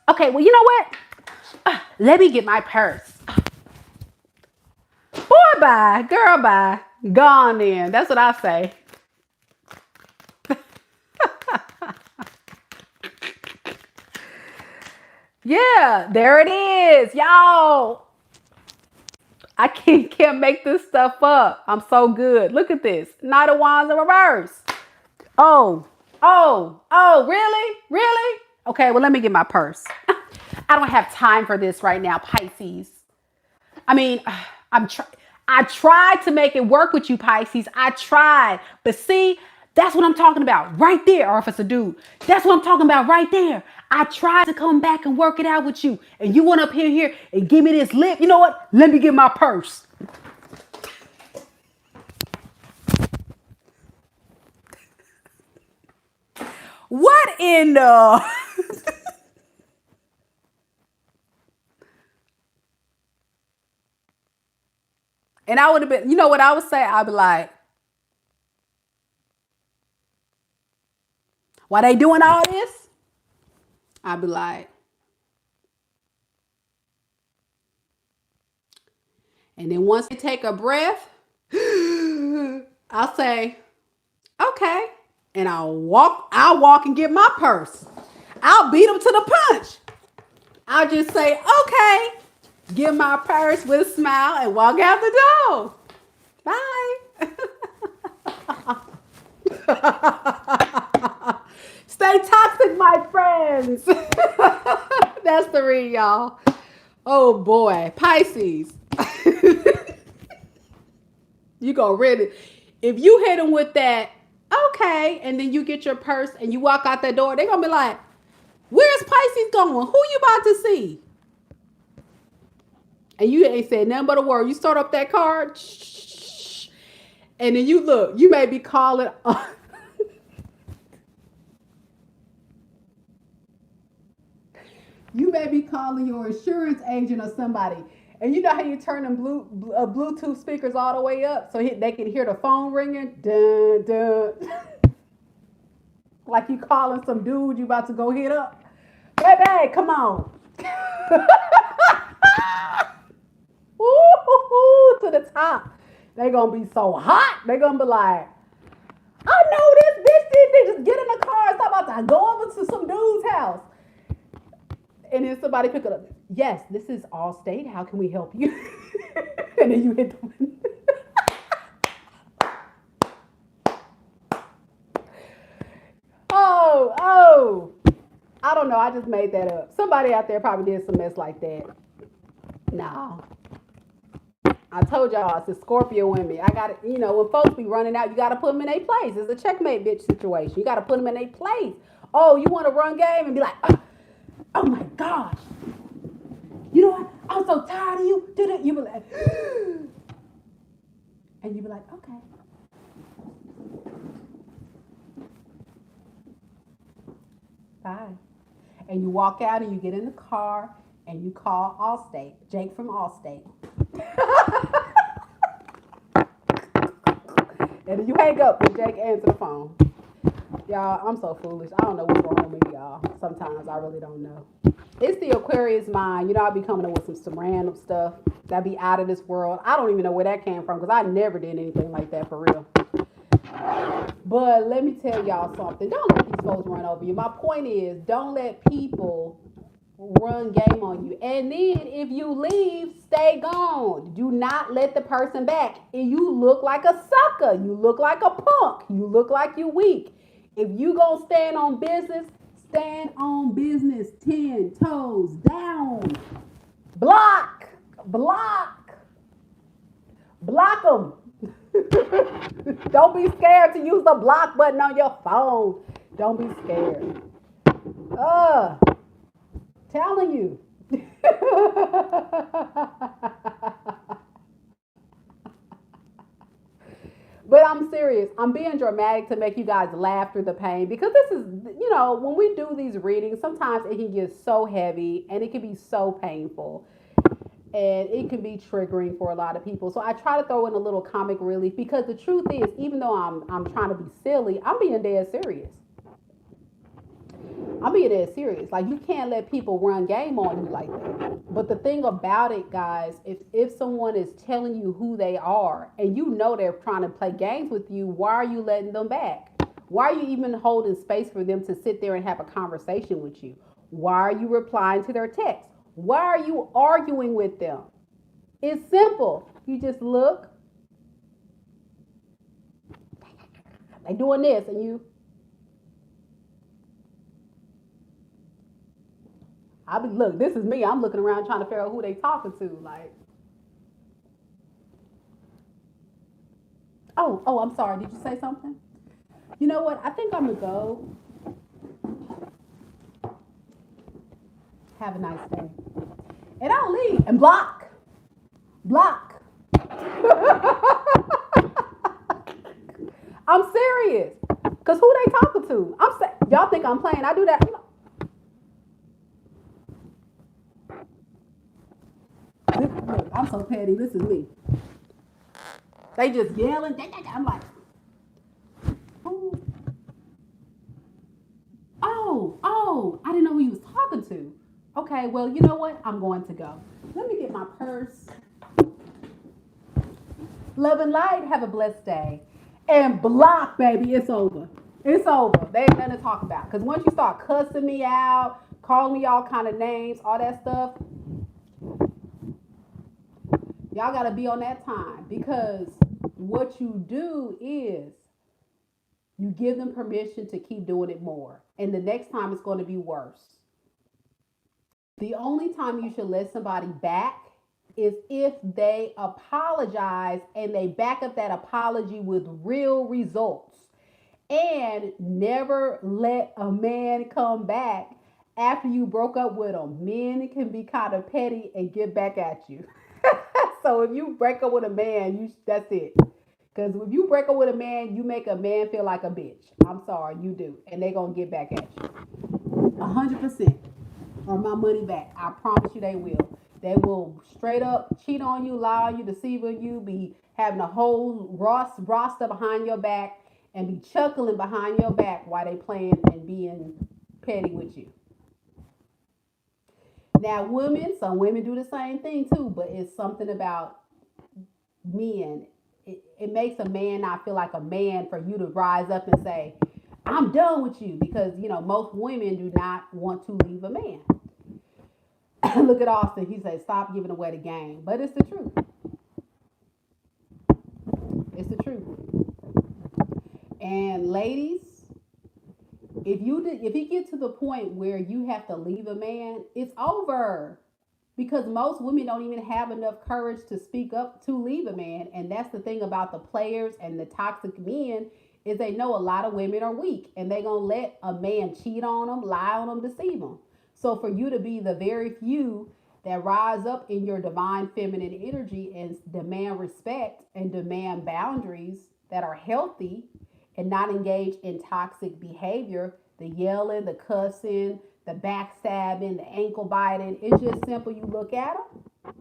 Okay, well, you know what? Let me get my purse. Boy, bye. Girl, bye. Gone then. That's what I say. Yeah, there it is. Y'all. I can't make this stuff up. I'm so good. Look at this. Knight of Wands in reverse. Oh, really? Really? Okay, well, let me get my purse. I don't have time for this right now, Pisces. I mean, I tried to make it work with you, Pisces. I tried. But see, that's what I'm talking about right there. Or if it's a dude, that's what I'm talking about right there. I tried to come back and work it out with you. And you went up here and give me this lip. You know what? Let me get my purse. What in the... And I would have been, you know what I would say? I'd be like, why they doing all this? I'd be like, and then once they take a breath, I'll say, okay. And I'll walk and get my purse. I'll beat them to the punch. I'll just say, okay. Give my purse with a smile and walk out the door. Bye. Stay toxic, my friends. That's the read, y'all. Oh boy, Pisces. You go really. If you hit them with that, okay, and then you get your purse and you walk out that door, they're gonna be like, where's Pisces going? Who you about to see? And you ain't said nothing but a word. You start up that card, and then you look. You may be calling. You may be calling your insurance agent or somebody. And you know how you turn them Bluetooth speakers all the way up so they can hear the phone ringing? Dun, dun. Like you calling some dude you about to go hit up. Baby, come on. Ooh, to the top. They gonna be so hot. They gonna be like, I know this bitch did just get in the car and talk about to go over to some dude's house. And then somebody pick it up. Yes, this is Allstate. How can we help you? And then you hit them. Oh. I don't know. I just made that up. Somebody out there probably did some mess like that. No. I told y'all it's a Scorpio in me. I got to, when folks be running out, you got to put them in their place. It's a checkmate bitch situation. You got to put them in their place. Oh, you want to run game and be like, oh my gosh. You know what? I'm so tired of you. You be like, and you be like, okay. Bye. And you walk out and you get in the car and you call Allstate. Jake from Allstate. And then you hang up and Jake answer the phone. Y'all, I'm so foolish. I don't know what's wrong with me, y'all. Sometimes I really don't know. It's the Aquarius mind. I be coming up with some random stuff that be out of this world. I don't even know where that came from because I never did anything like that for real. But let me tell y'all something. Don't let these folks run over you. My point is, don't let people run game on you. And then if you leave, stay gone. Do not let the person back. And you look like a sucker. You look like a punk. You look like you weak. If you gonna stand on business, stand on business. 10 toes down. Block them. Don't be scared to use the block button on your phone. Don't be scared. Telling you. But I'm serious. I'm being dramatic to make you guys laugh through the pain because this is, when we do these readings, sometimes it can get so heavy and it can be so painful. and it can be triggering for a lot of people. So I try to throw in a little comic relief because the truth is, even though I'm trying to be silly, I'm being dead serious. I'm being dead serious. Like, you can't let people run game on you like that. But the thing about it, guys, if someone is telling you who they are and you know they're trying to play games with you, why are you letting them back? Why are you even holding space for them to sit there and have a conversation with you? Why are you replying to their text? Why are you arguing with them? It's simple. You just look, they doing this, and you, look, this is me. I'm looking around trying to figure out who they talking to. Like, oh, I'm sorry. Did you say something? You know what? I think I'm gonna go. Have a nice day. And I'll leave and block. Block. I'm serious. Cause who they talking to? Y'all think I'm playing? I do that. Look, I'm so petty. This is me. They just yelling. I'm like, ooh. Oh, I didn't know who he was talking to. Okay, well, you know what? I'm going to go. Let me get my purse. Love and light. Have a blessed day. And block, baby. It's over. It's over. They ain't nothing to talk about. Because once you start cussing me out, calling me all kind of names, all that stuff, y'all got to be on that time. Because what you do is you give them permission to keep doing it more. And the next time it's going to be worse. The only time you should let somebody back is if they apologize and they back up that apology with real results. And never let a man come back after you broke up with them. Men can be kind of petty and get back at you. So if you break up with a man, that's it. Because if you break up with a man, you make a man feel like a bitch. I'm sorry, you do. And they're going to get back at you. 100%. Or my money back. I promise you they will. They will straight up cheat on you, lie on you, deceive on you, be having a whole roster behind your back, and be chuckling behind your back while they playing and being petty with you. Now, some women do the same thing too, but it's something about men. It makes a man not feel like a man for you to rise up and say, I'm done with you, because most women do not want to leave a man. Look at Austin. He said, stop giving away the game. But it's the truth. It's the truth. And ladies, if you get to the point where you have to leave a man, it's over. Because most women don't even have enough courage to speak up to leave a man. And that's the thing about the players and the toxic men, is they know a lot of women are weak, and they gonna let a man cheat on them, lie on them, deceive them. So for you to be the very few that rise up in your divine feminine energy and demand respect and demand boundaries that are healthy and not engage in toxic behavior, the yelling, the cussing, the backstabbing, the ankle biting, it's just simple. You look at them,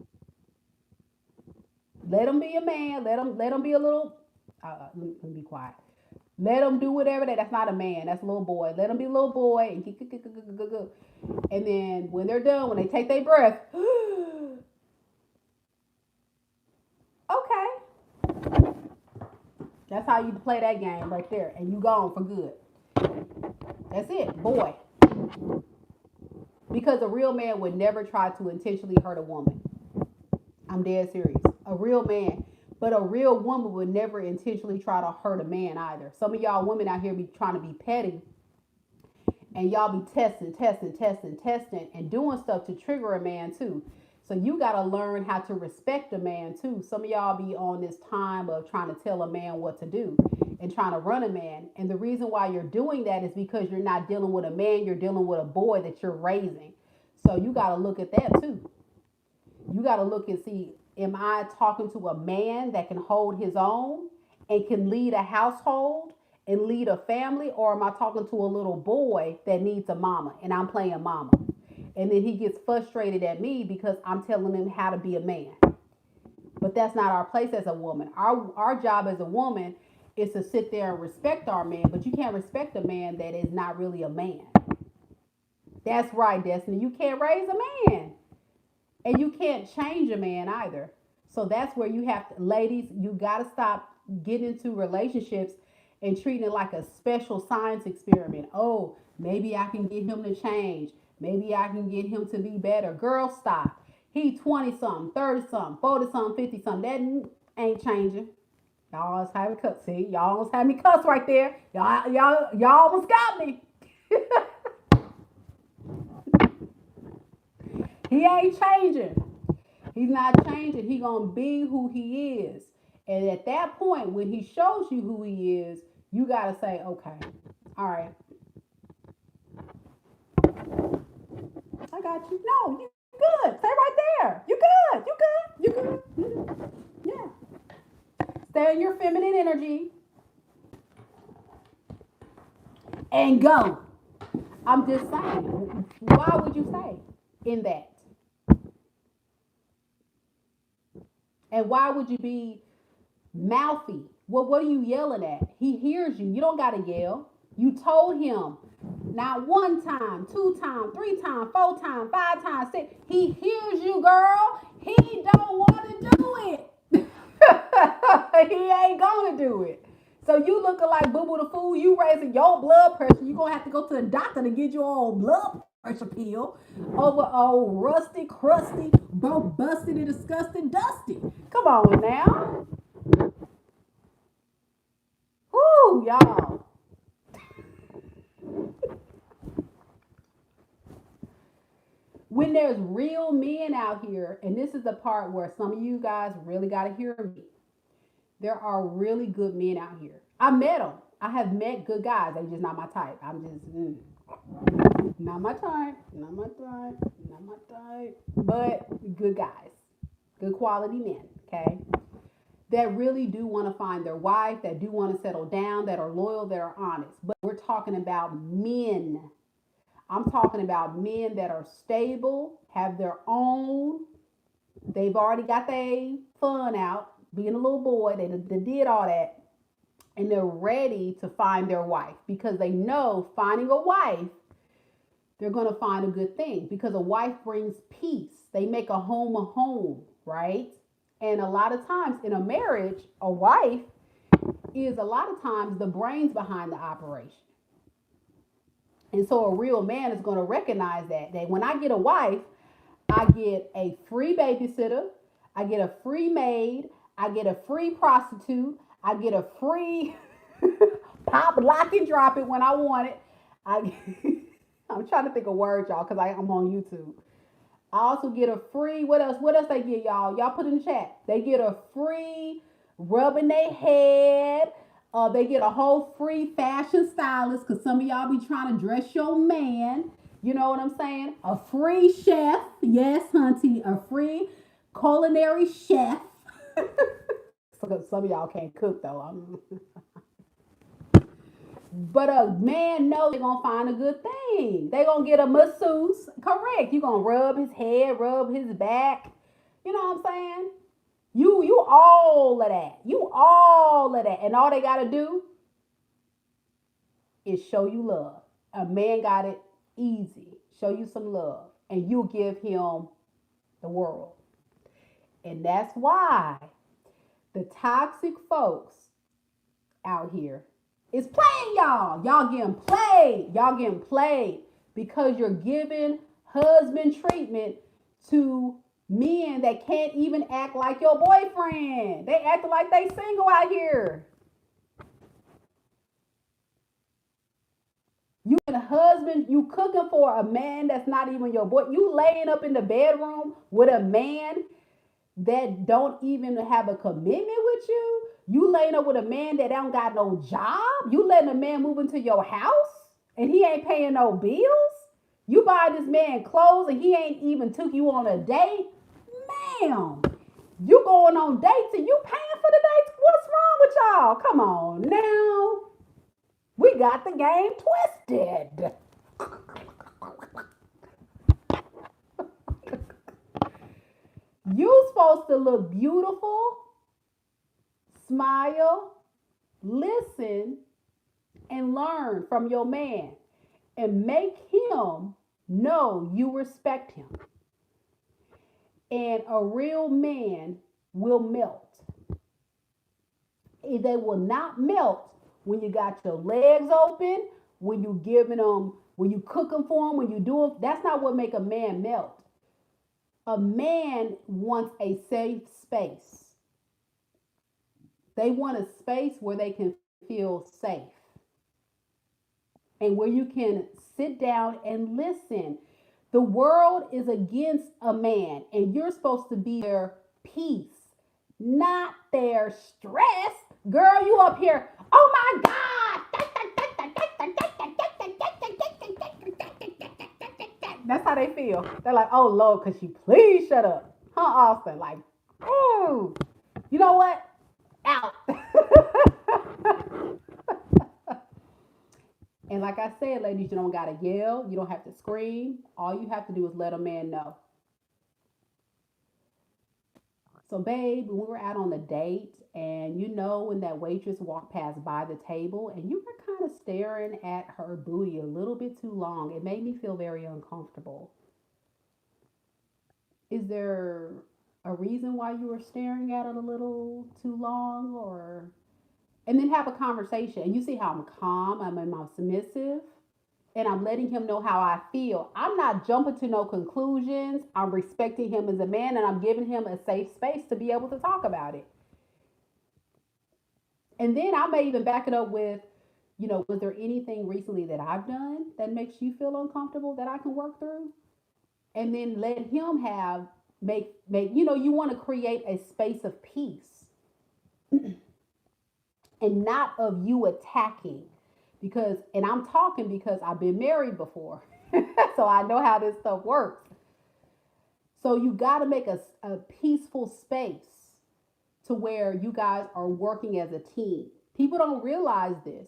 let them be a man, let them be a little, let me be quiet. Let them do whatever that's not a man. That's a little boy. Let them be a little boy. And then when they're done, when they take their breath, okay. That's how you play that game right there. And you gone for good. That's it, boy. Because a real man would never try to intentionally hurt a woman. I'm dead serious. A real man. But a real woman would never intentionally try to hurt a man either. Some of y'all women out here be trying to be petty, and y'all be testing, and doing stuff to trigger a man too. So you got to learn how to respect a man too. Some of y'all be on this time of trying to tell a man what to do and trying to run a man. And the reason why you're doing that is because you're not dealing with a man, you're dealing with a boy that you're raising. So you got to look at that too. You got to look and see, am I talking to a man that can hold his own and can lead a household and lead a family? Or am I talking to a little boy that needs a mama and I'm playing mama? And then he gets frustrated at me because I'm telling him how to be a man. But that's not our place as a woman. Our job as a woman is to sit there and respect our man, but you can't respect a man that is not really a man. That's right, Destiny. You can't raise a man. And you can't change a man either. So that's where you have to, ladies, you got to stop getting into relationships and treating it like a special science experiment. Oh, maybe I can get him to change. Maybe I can get him to be better. Girl, stop. He 20 something, 30 something, 40 something, 50 something. That ain't changing. Y'all almost had me cuss. See, y'all almost had me cuss right there. Y'all almost got me. He ain't changing. He's not changing. He's going to be who he is. And at that point, when he shows you who he is, you got to say, okay, all right. I got you. No, you good. Stay right there. You good. You good. You good. Mm-hmm. Yeah. Stay in your feminine energy and go. I'm just saying, why would you stay in that? And why would you be mouthy? Well, what are you yelling at? He hears you. You don't got to yell. You told him not one time, 2 times, 3 times, 4 times, 5 times, 6. He hears you, girl. He don't want to do it. He ain't going to do it. So you looking like Boo Boo the Fool. You raising your blood pressure. You going to have to go to the doctor to get your own blood pressure pill over old rusty, crusty, broke, busted, and disgusting Dusty. Come on now. Woo, y'all. When there's real men out here, and this is the part where some of you guys really got to hear me. There are really good men out here. I met them. I have met good guys. They're just not my type. I'm just not my type. Not my type. Not my type. But good guys. Good quality men. Okay. That really do want to find their wife, that do want to settle down, that are loyal, that are honest. But we're talking about men. I'm talking about men that are stable, have their own. They've already got their fun out, being a little boy. They did all that. And they're ready to find their wife because they know finding a wife, they're going to find a good thing because a wife brings peace. They make a home, right? And a lot of times in a marriage, a wife is a lot of times the brains behind the operation. And so a real man is going to recognize that when I get a wife, I get a free babysitter, I get a free maid, I get a free prostitute, I get a free pop, lock, and drop it when I want it. I'm trying to think of words, y'all, because I'm on YouTube. I also get a free, what else? What else they get, y'all? Y'all put in the chat. They get a free rubbing their head. They get a whole free fashion stylist because some of y'all be trying to dress your man. You know what I'm saying? A free chef. Yes, hunty. A free culinary chef. Some of y'all can't cook, though. But a man knows they're going to find a good thing. They're going to get a masseuse. Correct. You're going to rub his head, rub his back. You know what I'm saying? You all of that. You all of that. And all they got to do is show you love. A man got it easy. Show you some love. And you give him the world. And that's why the toxic folks out here is playing y'all. Y'all getting played. Y'all getting played because you're giving husband treatment to men that can't even act like your boyfriend. They acting like they single out here. You and a husband, you cooking for a man that's not even your boy. You laying up in the bedroom with a man that don't even have a commitment with you. You laying up with a man that don't got no job. You letting a man move into your house and he ain't paying no bills. You buy this man clothes and he ain't even took you on a date. Ma'am, you going on dates and you paying for the dates. What's wrong with y'all? Come on now. We got the game twisted. supposed to look beautiful, smile, listen, and learn from your man and make him know you respect him. And a real man will melt. They will not melt when you got your legs open, when you giving them, when you cooking for them, when you do it. That's not what make a man melt. A man wants a safe space. They want a space where they can feel safe and where you can sit down and listen. The world is against a man, and you're supposed to be their peace, not their stress. Girl, you up here, oh my God. That's how they feel. They're like, oh Lord, could you please shut up? Huh, Austin? Like, ooh, you know what? Out. And like I said, ladies, you don't gotta yell. You don't have to scream. All you have to do is let a man know. So, babe, we were out on a date, and when that waitress walked past by the table, and you were kind of staring at her booty a little bit too long, it made me feel very uncomfortable. Is there a reason why you were staring at it a little too long, or and then have a conversation? And you see how I'm calm, I'm submissive, and I'm letting him know how I feel. I'm not jumping to no conclusions. I'm respecting him as a man, and I'm giving him a safe space to be able to talk about it. And then I may even back it up with, was there anything recently that I've done that makes you feel uncomfortable that I can work through? And then let him have make you want to create a space of peace and not of you attacking. Because, and I'm talking because I've been married before. So I know how this stuff works. So you got to make a peaceful space to where you guys are working as a team. People don't realize this,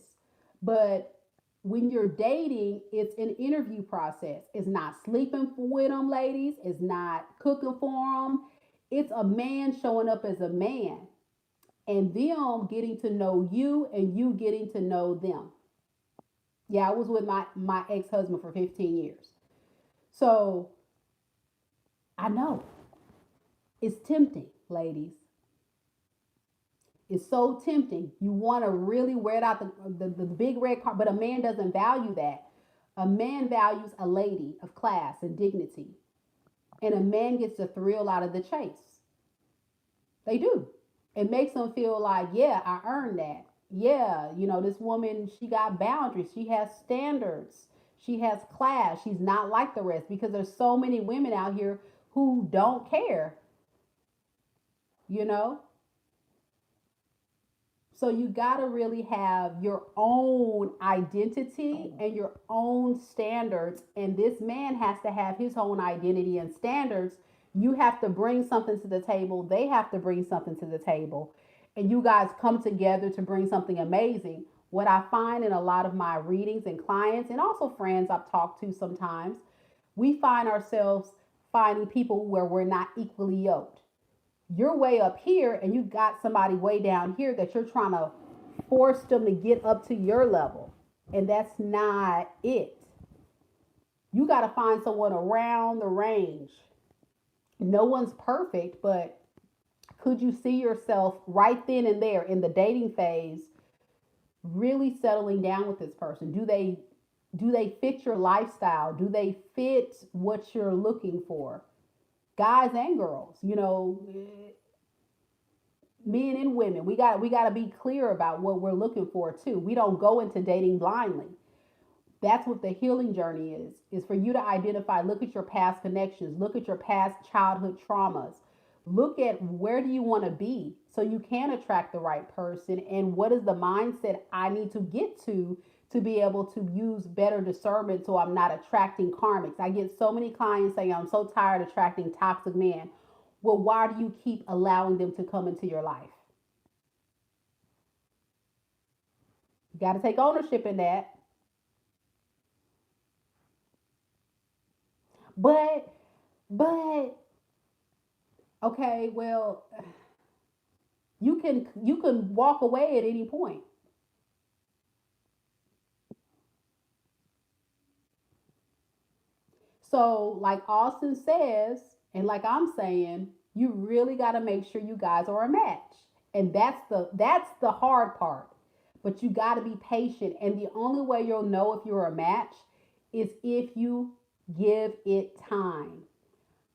but when you're dating, it's an interview process. It's not sleeping with them, ladies. It's not cooking for them. It's a man showing up as a man and them getting to know you and you getting to know them. Yeah, I was with my ex-husband for 15 years. So I know it's tempting, ladies. It's so tempting. You want to really wear it out the big red carpet, but a man doesn't value that. A man values a lady of class and dignity. And a man gets the thrill out of the chase. They do. It makes them feel like, yeah, I earned that. Yeah, this woman, she got boundaries. She has standards. She has class. She's not like the rest because there's so many women out here who don't care, you know? So you got to really have your own identity and your own standards. And this man has to have his own identity and standards. You have to bring something to the table. They have to bring something to the table. And you guys come together to bring something amazing. What I find in a lot of my readings and clients and also friends I've talked to sometimes, we find ourselves finding people where we're not equally yoked. You're way up here and you got somebody way down here that you're trying to force them to get up to your level. And that's not it. You got to find someone around the range. No one's perfect, but could you see yourself right then and there in the dating phase really settling down with this person? Do they fit your lifestyle? Do they fit what you're looking for? Guys and girls, men and women, we got to be clear about what we're looking for too. We don't go into dating blindly. That's what the healing journey is for you to identify, look at your past connections, look at your past childhood traumas, look at where do you want to be so you can attract the right person, and what is the mindset I need to get to be able to use better discernment so I'm not attracting karmics. I get so many clients saying, I'm so tired of attracting toxic men. Well, why do you keep allowing them to come into your life? You got to take ownership in that. But, Okay, well, you can walk away at any point. So, like Austin says, and like I'm saying, you really got to make sure you guys are a match. And that's the hard part. But you got to be patient, and the only way you'll know if you're a match is if you give it time.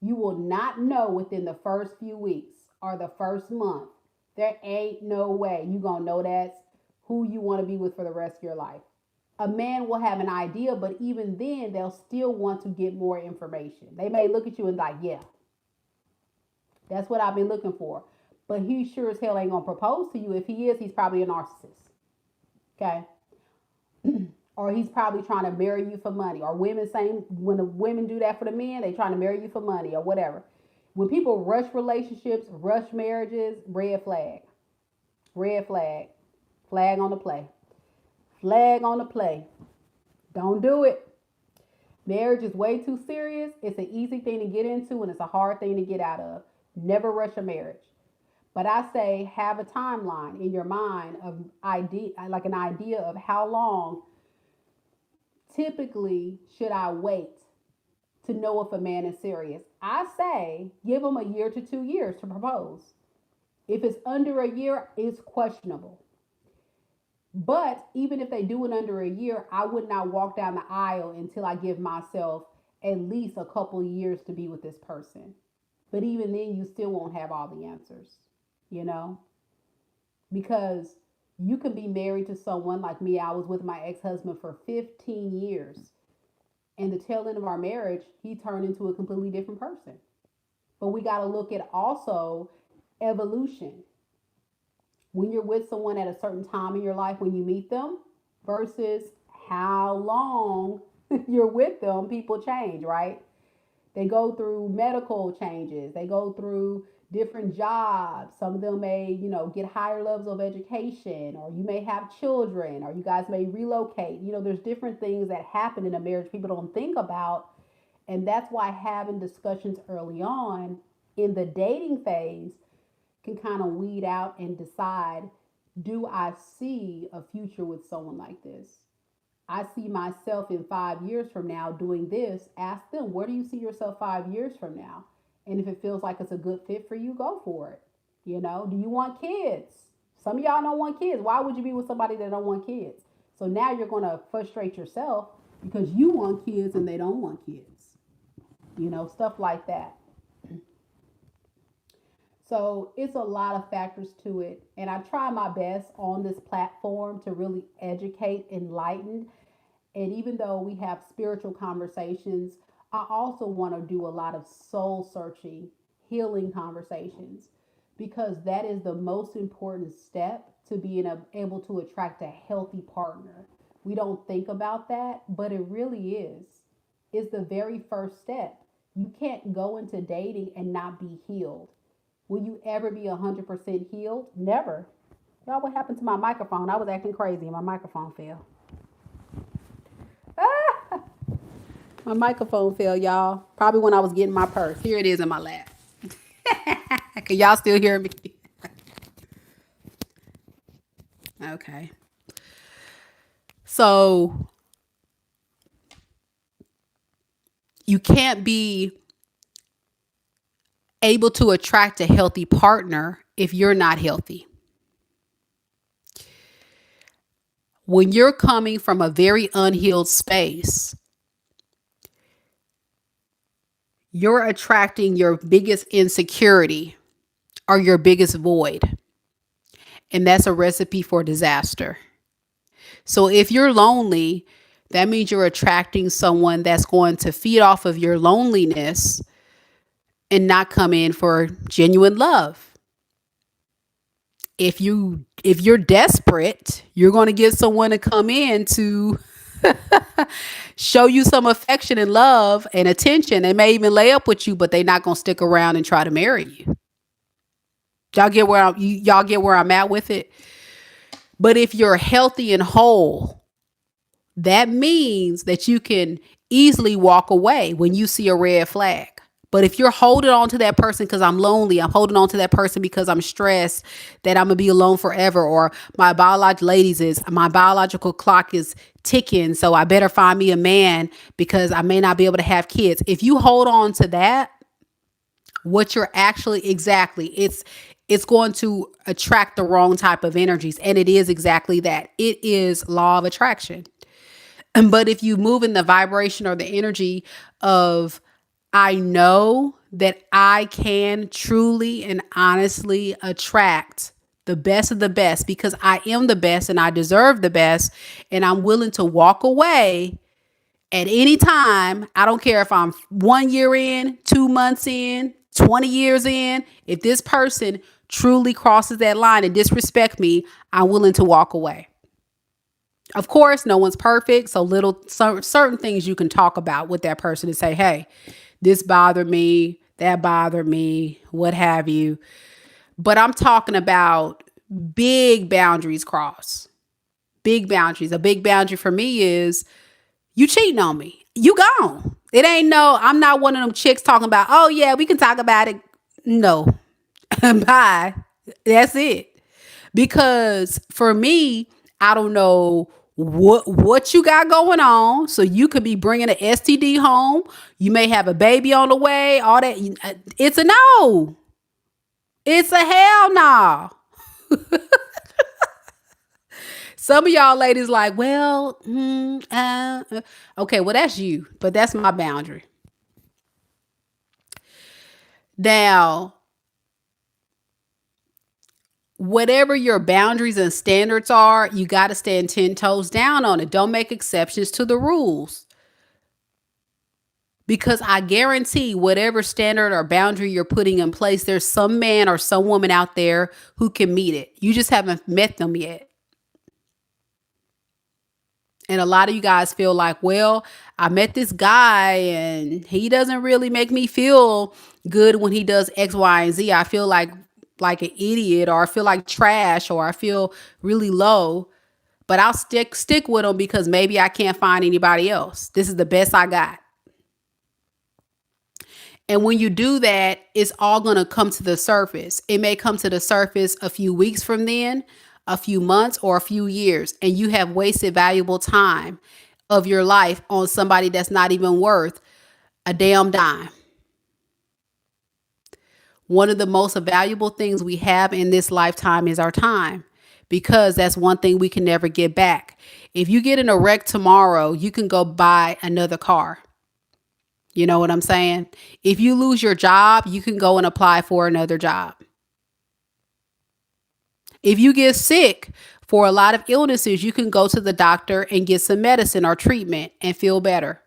You will not know within the first few weeks or the first month. There ain't no way you going to know that's who you want to be with for the rest of your life. A man will have an idea, but even then, they'll still want to get more information. They may look at you and like, yeah, that's what I've been looking for. But he sure as hell ain't gonna propose to you. If he is, he's probably a narcissist. Okay. Or he's probably trying to marry you for money. Or women saying when the women do that for the men, they trying to marry you for money or whatever. When people rush relationships, rush marriages, red flag. Red flag. Flag on the play. Flag on the play. Don't do it. Marriage is way too serious. It's an easy thing to get into and it's a hard thing to get out of. Never rush a marriage. But I say have a timeline in your mind of idea, like an idea of how long typically should I wait to know if a man is serious. I say give him a year to 2 years to propose. If it's under a year, it's questionable. But even if they do it under a year, I would not walk down the aisle until I give myself at least a couple of years to be with this person. But even then, you still won't have all the answers, you know? Because you can be married to someone like me. I was with my ex husband for 15 years. And the tail end of our marriage, he turned into a completely different person. But we got to look at also evolution. When you're with someone at a certain time in your life when you meet them versus how long you're with them, people change, right? They go through medical changes, they go through different jobs. Some of them may, get higher levels of education, or you may have children, or you guys may relocate. There's different things that happen in a marriage people don't think about. And that's why having discussions early on in the dating phase can kind of weed out and decide, do I see a future with someone like this? I see myself in 5 years from now doing this. Ask them, where do you see yourself 5 years from now? And if it feels like it's a good fit for you, go for it. Do you want kids? Some of y'all don't want kids. Why would you be with somebody that don't want kids? So now you're going to frustrate yourself because you want kids and they don't want kids. Stuff like that. So it's a lot of factors to it. And I try my best on this platform to really educate, enlighten. And even though we have spiritual conversations, I also want to do a lot of soul searching, healing conversations, because that is the most important step to being able to attract a healthy partner. We don't think about that, but it really is. It's the very first step. You can't go into dating and not be healed. Will you ever be 100% healed? Never. Y'all, what happened to my microphone? I was acting crazy and my microphone fell. Ah, my microphone fell, y'all. Probably when I was getting my purse. Here it is in my lap. Can y'all still hear me? Okay. So you can't be able to attract a healthy partner if you're not healthy. When you're coming from a very unhealed space, you're attracting your biggest insecurity or your biggest void. And that's a recipe for disaster. So if you're lonely, that means you're attracting someone that's going to feed off of your loneliness and not come in for genuine love. If you're desperate, you're going to get someone to come in to show you some affection and love and attention. They may even lay up with you, but they're not going to stick around and try to marry you. Y'all get where I'm at with it. But if you're healthy and whole, that means that you can easily walk away when you see a red flag. But if you're holding on to that person because I'm lonely, I'm holding on to that person because I'm stressed that I'm gonna be alone forever, or my biological clock is ticking, so I better find me a man because I may not be able to have kids. If you hold on to that, what you're actually exactly, it's going to attract the wrong type of energies. And it is exactly that. It is law of attraction. But if you move in the vibration or the energy of, I know that I can truly and honestly attract the best of the best because I am the best and I deserve the best, and I'm willing to walk away at any time. I don't care if I'm 1 year in, 2 months in, 20 years in. If this person truly crosses that line and disrespect me, I'm willing to walk away. Of course, no one's perfect. So certain things you can talk about with that person and say, hey, this bothered me, that bothered me, what have you. But I'm talking about big boundaries cross. Big boundaries. A big boundary for me is you cheating on me. You gone. It ain't no, I'm not one of them chicks talking about, oh yeah, we can talk about it. No. Bye. That's it. Because for me, I don't know what you got going on. So you could be bringing an STD home. You may have a baby on the way. All that. It's a no. It's a hell no. Some of y'all ladies like, well, okay, well, that's you, but that's my boundary. Now, whatever your boundaries and standards are, you got to stand 10 toes down on it. Don't make exceptions to the rules. Because I guarantee whatever standard or boundary you're putting in place, there's some man or some woman out there who can meet it. You just haven't met them yet. And a lot of you guys feel like, well, I met this guy and he doesn't really make me feel good when he does X, Y, and Z. I feel like an idiot, or I feel like trash, or I feel really low. But I'll stick with him because maybe I can't find anybody else. This is the best I got. And when you do that, it's all going to come to the surface. It may come to the surface a few weeks from then, a few months, or a few years, and you have wasted valuable time of your life on somebody that's not even worth a damn dime. One of the most valuable things we have in this lifetime is our time, because that's one thing we can never get back. If you get in a wreck tomorrow, you can go buy another car. You know what I'm saying? If you lose your job, you can go and apply for another job. If you get sick for a lot of illnesses, you can go to the doctor and get some medicine or treatment and feel better.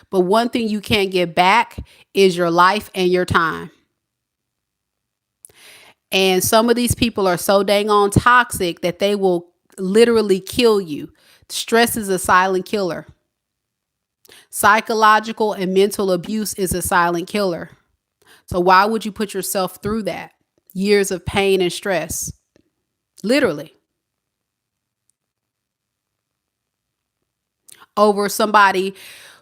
But one thing you can't get back is your life and your time. And some of these people are so dang on toxic that they will literally kill you. Stress is a silent killer. Psychological and mental abuse is a silent killer. So why would you put yourself through that? Years of pain and stress. Literally. Over somebody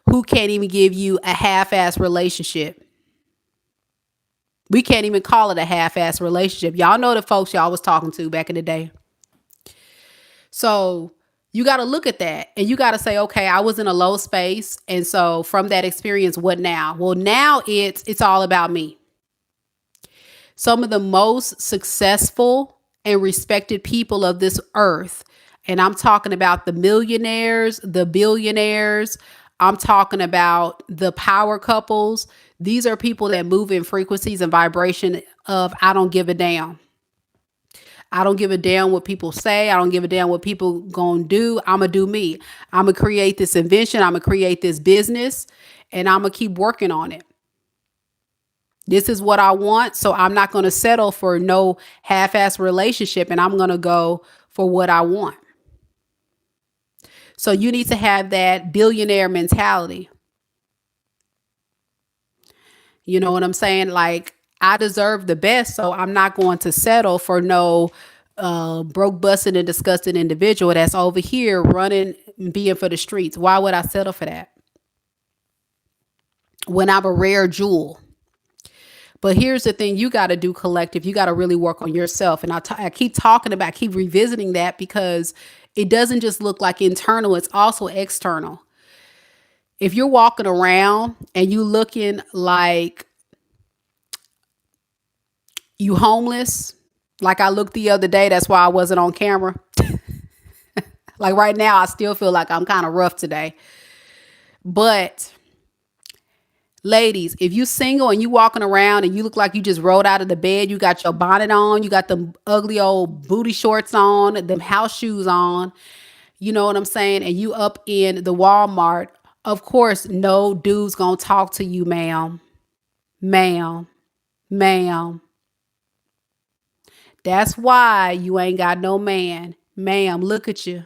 who can't even give you a half-ass relationship. We can't even call it a half-ass relationship. Y'all know the folks y'all was talking to back in the day. So you got to look at that and you got to say, okay, I was in a low space. And so from that experience, what now? Well, now it's all about me. Some of the most successful and respected people of this earth, and I'm talking about the millionaires, the billionaires, I'm talking about the power couples. These are people that move in frequencies and vibration of, I don't give a damn. I don't give a damn what people say. I don't give a damn what people gonna do. I'm gonna do me. I'm gonna create this invention. I'm gonna create this business, and I'm gonna keep working on it. This is what I want. So I'm not gonna settle for no half-ass relationship, and I'm gonna go for what I want. So you need to have that billionaire mentality. You know what I'm saying? Like, I deserve the best, so I'm not going to settle for no broke, busted, and disgusted individual that's over here running and being for the streets. Why would I settle for that? When I'm a rare jewel. But here's the thing you got to do, collective. You got to really work on yourself. And I keep talking about, keep revisiting that, because it doesn't just look like internal, it's also external. If you're walking around and you looking like you homeless, like I looked the other day, that's why I wasn't on camera. Like right now, I still feel like I'm kind of rough today. But ladies, if you single and you walking around and you look like you just rolled out of the bed, you got your bonnet on, you got them ugly old booty shorts on, them house shoes on, you know what I'm saying? And you up in the Walmart, of course, no dude's gonna talk to you, ma'am, ma'am, ma'am. That's why you ain't got no man. Ma'am, look at you.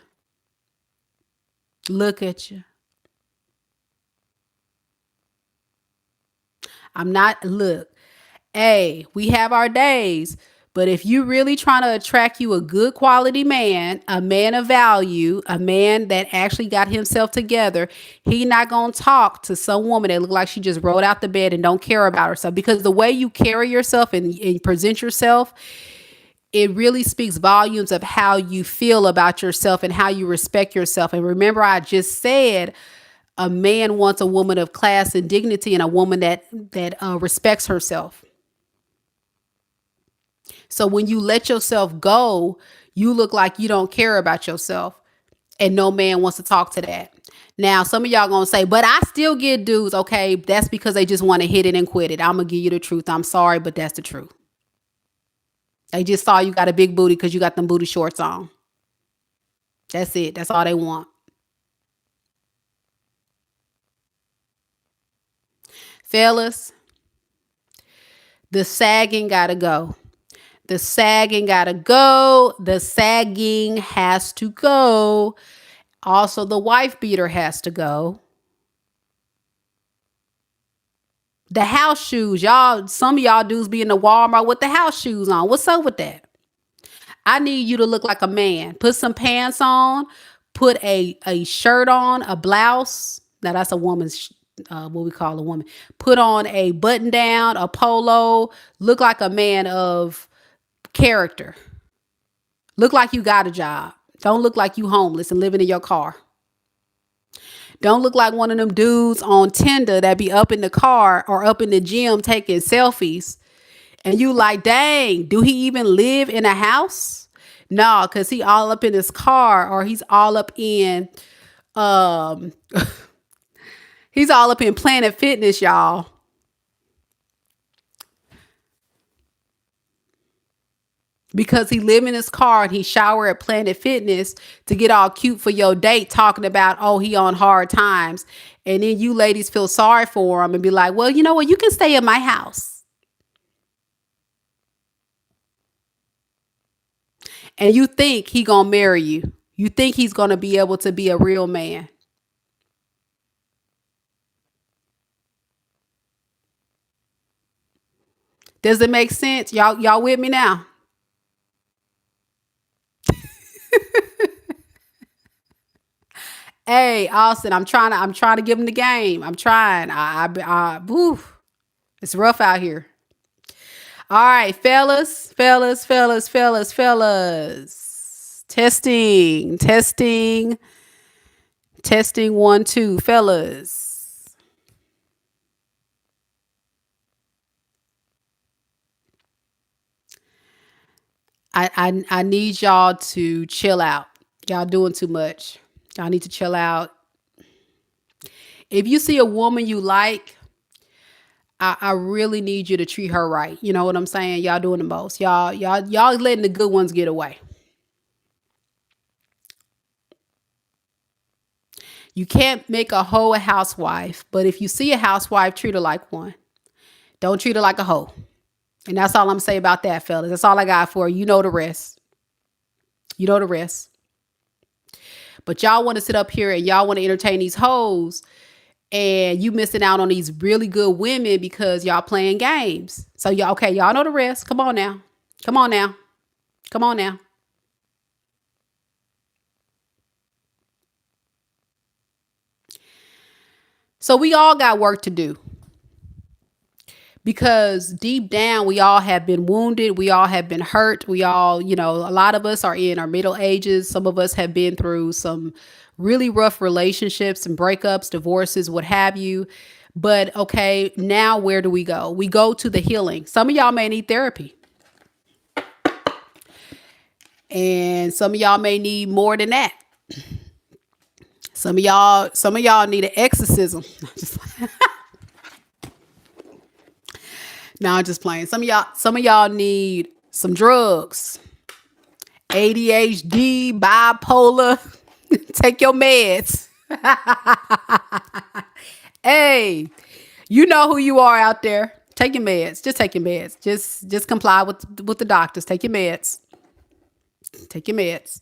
Look at you. I'm not, look, hey, we have our days. But if you really trying to attract you a good quality man, a man of value, a man that actually got himself together, he not gonna talk to some woman that look like she just rolled out the bed and don't care about herself. Because the way you carry yourself and present yourself, it really speaks volumes of how you feel about yourself and how you respect yourself. And remember, I just said a man wants a woman of class and dignity and a woman that respects herself. So when you let yourself go, you look like you don't care about yourself, and no man wants to talk to that. Now, some of y'all gonna say, but I still get dudes. Okay, that's because they just want to hit it and quit it. I'm gonna give you the truth. I'm sorry, but that's the truth. They just saw you got a big booty because you got them booty shorts on. That's it. That's all they want. Fellas, the sagging gotta go. The sagging gotta go. The sagging has to go. Also, the wife beater has to go. The house shoes, y'all. Some of y'all dudes be in the Walmart with the house shoes on. What's up with that? I need you to look like a man. Put some pants on. Put a shirt on, a blouse. Now that's a woman's what we call a woman. Put on a button down, a polo. Look like a man of character. Look like you got a job. Don't look like you homeless and living in your car. Don't look like one of them dudes on Tinder that be up in the car or up in the gym taking selfies. And you like, dang, do he even live in a house? No, because he all up in his car, or he's all up in um he's all up in Planet Fitness, y'all. Because he live in his car and he shower at Planet Fitness to get all cute for your date, talking about, oh, he on hard times. And then you ladies feel sorry for him and be like, well, you know what? You can stay in my house. And you think he gonna marry you. You think he's gonna be able to be a real man. Does it make sense? Y'all with me now? Hey, Austin, I'm trying to give him the game. I'm trying. Woo, it's rough out here. All right, fellas. Testing, 1, 2, fellas. I need y'all to chill out. Y'all doing too much. Y'all need to chill out. If you see a woman you like, I really need you to treat her right. You know what I'm saying? Y'all doing the most. Y'all letting the good ones get away. You can't make a hoe a housewife, but if you see a housewife, treat her like one. Don't treat her like a hoe. And that's all I'm saying about that, fellas. That's all I got for you. You know the rest. You know the rest. But y'all want to sit up here and y'all want to entertain these hoes, and you missing out on these really good women because y'all playing games. So y'all, okay, y'all know the rest. Come on now. Come on now. Come on now. So we all got work to do. because deep down we all have been wounded, we all have been hurt, we all, a lot of us are in our middle ages, some of us have been through some really rough relationships and breakups, divorces, what have you. But okay, now where do we go? We go to the healing. Some of y'all may need therapy, and some of y'all may need more than that. Some of y'all need an exorcism. No, I'm just playing. Some of y'all need some drugs. ADHD, bipolar. Take your meds. Hey, you know who you are out there. Take your meds. Just take your meds. Just comply with the doctors. Take your meds. Take your meds.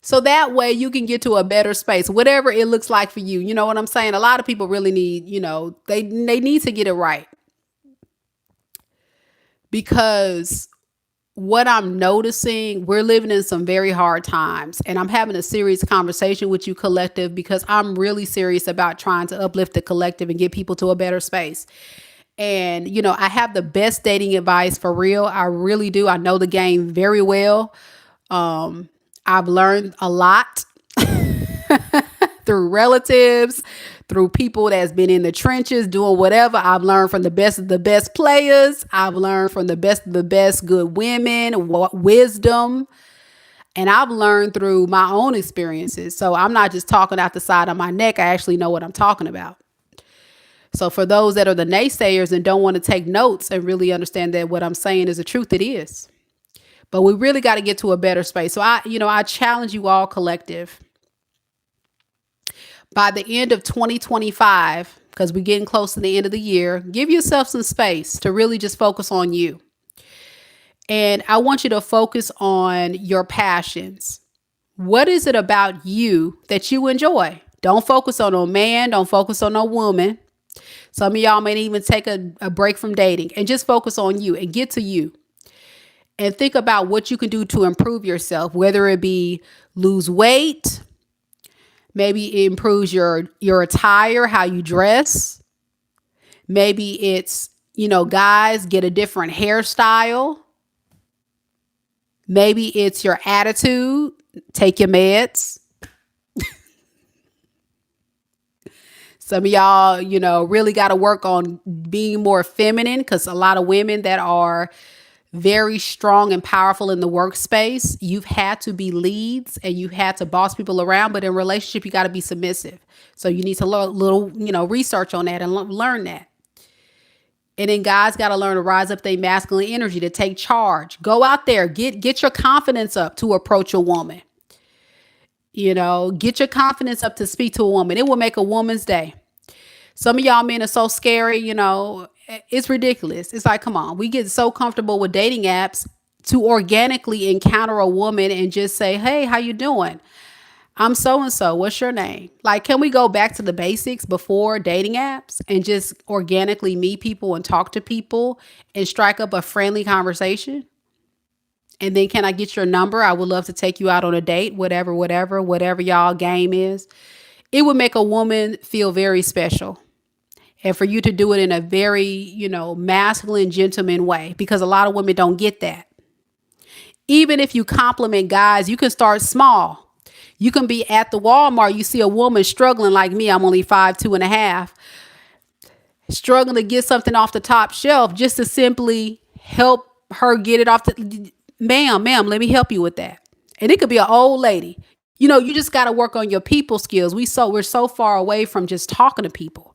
So that way you can get to a better space, whatever it looks like for you. You know what I'm saying? A lot of people really need, they need to get it right, because what I'm noticing, we're living in some very hard times, and I'm having a serious conversation with you, collective, because I'm really serious about trying to uplift the collective and get people to a better space. And, I have the best dating advice for real. I really do. I know the game very well. I've learned a lot through relatives, through people that's been in the trenches doing whatever. I've learned from the best of the best players. I've learned from the best of the best good women, wisdom. And I've learned through my own experiences. So I'm not just talking out the side of my neck. I actually know what I'm talking about. So for those that are the naysayers and don't want to take notes and really understand that what I'm saying is the truth, it is. But we really got to get to a better space. So I challenge you all, collective, by the end of 2025, because we're getting close to the end of the year, give yourself some space to really just focus on you. And I want you to focus on your passions. What is it about you that you enjoy? Don't focus on no man. Don't focus on no woman. Some of y'all may even take a break from dating and just focus on you and get to you. And think about what you can do to improve yourself, whether it be lose weight, maybe it improves your attire, how you dress. Maybe it's, guys, get a different hairstyle. Maybe it's your attitude. Take your meds. Some of y'all, really got to work on being more feminine, because a lot of women that are very strong and powerful in the workspace, you've had to be leads and you had to boss people around. But in relationship, you got to be submissive. So you need to little, research on that and learn that. And then guys got to learn to rise up their masculine energy, to take charge. Go out there, get your confidence up to approach a woman. Get your confidence up to speak to a woman. It will make a woman's day. Some of y'all men are so scary, it's ridiculous. It's like, come on, we get so comfortable with dating apps to organically encounter a woman and just say, hey, how you doing? I'm so-and-so. What's your name? Like, can we go back to the basics before dating apps and just organically meet people and talk to people and strike up a friendly conversation? And then, can I get your number? I would love to take you out on a date, whatever y'all game is. It would make a woman feel very special. And for you to do it in a very, masculine, gentleman way, because a lot of women don't get that. Even if you compliment guys, you can start small. You can be at the Walmart. You see a woman struggling like me. I'm only 5'2.5", struggling to get something off the top shelf, just to simply help her get it off the, ma'am, let me help you with that. And it could be an old lady. You just got to work on your people skills. We're so far away from just talking to people.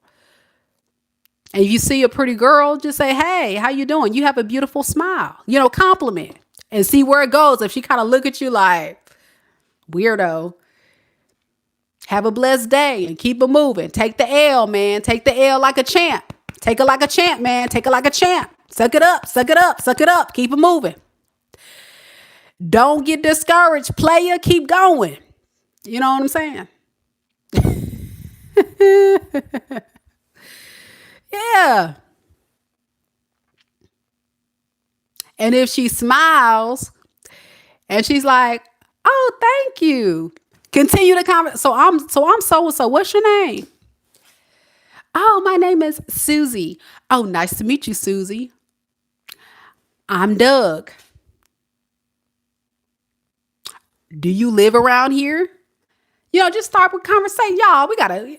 And if you see a pretty girl, just say, hey, how you doing? You have a beautiful smile, compliment, and see where it goes. If she kind of look at you like weirdo, have a blessed day and keep it moving. Take the L, man. Take the L like a champ. Take it like a champ, man. Take it like a champ. Suck it up, suck it up, suck it up. Keep it moving. Don't get discouraged, player. Keep going. You know what I'm saying? Yeah. And if she smiles and she's like, oh, thank you. Continue the comment. So I'm so and so. What's your name? Oh, my name is Susie. Oh, nice to meet you, Susie. I'm Doug. Do you live around here? Just start with conversation. Y'all, we gotta,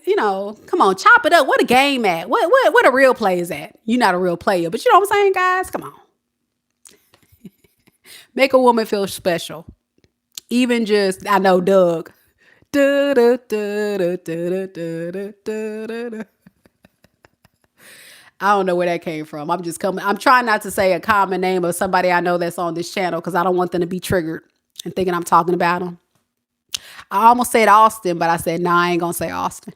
come on, chop it up. What a game at? What a real play is at? You're not a real player, but you know what I'm saying, guys? Come on. Make a woman feel special. Even just, I know Doug. Da, da, da, da, da, da, da, da, da. I don't know where that came from. I'm trying not to say a common name of somebody I know that's on this channel because I don't want them to be triggered and thinking I'm talking about them. I almost said Austin, but I said, nah, I ain't going to say Austin.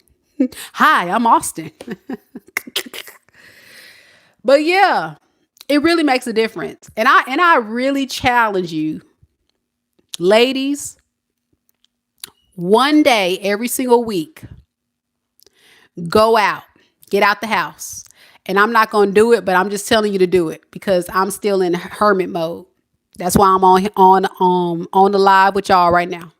Hi, I'm Austin. But yeah, it really makes a difference. And I really challenge you, ladies, one day every single week, go out, get out the house. And I'm not going to do it, but I'm just telling you to do it because I'm still in hermit mode. That's why I'm on the live with y'all right now.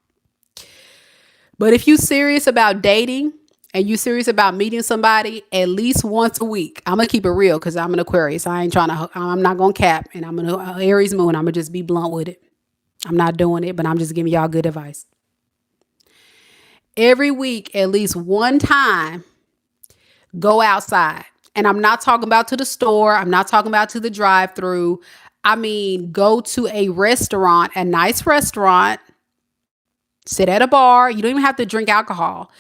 But if you serious about dating and you serious about meeting somebody at least once a week, I'm going to keep it real because I'm an Aquarius. I'm not going to cap, and I'm an Aries moon. I'm going to just be blunt with it. I'm not doing it, but I'm just giving y'all good advice. Every week, at least one time, go outside. And I'm not talking about to the store. I'm not talking about to the drive-through. I mean, go to a restaurant, a nice restaurant, sit at a bar. You don't even have to drink alcohol,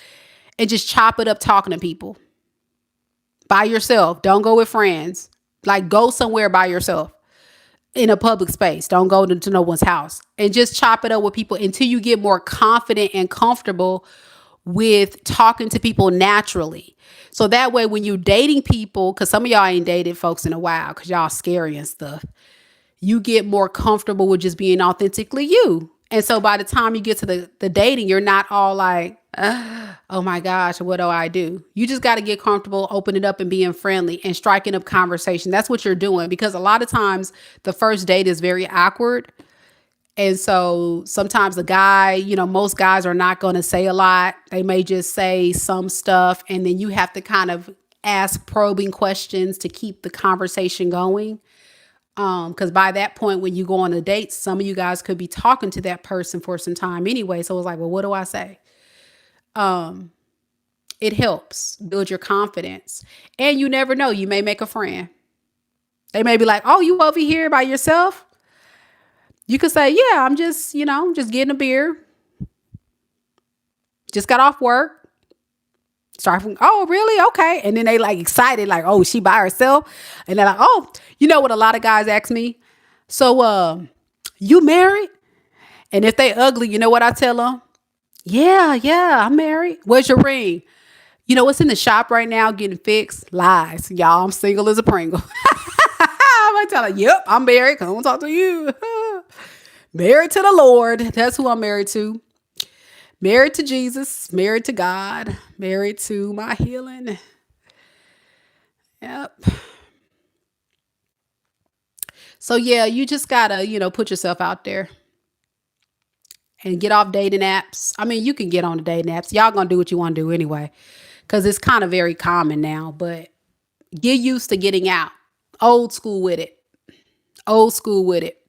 and just chop it up talking to people by yourself. Don't go with friends. Like, go somewhere by yourself in a public space. Don't go to no one's house, and just chop it up with people until you get more confident and comfortable with talking to people naturally. So that way, when you're dating people, because some of y'all ain't dated folks in a while because y'all scary and stuff, you get more comfortable with just being authentically you. And so by the time you get to the dating, you're not all like, oh my gosh, what do I do? You just got to get comfortable, open it up and being friendly and striking up conversation. That's what you're doing, because a lot of times the first date is very awkward. And so sometimes the guy, most guys are not going to say a lot. They may just say some stuff. And then you have to kind of ask probing questions to keep the conversation going. Because by that point, when you go on a date, some of you guys could be talking to that person for some time anyway. So it's like, well, what do I say? It helps build your confidence. And you never know, you may make a friend. They may be like, oh, you over here by yourself? You could say, yeah, I'm just getting a beer. Just got off work. Start from, oh, really? Okay. And then they like excited, like, oh, she by herself. And they're like, oh, you know what a lot of guys ask me? So, you married? And if they ugly, you know what I tell them? Yeah, I'm married. Where's your ring? You know what's in the shop right now getting fixed? Lies. Y'all, I'm single as a Pringle. I'm going to tell her, yep, I'm married. I don't talk to you. Married to the Lord. That's who I'm married to. Married to Jesus. Married to God. Married to my healing. Yep. So yeah, you just gotta, put yourself out there and get off dating apps. I mean, you can get on the dating apps. Y'all gonna do what you want to do anyway, because it's kind of very common now, but get used to getting out. Old school with it. Old school with it.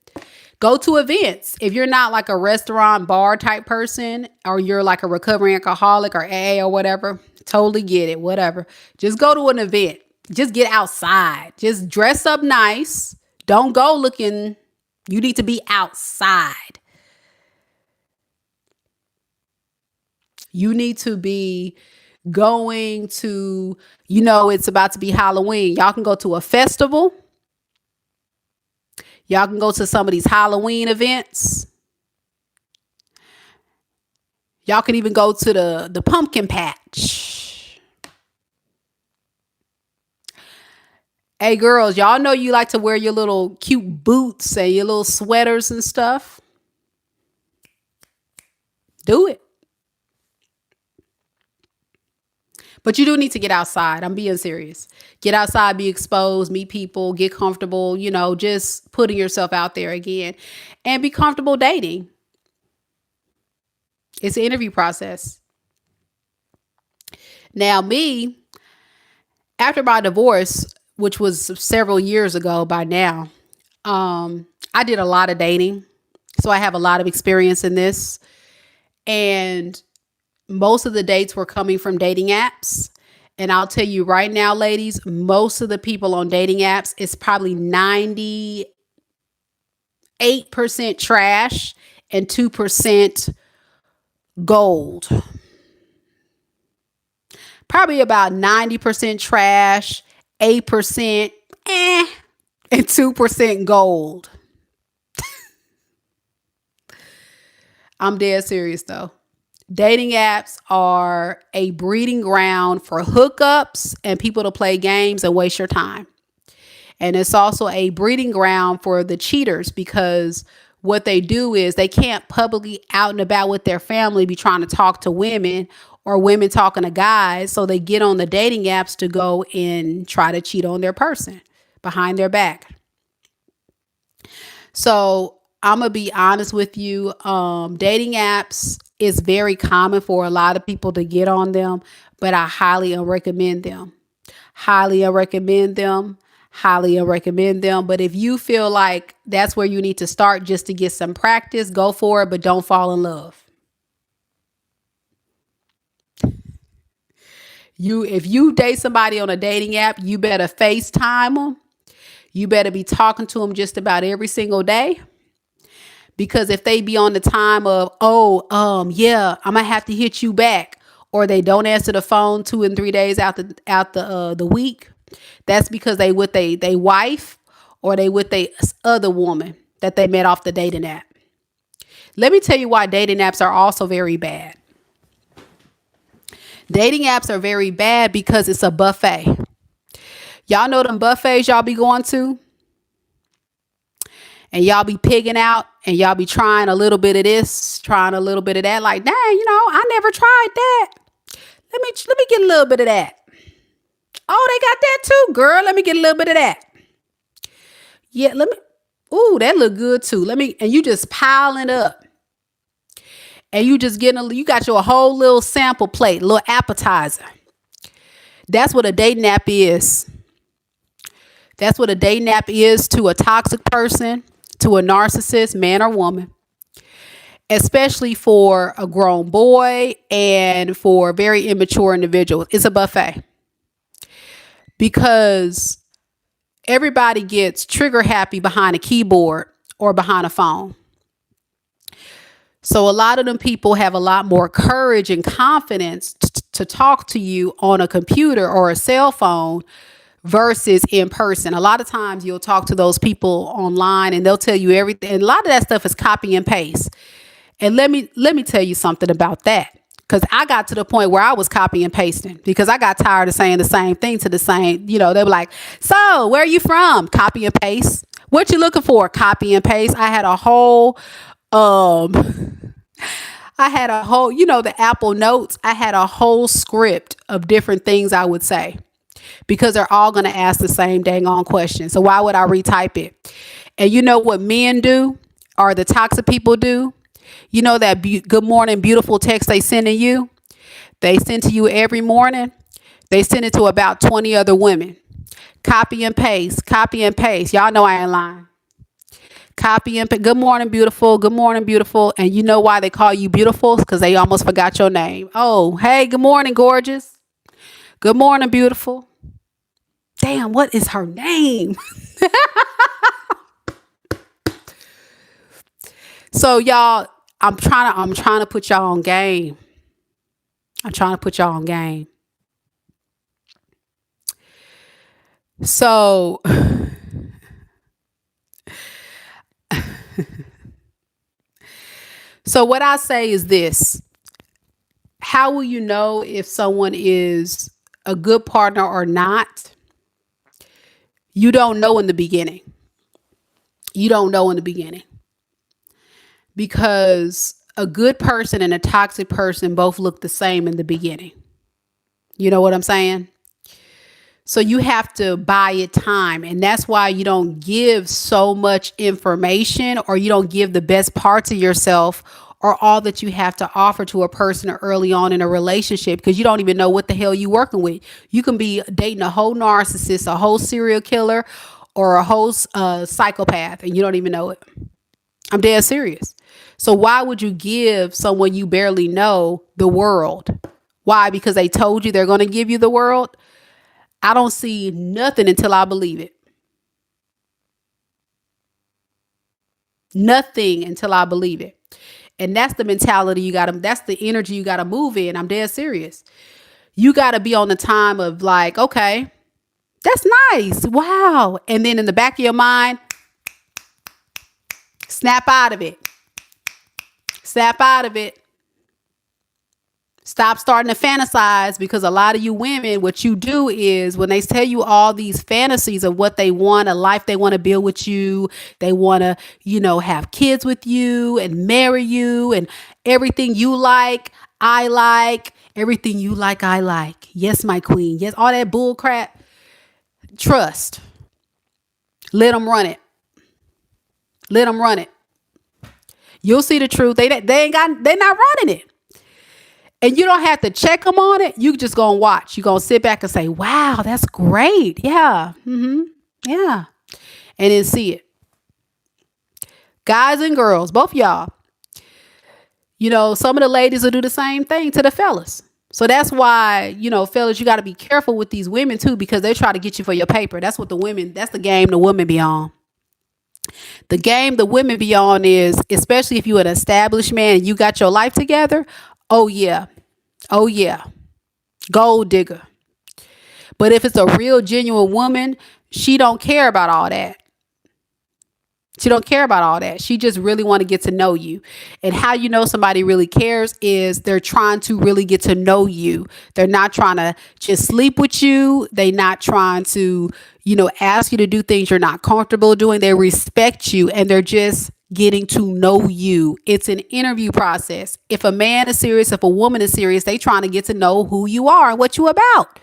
Go to events. If you're not like a restaurant bar type person, or you're like a recovering alcoholic or AA or whatever, totally get it, whatever. Just go to an event. Just get outside. Just dress up nice. Don't go looking, you need to be outside. You need to be going to, it's about to be Halloween. Y'all can go to a festival. Y'all can go to some of these Halloween events. Y'all can even go to the pumpkin patch. Hey girls, y'all know you like to wear your little cute boots and your little sweaters and stuff. Do it. But you do need to get outside. I'm being serious. Get outside, be exposed, meet people, get comfortable, just putting yourself out there again, and be comfortable dating. It's an interview process. Now, me, after my divorce, which was several years ago by now, I did a lot of dating. So I have a lot of experience in this. And most of the dates were coming from dating apps. And I'll tell you right now, ladies, most of the people on dating apps is probably 98% trash and 2% gold. Probably about 90% trash, 8% and 2% gold. I'm dead serious though. Dating apps are a breeding ground for hookups and people to play games and waste your time. And it's also a breeding ground for the cheaters, because what they do is they can't publicly out and about with their family be trying to talk to women, or women talking to guys. So they get on the dating apps to go and try to cheat on their person behind their back. So I'm going to be honest with you. Dating apps is very common for a lot of people to get on them, but I highly unrecommend them. Highly unrecommend them. Highly unrecommend them. But if you feel like that's where you need to start just to get some practice, go for it, but don't fall in love. If you date somebody on a dating app, you better FaceTime them. You better be talking to them just about every single day. Because if they be on the time of, yeah, I'm gonna have to hit you back, or they don't answer the phone 2 and 3 days out the week, that's because they with they wife, or they with they other woman that they met off the dating app. Let me tell you why dating apps are also very bad. Dating apps are very bad because it's a buffet. Y'all know them buffets y'all be going to? And y'all be pigging out, and y'all be trying a little bit of this, trying a little bit of that. Like, dang, I never tried that. Let me get a little bit of that. Oh, they got that too, girl. Let me get a little bit of that. Yeah, ooh, that look good too. And you just piling up. And you just you got your whole little sample plate, little appetizer. That's what a dating app is. That's what a dating app is to a toxic person, to a narcissist, man or woman, especially for a grown boy and for very immature individuals. It's a buffet, because everybody gets trigger happy behind a keyboard or behind a phone. So a lot of them people have a lot more courage and confidence to talk to you on a computer or a cell phone versus in person. A lot of times you'll talk to those people online and they'll tell you everything. And a lot of that stuff is copy and paste. And let me tell you something about that. Because I got to the point where I was copy and pasting, because I got tired of saying the same thing to the same, they were like, so where are you from? Copy and paste. What you looking for? Copy and paste. I had a whole, the Apple Notes. I had a whole script of different things I would say, because they're all going to ask the same dang on question. So why would I retype it? And you know what men do, or the toxic people do? You know that good morning, beautiful text they sending you? They send to you every morning. They send it to about 20 other women. Copy and paste, copy and paste. Y'all know I ain't lying. Copy and paste. Good morning, beautiful. Good morning, beautiful. And you know why they call you beautiful? Because they almost forgot your name. Oh, hey, good morning, gorgeous. Good morning, beautiful. Damn, what is her name? So y'all, I'm trying to put y'all on game. I'm trying to put y'all on game. So what I say is this. How will you know if someone is a good partner or not? You don't know in the beginning. You don't know in the beginning. Because a good person and a toxic person both look the same in the beginning. You know what I'm saying? So you have to buy it time. And that's why you don't give so much information, or you don't give the best parts of yourself, are all that you have to offer to a person early on in a relationship, because you don't even know what the hell you're working with. You can be dating a whole narcissist, a whole serial killer, or a whole psychopath, and you don't even know it. I'm dead serious. So why would you give someone you barely know the world? Why? Because they told you they're going to give you the world? I don't see nothing until I believe it. Nothing until I believe it. And that's the mentality you got to, that's the energy you got to move in. I'm dead serious. You got to be on the time of like, okay, that's nice. Wow. And then in the back of your mind, snap out of it. Snap out of it. Stop starting to fantasize, because a lot of you women, what you do is when they tell you all these fantasies of what they want, a life they want to build with you, they want to, have kids with you and marry you, and everything you like, I like, everything you like, I like. Yes, my queen. Yes, all that bull crap. Trust. Let them run it. Let them run it. You'll see the truth. They're not running it. And you don't have to check them on it. You just gonna watch. You're gonna sit back and say, wow, that's great. Yeah. Yeah. And then see it. Guys and girls, both y'all. Some of the ladies will do the same thing to the fellas. So that's why, fellas, you got to be careful with these women too, because they try to get you for your paper. That's the game the women be on. The game the women be on is, especially if you're an established man and you got your life together. Oh yeah. Oh yeah. Gold digger. But if it's a real genuine woman, she don't care about all that. She don't care about all that. She just really want to get to know you. And how you know somebody really cares is they're trying to really get to know you. They're not trying to just sleep with you. They're not trying to, ask you to do things you're not comfortable doing. They respect you and they're just getting to know you. It's an interview process. If a man is serious, if a woman is serious, they trying to get to know who you are and what you about.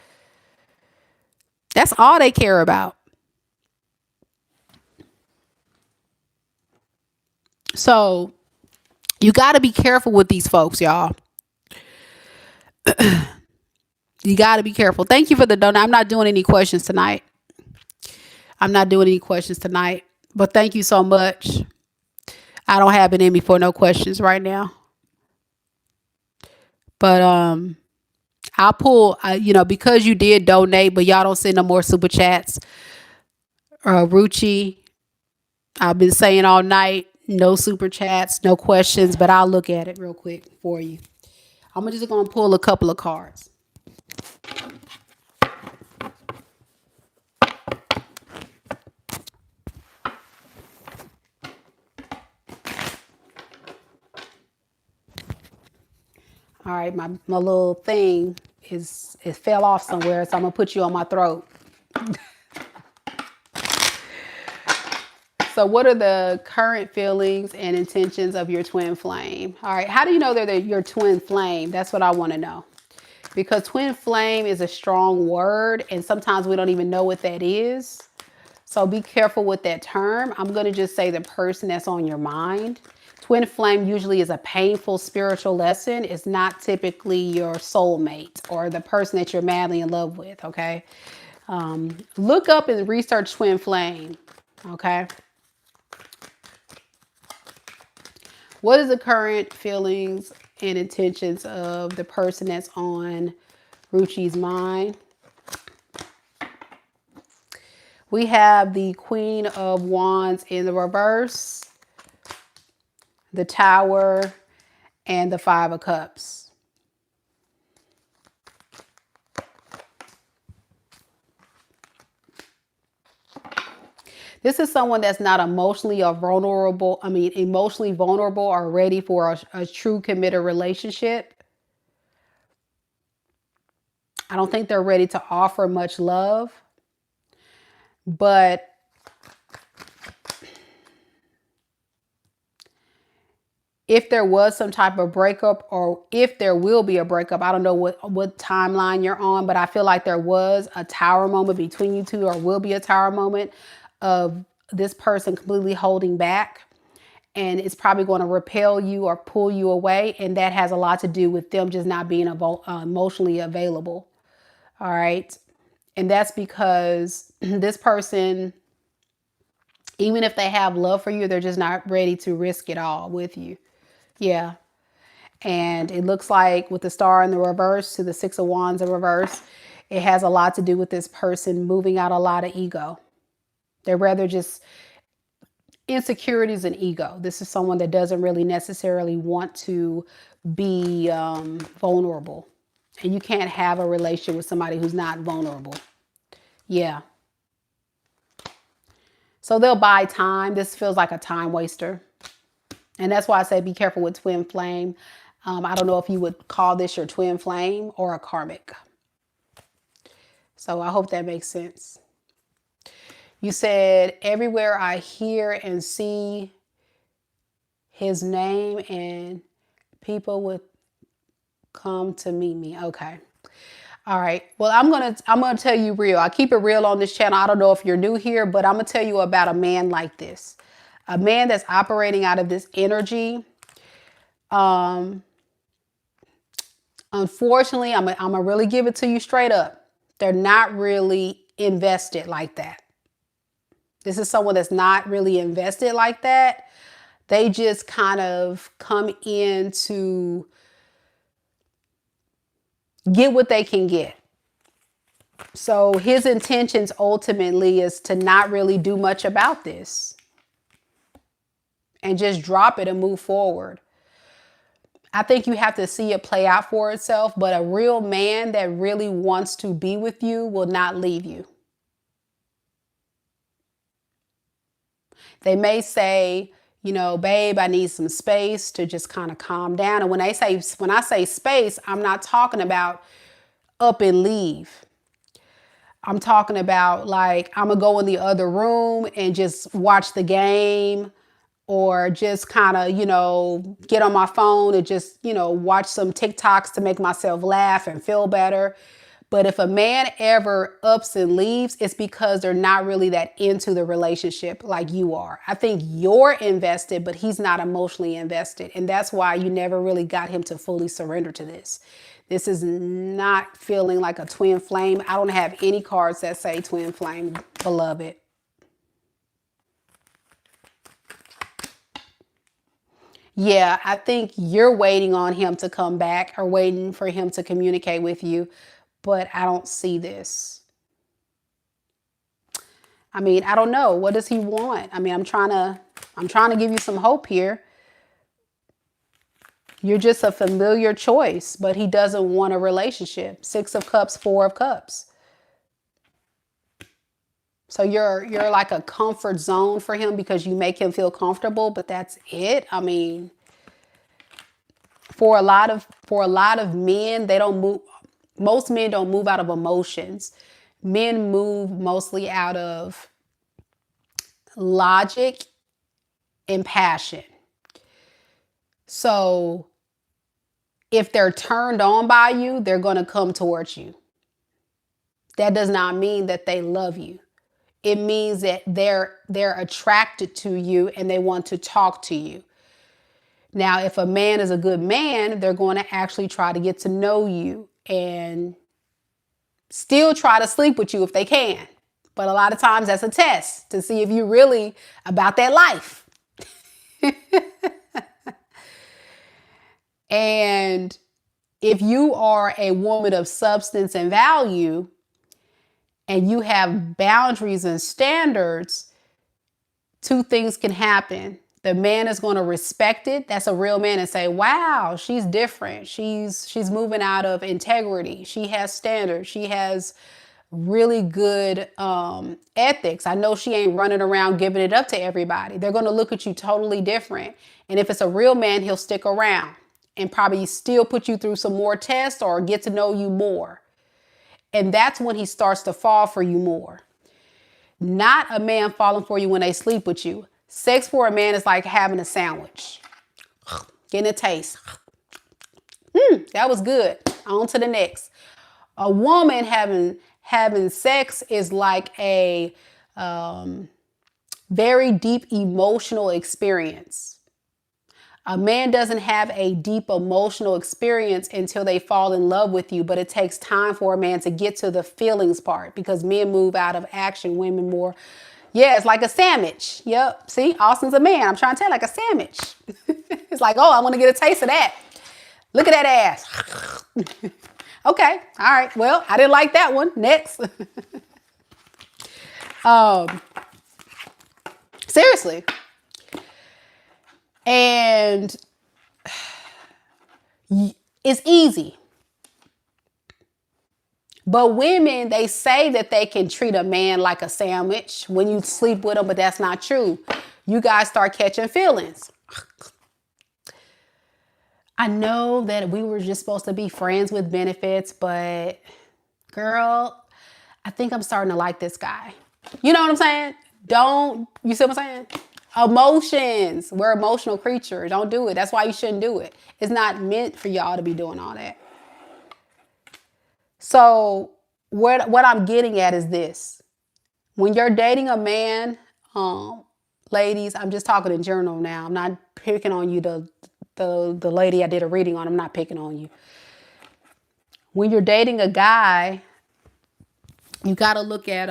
That's all they care about. So you got to be careful with these folks, y'all. You got to be careful. Thank you for the donut. I'm not doing any questions tonight. But thank you so much. I don't have it in me for no questions right now. But I'll pull, because you did donate, but y'all don't send no more super chats. Ruchi, I've been saying all night, no super chats, no questions, but I'll look at it real quick for you. I'm just going to pull a couple of cards. All right, my little thing it fell off somewhere, so I'm going to put you on my throat. So what are the current feelings and intentions of your twin flame? All right. How do you know they're your twin flame? That's what I want to know. Because twin flame is a strong word, and sometimes we don't even know what that is. So be careful with that term. I'm going to just say the person that's on your mind. Twin flame usually is a painful spiritual lesson. It's not typically your soulmate or the person that you're madly in love with. Okay. Look up and research twin flame. Okay. What is the current feelings and intentions of the person that's on Ruchi's mind? We have the Queen of Wands in the reverse, the Tower, and the Five of Cups. This is someone that's not emotionally vulnerable or ready for a true committed relationship. I don't think they're ready to offer much love. But if there was some type of breakup, or if there will be a breakup, I don't know what timeline you're on, but I feel like there was a tower moment between you two, or will be a tower moment of this person completely holding back. and it's probably going to repel you or pull you away. And that has a lot to do with them just not being emotionally available. All right. And that's because this person, even if they have love for you, they're just not ready to risk it all with you. Yeah. And it looks like with the star in the reverse to the 6 of Wands in reverse, it has a lot to do with this person moving out a lot of ego. They're rather just insecurities and ego. This is someone that doesn't really necessarily want to be vulnerable. And you can't have a relationship with somebody who's not vulnerable. Yeah. So they'll buy time. This feels like a time waster. And that's why I say be careful with twin flame. I don't know if you would call this your twin flame or a karmic. So I hope that makes sense. You said, everywhere I hear and see his name and people would come to meet me. Okay. All right. Well, I'm gonna tell you real. I keep it real on this channel. I don't know if you're new here, but I'm gonna tell you about a man like this. A man that's operating out of this energy. Unfortunately, I'm gonna really give it to you straight up. They're not really invested like that. This is someone that's not really invested like that. They just kind of come in to get what they can get. So his intentions ultimately is to not really do much about this and just drop it and move forward. I think you have to see it play out for itself, but a real man that really wants to be with you will not leave you. They may say, you know, babe, I need some space to just kind of calm down. And when I say space, I'm not talking about up and leave. I'm talking about like, I'm gonna go in the other room and just watch the game, or just kind of, you know, get on my phone and just, you know, watch some TikToks to make myself laugh and feel better. But if a man ever ups and leaves, it's because they're not really that into the relationship like you are. I think you're invested, but he's not emotionally invested. And that's why you never really got him to fully surrender to this. This is not feeling like a twin flame. I don't have any cards that say twin flame, beloved. Yeah, I think you're waiting on him to come back or waiting for him to communicate with you, but I don't see this. I mean, I don't know. What does he want? I mean, I'm trying to give you some hope here. You're just a familiar choice, but he doesn't want a relationship. 6 of Cups, 4 of Cups. So you're like a comfort zone for him because you make him feel comfortable, but that's it. I mean, for a lot of men, they don't move. Most men don't move out of emotions. Men move mostly out of logic and passion. So if they're turned on by you, they're going to come towards you. That does not mean that they love you. It means that they're attracted to you and they want to talk to you. Now, if a man is a good man, they're going to actually try to get to know you and still try to sleep with you if they can. But a lot of times that's a test to see if you're really about that life. And if you are a woman of substance and value, and you have boundaries and standards, 2 things can happen. The man is going to respect it. That's a real man, and say, wow, she's different. She's moving out of integrity. She has standards. She has really good ethics. I know she ain't running around giving it up to everybody. They're going to look at you totally different. And if it's a real man, he'll stick around and probably still put you through some more tests or get to know you more. And that's when he starts to fall for you more. Not a man falling for you when they sleep with you. Sex for a man is like having a sandwich. Getting a taste. That was good. On to the next. A woman having sex is like a very deep emotional experience. A man doesn't have a deep emotional experience until they fall in love with you, but it takes time for a man to get to the feelings part because men move out of action, women more. Yeah, it's like a sandwich. Yep. See, Austin's a man. I'm trying to tell you, like a sandwich. It's like, oh, I want to get a taste of that. Look at that ass. Okay. All right. Well, I didn't like that one. Next. Seriously. And it's easy. But women, they say that they can treat a man like a sandwich when you sleep with him, but that's not true. You guys start catching feelings. I know that we were just supposed to be friends with benefits, but girl, I think I'm starting to like this guy. You know what I'm saying? You see what I'm saying? Emotions. We're emotional creatures. Don't do it. That's why you shouldn't do it. It's not meant for y'all to be doing all that. So what I'm getting at is this. When you're dating a man, ladies, I'm just talking in general now. I'm not picking on you, the lady I did a reading on. I'm not picking on you. When you're dating a guy, you got to look at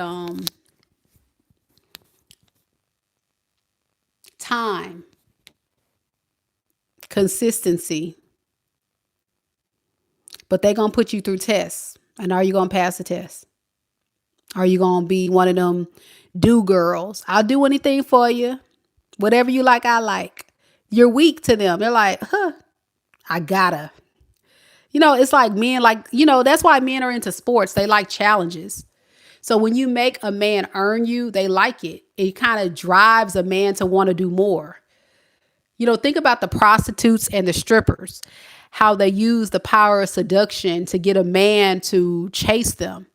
time, consistency. But they're going to put you through tests. And are you going to pass the test? Are you going to be one of them do girls? I'll do anything for you. Whatever you like, I like. You're weak to them. They're like, I gotta. You know, it's like men that's why men are into sports. They like challenges. So when you make a man earn you, they like it. It kind of drives a man to want to do more. You know, think about the prostitutes and the strippers, how they use the power of seduction to get a man to chase them.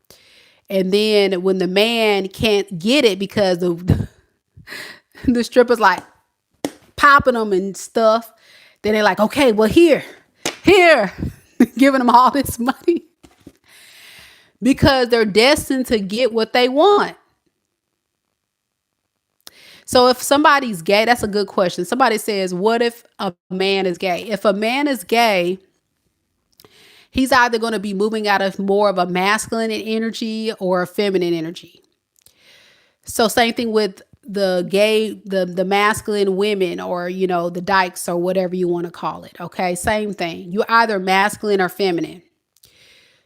And then when the man can't get it because the stripper's like popping them and stuff, then they're like, okay, well, here, giving them all this money because they're destined to get what they want. So if somebody's gay, that's a good question. Somebody says, what if a man is gay? If a man is gay, he's either going to be moving out of more of a masculine energy or a feminine energy. So same thing with the gay, the masculine women, or, you know, the dykes or whatever you want to call it. Okay. Same thing. You're either masculine or feminine.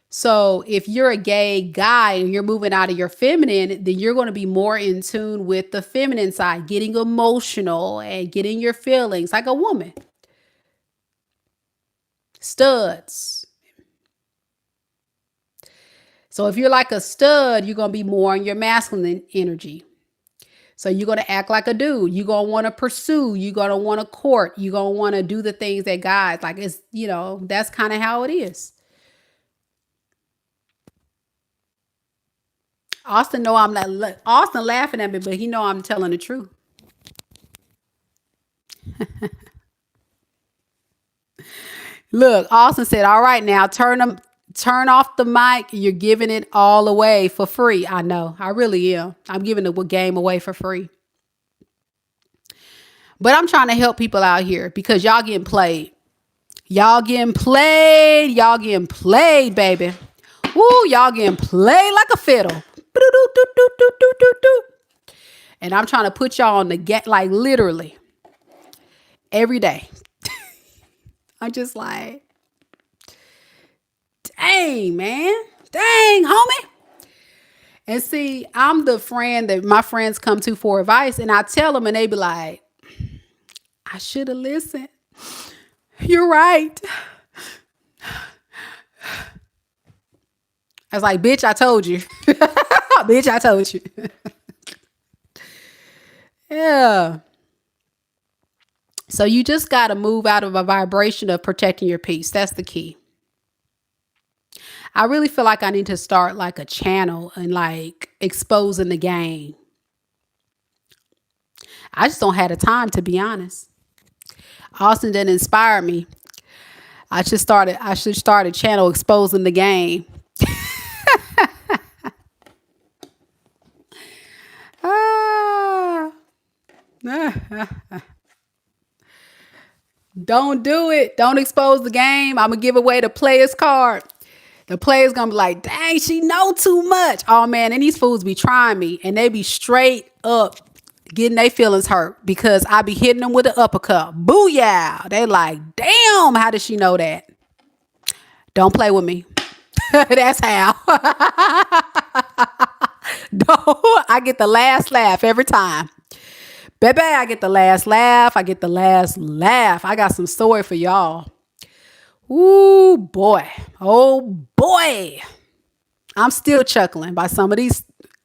So if you're a gay guy and you're moving out of your feminine, then you're going to be more in tune with the feminine side, getting emotional and getting your feelings like a woman. Studs. So if you're like a stud, you're going to be more in your masculine energy. So you're going to act like a dude. You're going to want to pursue. You're going to want to court. You're going to want to do the things that guys like. It's, you know, that's kind of how it is. Austin Austin laughing at me, but he know I'm telling the truth. Look, Austin said, all right, now turn off the mic. You're giving it all away for free. I know. I really am. I'm giving the game away for free. But I'm trying to help people out here because y'all getting played. Y'all getting played. Y'all getting played, baby. Woo, y'all getting played like a fiddle. And I'm trying to put y'all on the get, like literally every day. I'm just like, dang, man. Dang, homie. And see, I'm the friend that my friends come to for advice. And I tell them and they be like, I should have listened. You're right. I was like, bitch, I told you. Bitch, I told you. Yeah. So you just got to move out of a vibration of protecting your peace. That's the key. I really feel like I need to start like a channel and like exposing the game. I just don't have the time, to be honest. Austin didn't inspire me. I should start a channel exposing the game. Don't do it. Don't expose the game. I'm going to give away the player's card. The player's going to be like, dang, she know too much. Oh, man. And these fools be trying me. And they be straight up getting their feelings hurt because I be hitting them with an uppercut. Booyah. They like, damn, how does she know that? Don't play with me. That's how. No, I get the last laugh every time. Baby, I get the last laugh. I get the last laugh. I got some story for y'all. Ooh, boy. Oh, boy. I'm still chuckling by some of these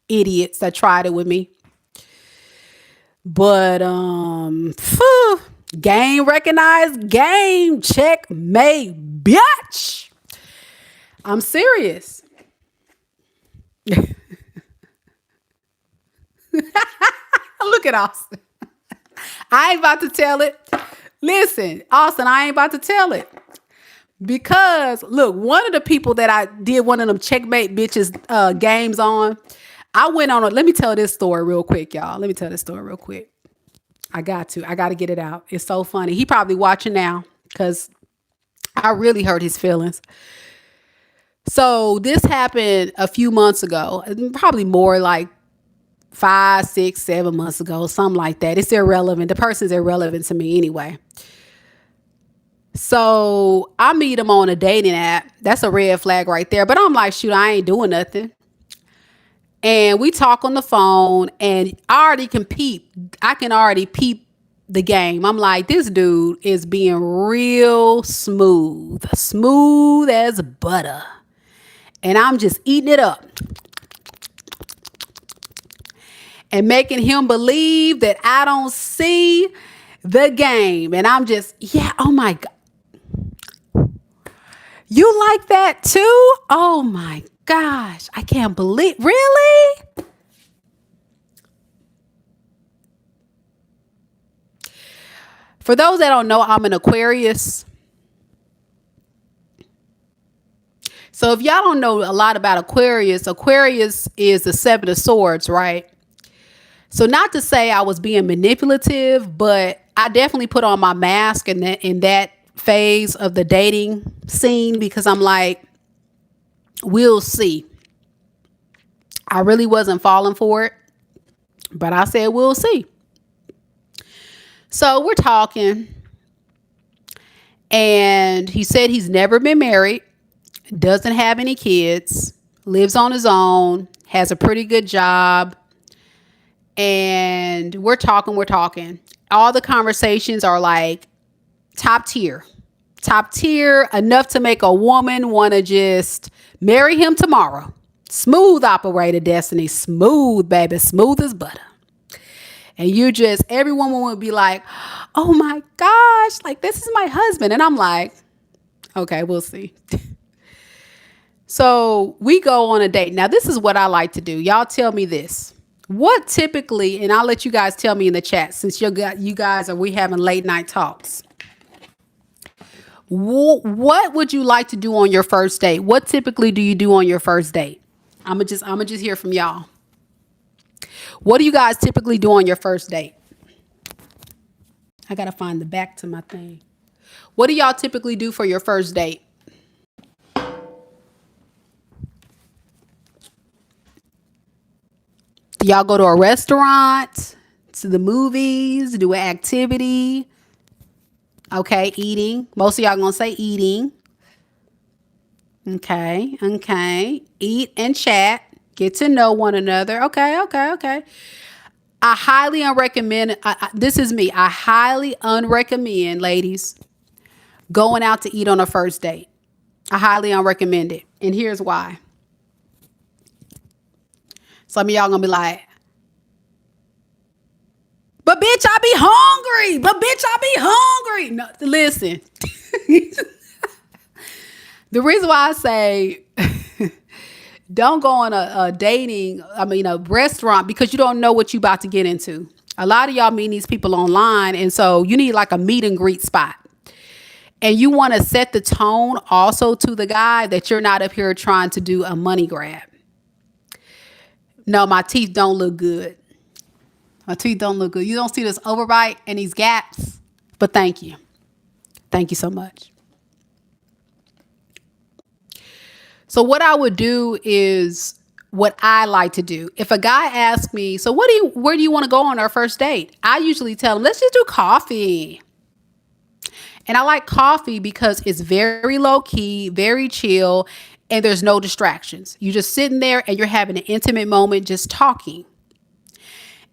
idiots that tried it with me. But, game recognized, game checkmate, bitch. I'm serious. Look at Austin. I ain't about to tell it. Listen, Austin, I ain't about to tell it. Because, look, one of the people that I did one of them checkmate bitches games on, I went on let me tell this story real quick, y'all. Let me tell this story real quick. I got to get it out. It's so funny. He probably watching now because I really hurt his feelings. So this happened a few months ago, probably more like 5, 6, 7 months ago, something like that. It's irrelevant. The person's irrelevant to me anyway. So I meet him on a dating app. That's a red flag right there. But I'm like, shoot, I ain't doing nothing. And we talk on the phone and I can already peep the game. I'm like, this dude is being real smooth as butter. And I'm just eating it up and making him believe that I don't see the game. And I'm just, yeah, oh my God. You like that too? Oh my gosh. I can't believe, really? For those that don't know, I'm an Aquarius. So if y'all don't know a lot about Aquarius is the 7 of swords, right? So not to say I was being manipulative, but I definitely put on my mask in that phase of the dating scene because I'm like, we'll see. I really wasn't falling for it, but I said, we'll see. So we're talking and he said he's never been married, doesn't have any kids, lives on his own, has a pretty good job. And we're talking. All the conversations are like top tier, enough to make a woman want to just marry him tomorrow. Smooth operator, Destiny. Smooth, baby. Smooth as butter. And every woman would be like, oh my gosh, like this is my husband. And I'm like, okay, we'll see. So we go on a date. Now, this is what I like to do. Y'all tell me this. What typically, and I'll let you guys tell me in the chat since we having late night talks. What would you like to do on your first date? What typically do you do on your first date? I'm gonna just hear from y'all. What do you guys typically do on your first date? I gotta find the back to my thing. What do y'all typically do for your first date? Do y'all go to a restaurant, to the movies, do an activity? Okay, eating. Most of y'all gonna say eating. Okay. Eat and chat. Get to know one another. Okay. I highly unrecommend. This is me. I highly unrecommend, ladies, going out to eat on a first date. I highly unrecommend it. And here's why. Some of y'all gonna be like, but bitch, I be hungry. No, listen. The reason why I say don't go on a restaurant, because you don't know what you about to get into. A lot of y'all meet these people online, and so you need like a meet and greet spot. And you want to set the tone also to the guy that you're not up here trying to do a money grab. No, my teeth don't look good. You don't see this overbite and these gaps, but thank you. Thank you so much. So what I would do is what I like to do. If a guy asks me, so where do you want to go on our first date? I usually tell him, let's just do coffee. And I like coffee because it's very low key, very chill, and there's no distractions. You're just sitting there and you're having an intimate moment just talking.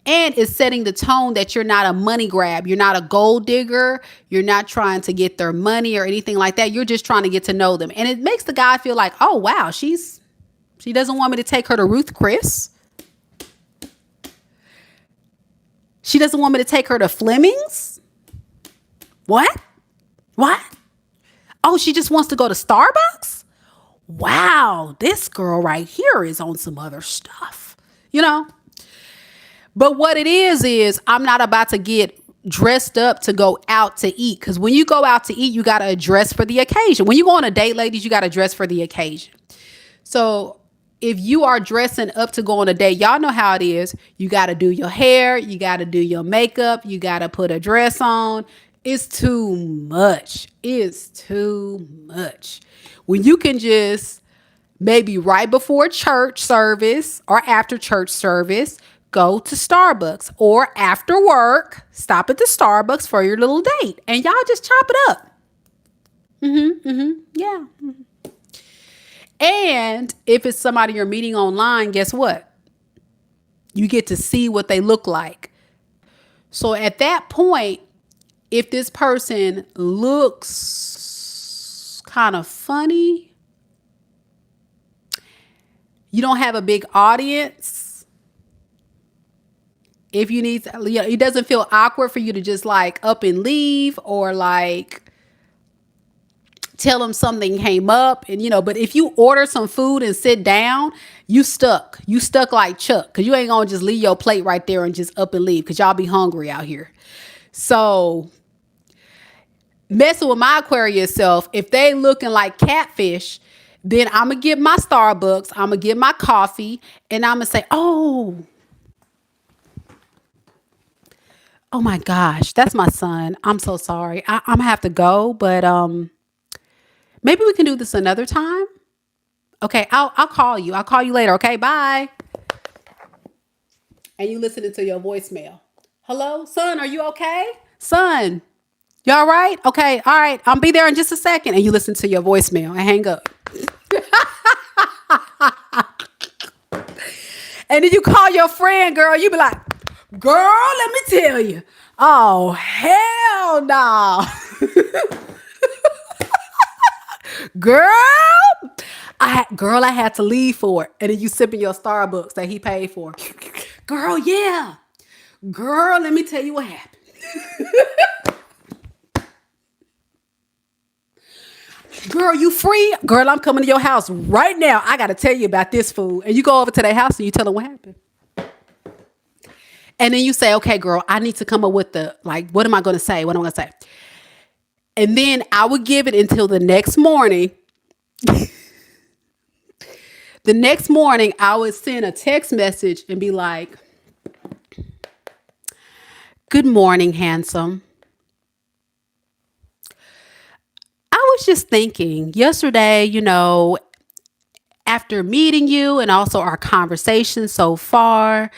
And it's setting the tone that you're not a money grab. You're not a gold digger. You're not trying to get their money or anything like that. You're just trying to get to know them. And it makes the guy feel like, oh, wow, she doesn't want me to take her to Ruth Chris. She doesn't want me to take her to Fleming's. What? What? Oh, she just wants to go to Starbucks? Wow, this girl right here is on some other stuff, you know? But what it is I'm not about to get dressed up to go out to eat. Because when you go out to eat, you got to dress for the occasion. When you go on a date, ladies, you got to dress for the occasion. So if you are dressing up to go on a date, y'all know how it is. You got to do your hair. You got to do your makeup. You got to put a dress on. It's too much. It's too much. When you can just maybe right before church service or after church service, go to Starbucks, or after work, stop at the Starbucks for your little date and y'all just chop it up. Yeah. And if it's somebody you're meeting online, guess what? You get to see what they look like. So at that point, if this person looks kind of funny, you don't have a big audience. If you need, it doesn't feel awkward for you to just like up and leave, or like tell them something came up and, but if you order some food and sit down, you stuck like Chuck. Cause you ain't gonna just leave your plate right there and just up and leave. Cause y'all be hungry out here. So messing with my Aquarius self, if they looking like catfish, then I'm gonna get my Starbucks, I'm gonna get my coffee, and I'm gonna say, oh my gosh, that's my son. I'm so sorry. I'm gonna have to go, but maybe we can do this another time. Okay, I'll call you. I'll call you later. Okay, bye. And you listening to your voicemail. Hello, son, are you okay? Son, you all right? Okay, all right. I'll be there in just a second. And you listen to your voicemail and hang up. And then you call your friend, girl. You be like, girl, let me tell you. Oh, hell no. Girl, I had to leave for it. And then you sipping your Starbucks that he paid for. Girl, yeah. Girl, let me tell you what happened. Girl, you free? Girl, I'm coming to your house right now. I got to tell you about this fool. And you go over to their house and you tell them what happened. And then you say, okay, girl, I need to come up with what am I going to say? What am I going to say? And then I would give it until the next morning. The next morning, I would send a text message and be like, good morning, handsome. I was just thinking yesterday, after meeting you and also our conversation so far,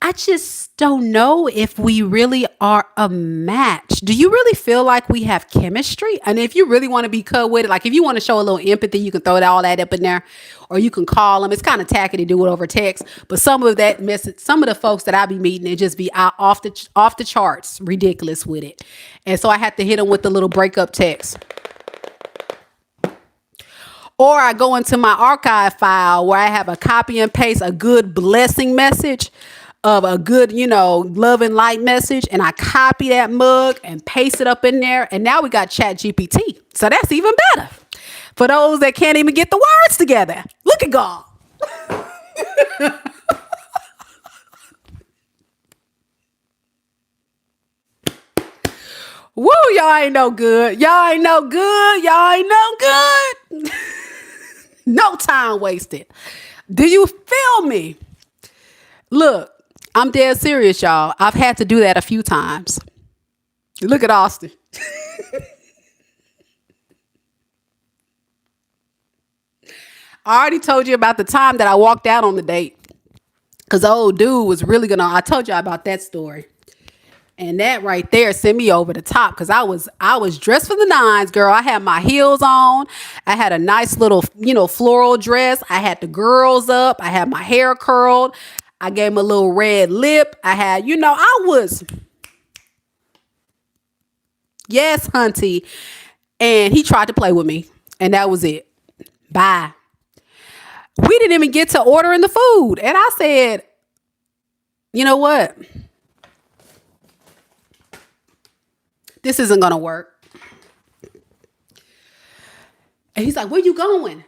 I just don't know if we really are a match. Do you really feel like we have chemistry? And if you really want to be cut with it, like if you want to show a little empathy, you can throw all that up in there, or you can call them. It's kind of tacky to do it over text, but some of the folks that I be meeting, it just be off the charts, ridiculous with it. And so I had to hit them with the little breakup text. Or I go into my archive file where I have a copy and paste a good blessing message of a good, love and light message. And I copy that mug and paste it up in there. And now we got Chat GPT. So that's even better for those that can't even get the words together. Look at God. Woo, y'all ain't no good. Y'all ain't no good. Y'all ain't no good. No time wasted. Do you feel me? Look, I'm dead serious, y'all. I've had to do that a few times. Look at Austin. I already told you about the time that I walked out on the date. Because the old dude was really gonna, I told you about that story. And that right there sent me over the top because I was dressed for the nines, girl. I had my heels on. I had a nice little, floral dress. I had the girls up. I had my hair curled. I gave him a little red lip. I had, I was, yes, hunty. And he tried to play with me. And that was it. Bye. We didn't even get to ordering the food. And I said, you know what? This isn't going to work. And he's like, where you going?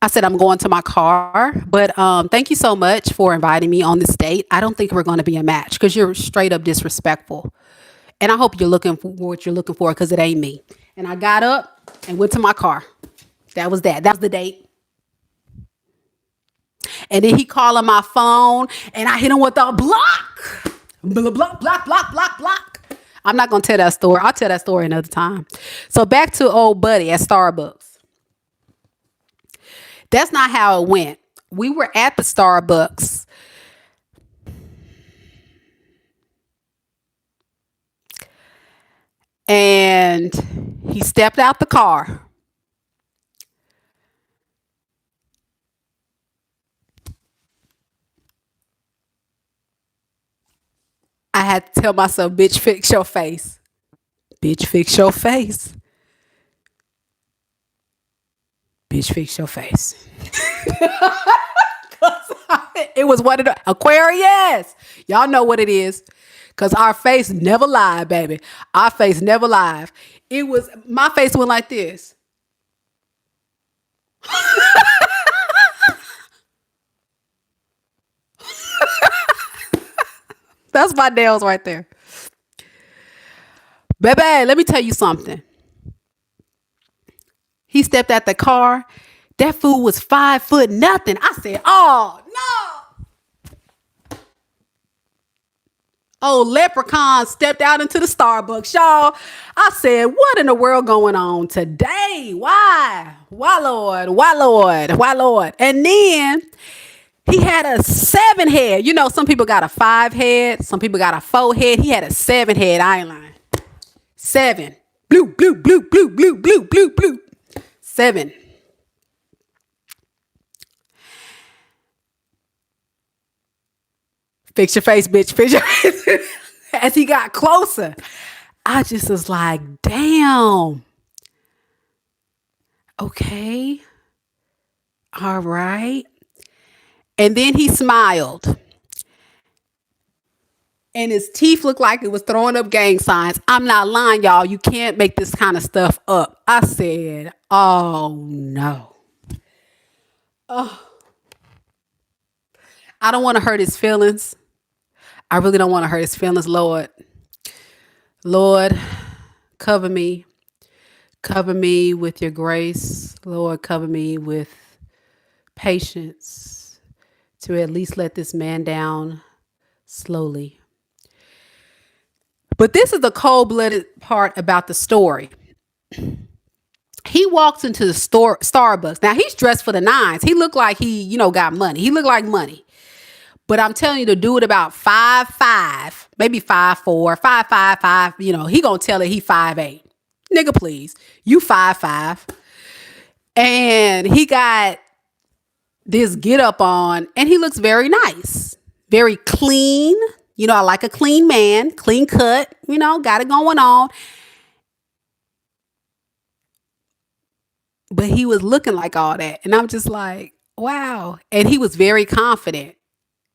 I said, I'm going to my car. But thank you so much for inviting me on this date. I don't think we're going to be a match because you're straight up disrespectful. And I hope you're looking for what you're looking for because it ain't me. And I got up and went to my car. That was that. That was the date. And then he called on my phone and I hit him with a block. Block, block, block, block, block. I'm not going to tell that story. I'll tell that story another time. So back to old buddy at Starbucks. That's not how it went. We were at the Starbucks. And he stepped out the car. I had to tell myself, bitch, fix your face. Bitch, fix your face. Bitch, fix your face. It was one of the Aquarius. Y'all know what it is. Because our face never lied, baby. Our face never lied. It was, my face went like this. That's my nails right there. Baby, let me tell you something. He stepped out the car. That fool was 5 foot nothing. I said, oh, no. Oh, leprechaun stepped out into the Starbucks, y'all. I said, what in the world going on today? Why? Why, Lord? Why, Lord? Why, Lord? And then he had a 7 head. You know, some people got a 5 head. Some people got a 4 head. He had a 7 head. I ain't lying. 7. Blue, blue, blue, blue, blue, blue, blue, blue. 7. Fix your face, bitch. Fix your face. As he got closer, I just was like, damn. Okay. All right. And then he smiled. And his teeth looked like it was throwing up gang signs. I'm not lying, y'all. You can't make this kind of stuff up. I said, oh, no. Oh, I don't want to hurt his feelings. I really don't want to hurt his feelings, Lord. Lord, cover me. Cover me with your grace. Lord, cover me with patience to at least let this man down slowly. But this is the cold-blooded part about the story. He walks into the store, Starbucks. Now, he's dressed for the nines. He looked like he, got money. He looked like money. But I'm telling you, the dude about 5'5", maybe 5'4", 5'5", he gonna tell it he 5'8". Nigga, please. You 5'5". And he got this get up on, and he looks very nice. Very clean. I like a clean man, clean cut, got it going on. But he was looking like all that. And I'm just like, wow. And he was very confident.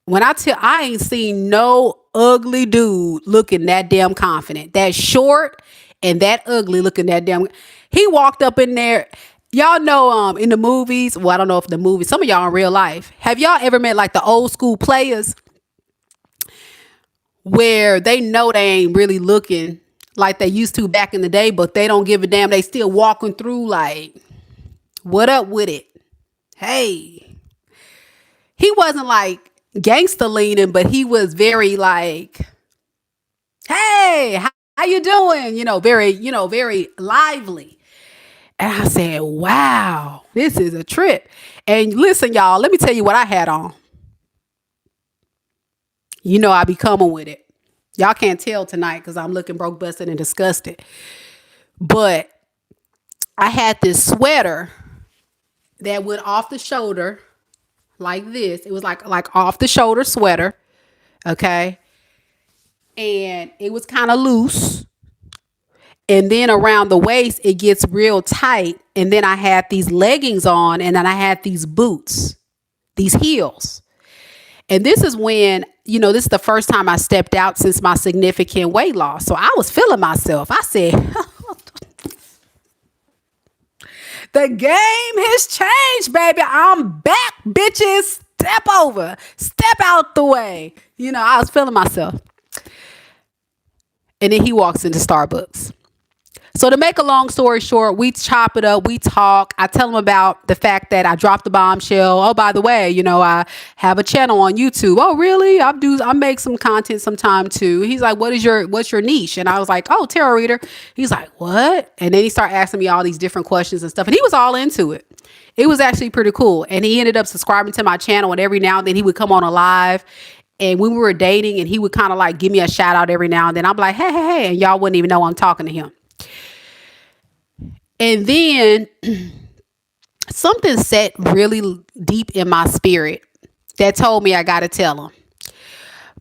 When I ain't seen no ugly dude looking that damn confident. That short and that ugly looking that damn. He walked up in there. Y'all know in the movies, well, I don't know if the movies, some of y'all in real life, have y'all ever met like the old school players where they know they ain't really looking like they used to back in the day, but they don't give a damn. They still walking through like, what up with it? Hey. He wasn't like gangster leaning, but he was very like, hey, How you doing? Very lively. And I said, wow, this is a trip. And listen, y'all, let me tell you what I had on. I be coming with it. Y'all can't tell tonight because I'm looking broke, busted, and disgusted. But I had this sweater that went off the shoulder like this. It was like off the shoulder sweater. Okay. And it was kind of loose. And then around the waist, it gets real tight. And then I had these leggings on, and then I had these boots, these heels. And this is when, this is the first time I stepped out since my significant weight loss. So I was feeling myself. I said, the game has changed, baby. I'm back, bitches. Step over. Step out the way. I was feeling myself. And then he walks into Starbucks. So to make a long story short, we chop it up, we talk. I tell him about the fact that I dropped the bombshell. Oh, by the way, I have a channel on YouTube. Oh, really? I make some content sometime too. He's like, what's your niche? And I was like, oh, tarot reader. He's like, what? And then he started asking me all these different questions and stuff. And he was all into it. It was actually pretty cool. And he ended up subscribing to my channel. And every now and then he would come on a live. And when we were dating, and he would kind of like give me a shout out every now and then. I'm like, hey. And y'all wouldn't even know I'm talking to him. And then something set really deep in my spirit that told me I got to tell him.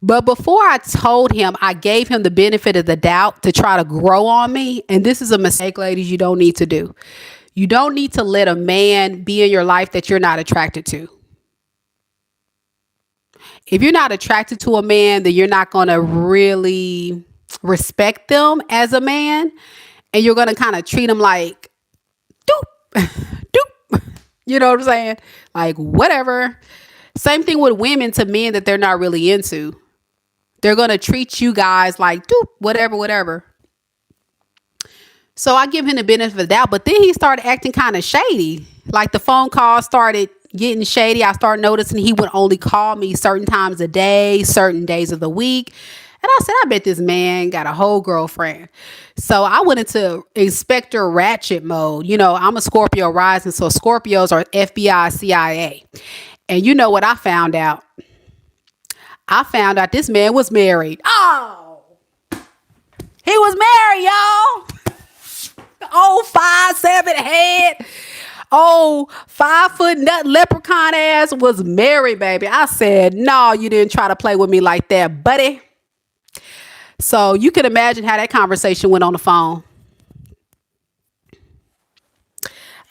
But before I told him, I gave him the benefit of the doubt to try to grow on me. And this is a mistake, ladies, you don't need to do. You don't need to let a man be in your life that you're not attracted to. If you're not attracted to a man, then you're not going to really respect them as a man. And you're going to kind of treat them like, doop, doop. You know what I'm saying? Like, whatever. Same thing with women to men that they're not really into. They're going to treat you guys like, doop, whatever. So I give him the benefit of the doubt. But then he started acting kind of shady. Like the phone call started getting shady. I started noticing he would only call me certain times a day, certain days of the week. And I said, I bet this man got a whole girlfriend. So I went into Inspector Ratchet mode. I'm a Scorpio rising. So Scorpios are FBI, CIA. And you know what I found out? I found out this man was married. Oh, he was married, y'all. Oh, 5'7" head. Oh, 5 foot nut leprechaun ass was married, baby. I said, no, you didn't try to play with me like that, buddy. So you can imagine how that conversation went on the phone.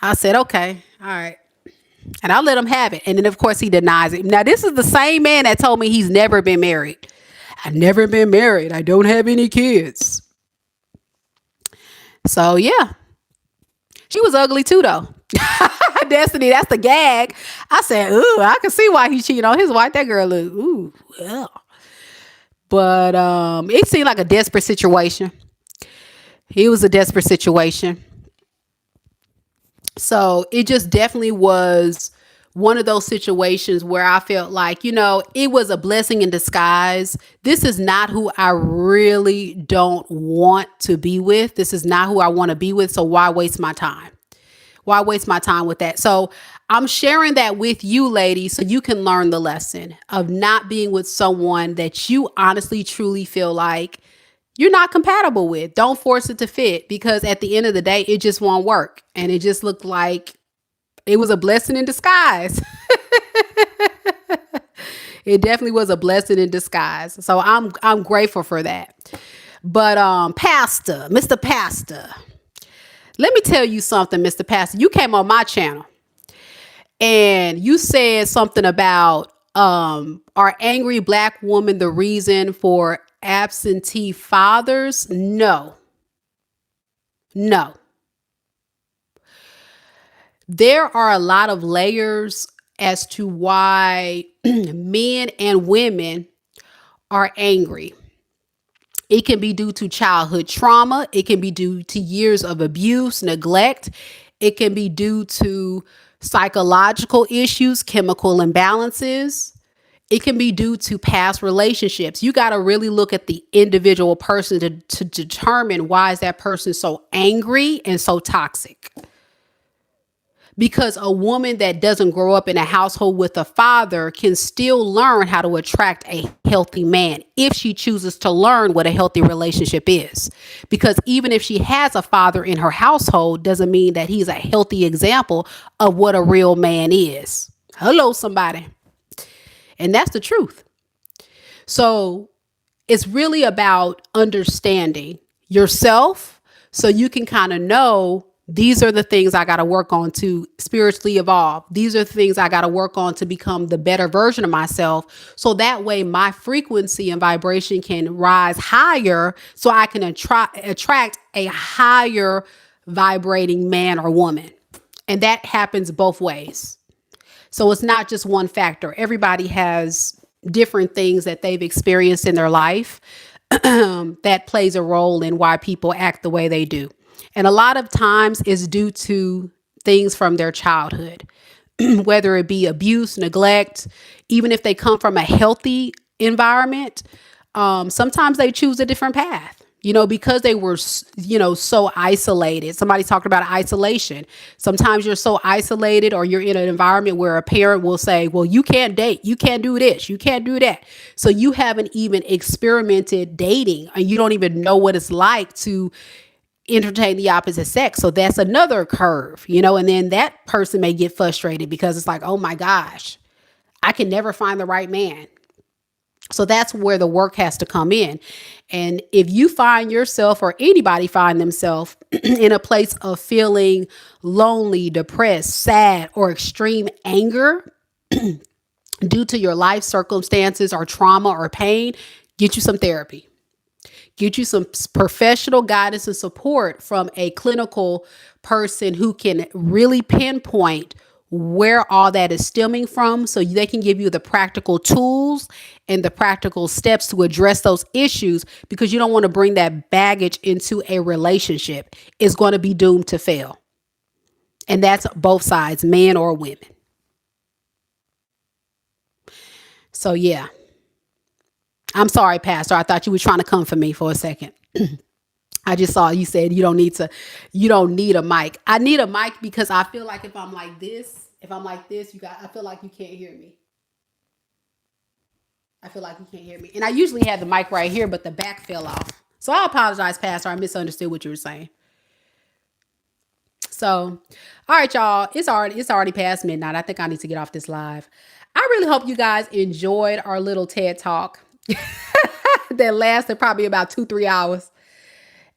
I said, okay, all right. And I let him have it. And then, of course, he denies it. Now, this is the same man that told me he's never been married. I've never been married. I don't have any kids. So, yeah. She was ugly, too, though. Destiny, that's the gag. I said, ooh, I can see why he cheated on his wife. That girl look, ooh, well. But it seemed like a desperate situation. It was a desperate situation. So it just definitely was one of those situations where I felt like, it was a blessing in disguise. This is not who I really don't want to be with. This is not who I want to be with. So why waste my time? Why waste my time with that? So I'm sharing that with you, ladies, so you can learn the lesson of not being with someone that you honestly, truly feel like you're not compatible with. Don't force it to fit, because at the end of the day, it just won't work. And it just looked like it was a blessing in disguise. It definitely was a blessing in disguise. So I'm grateful for that. But Mr. Pastor, let me tell you something, Mr. Pastor. You came on my channel and you said something about are angry Black women the reason for absentee fathers? No. There are a lot of layers as to why men and women are angry. It can be due to childhood trauma. It can be due to years of abuse, neglect. It can be due to psychological issues, chemical imbalances. It can be due to past relationships. You got to really look at the individual person to determine why is that person so angry and so toxic. Because a woman that doesn't grow up in a household with a father can still learn how to attract a healthy man if she chooses to learn what a healthy relationship is. Because even if she has a father in her household, doesn't mean that he's a healthy example of what a real man is. Hello, somebody. And that's the truth. So it's really about understanding yourself so you can kind of know these are the things I got to work on to spiritually evolve. These are the things I got to work on to become the better version of myself. So that way my frequency and vibration can rise higher so I can attract a higher vibrating man or woman. And that happens both ways. So it's not just one factor. Everybody has different things that they've experienced in their life that plays a role in why people act the way they do. And a lot of times it's due to things from their childhood, whether it be abuse, neglect, even if they come from a healthy environment, sometimes they choose a different path. Because they were, so isolated. Somebody talked about isolation. Sometimes you're so isolated or you're in an environment where a parent will say, well, you can't date. You can't do this. You can't do that. So you haven't even experimented dating and you don't even know what it's like to entertain the opposite sex. So that's another curve, and then that person may get frustrated because it's like, oh my gosh, I can never find the right man. So that's where the work has to come in. And if you find yourself or anybody find themselves in a place of feeling lonely, depressed, sad, or extreme anger due to your life circumstances or trauma or pain, get you some therapy. Get you some professional guidance and support from a clinical person who can really pinpoint where all that is stemming from so they can give you the practical tools and the practical steps to address those issues, because you don't want to bring that baggage into a relationship. It's going to be doomed to fail. And that's both sides, men or women. So yeah. I'm sorry, Pastor. I thought you were trying to come for me for a second. I just saw you said you don't need a mic. I need a mic because I feel like if I'm like this, I feel like you can't hear me. I feel like you can't hear me. And I usually have the mic right here, but the back fell off. So I apologize, Pastor. I misunderstood what you were saying. So, all right, y'all. It's already past midnight. I think I need to get off this live. I really hope you guys enjoyed our little TED Talk that lasted probably about 2-3 hours.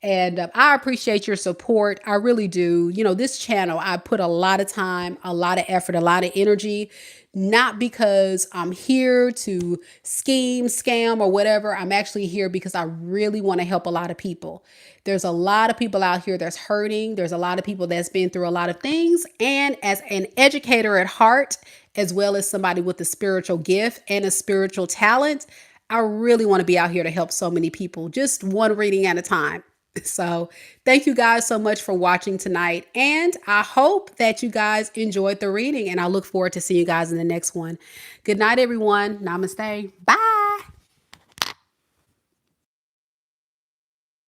And I appreciate your support. I really do. This channel, I put a lot of time, a lot of effort, a lot of energy, not because I'm here to scheme, scam, or whatever. I'm actually here because I really want to help a lot of people. There's a lot of people out here that's hurting. There's a lot of people that's been through a lot of things. And as an educator at heart, as well as somebody with a spiritual gift and a spiritual talent, I really want to be out here to help so many people, just one reading at a time. So thank you guys so much for watching tonight. And I hope that you guys enjoyed the reading, and I look forward to seeing you guys in the next one. Good night, everyone. Namaste. Bye.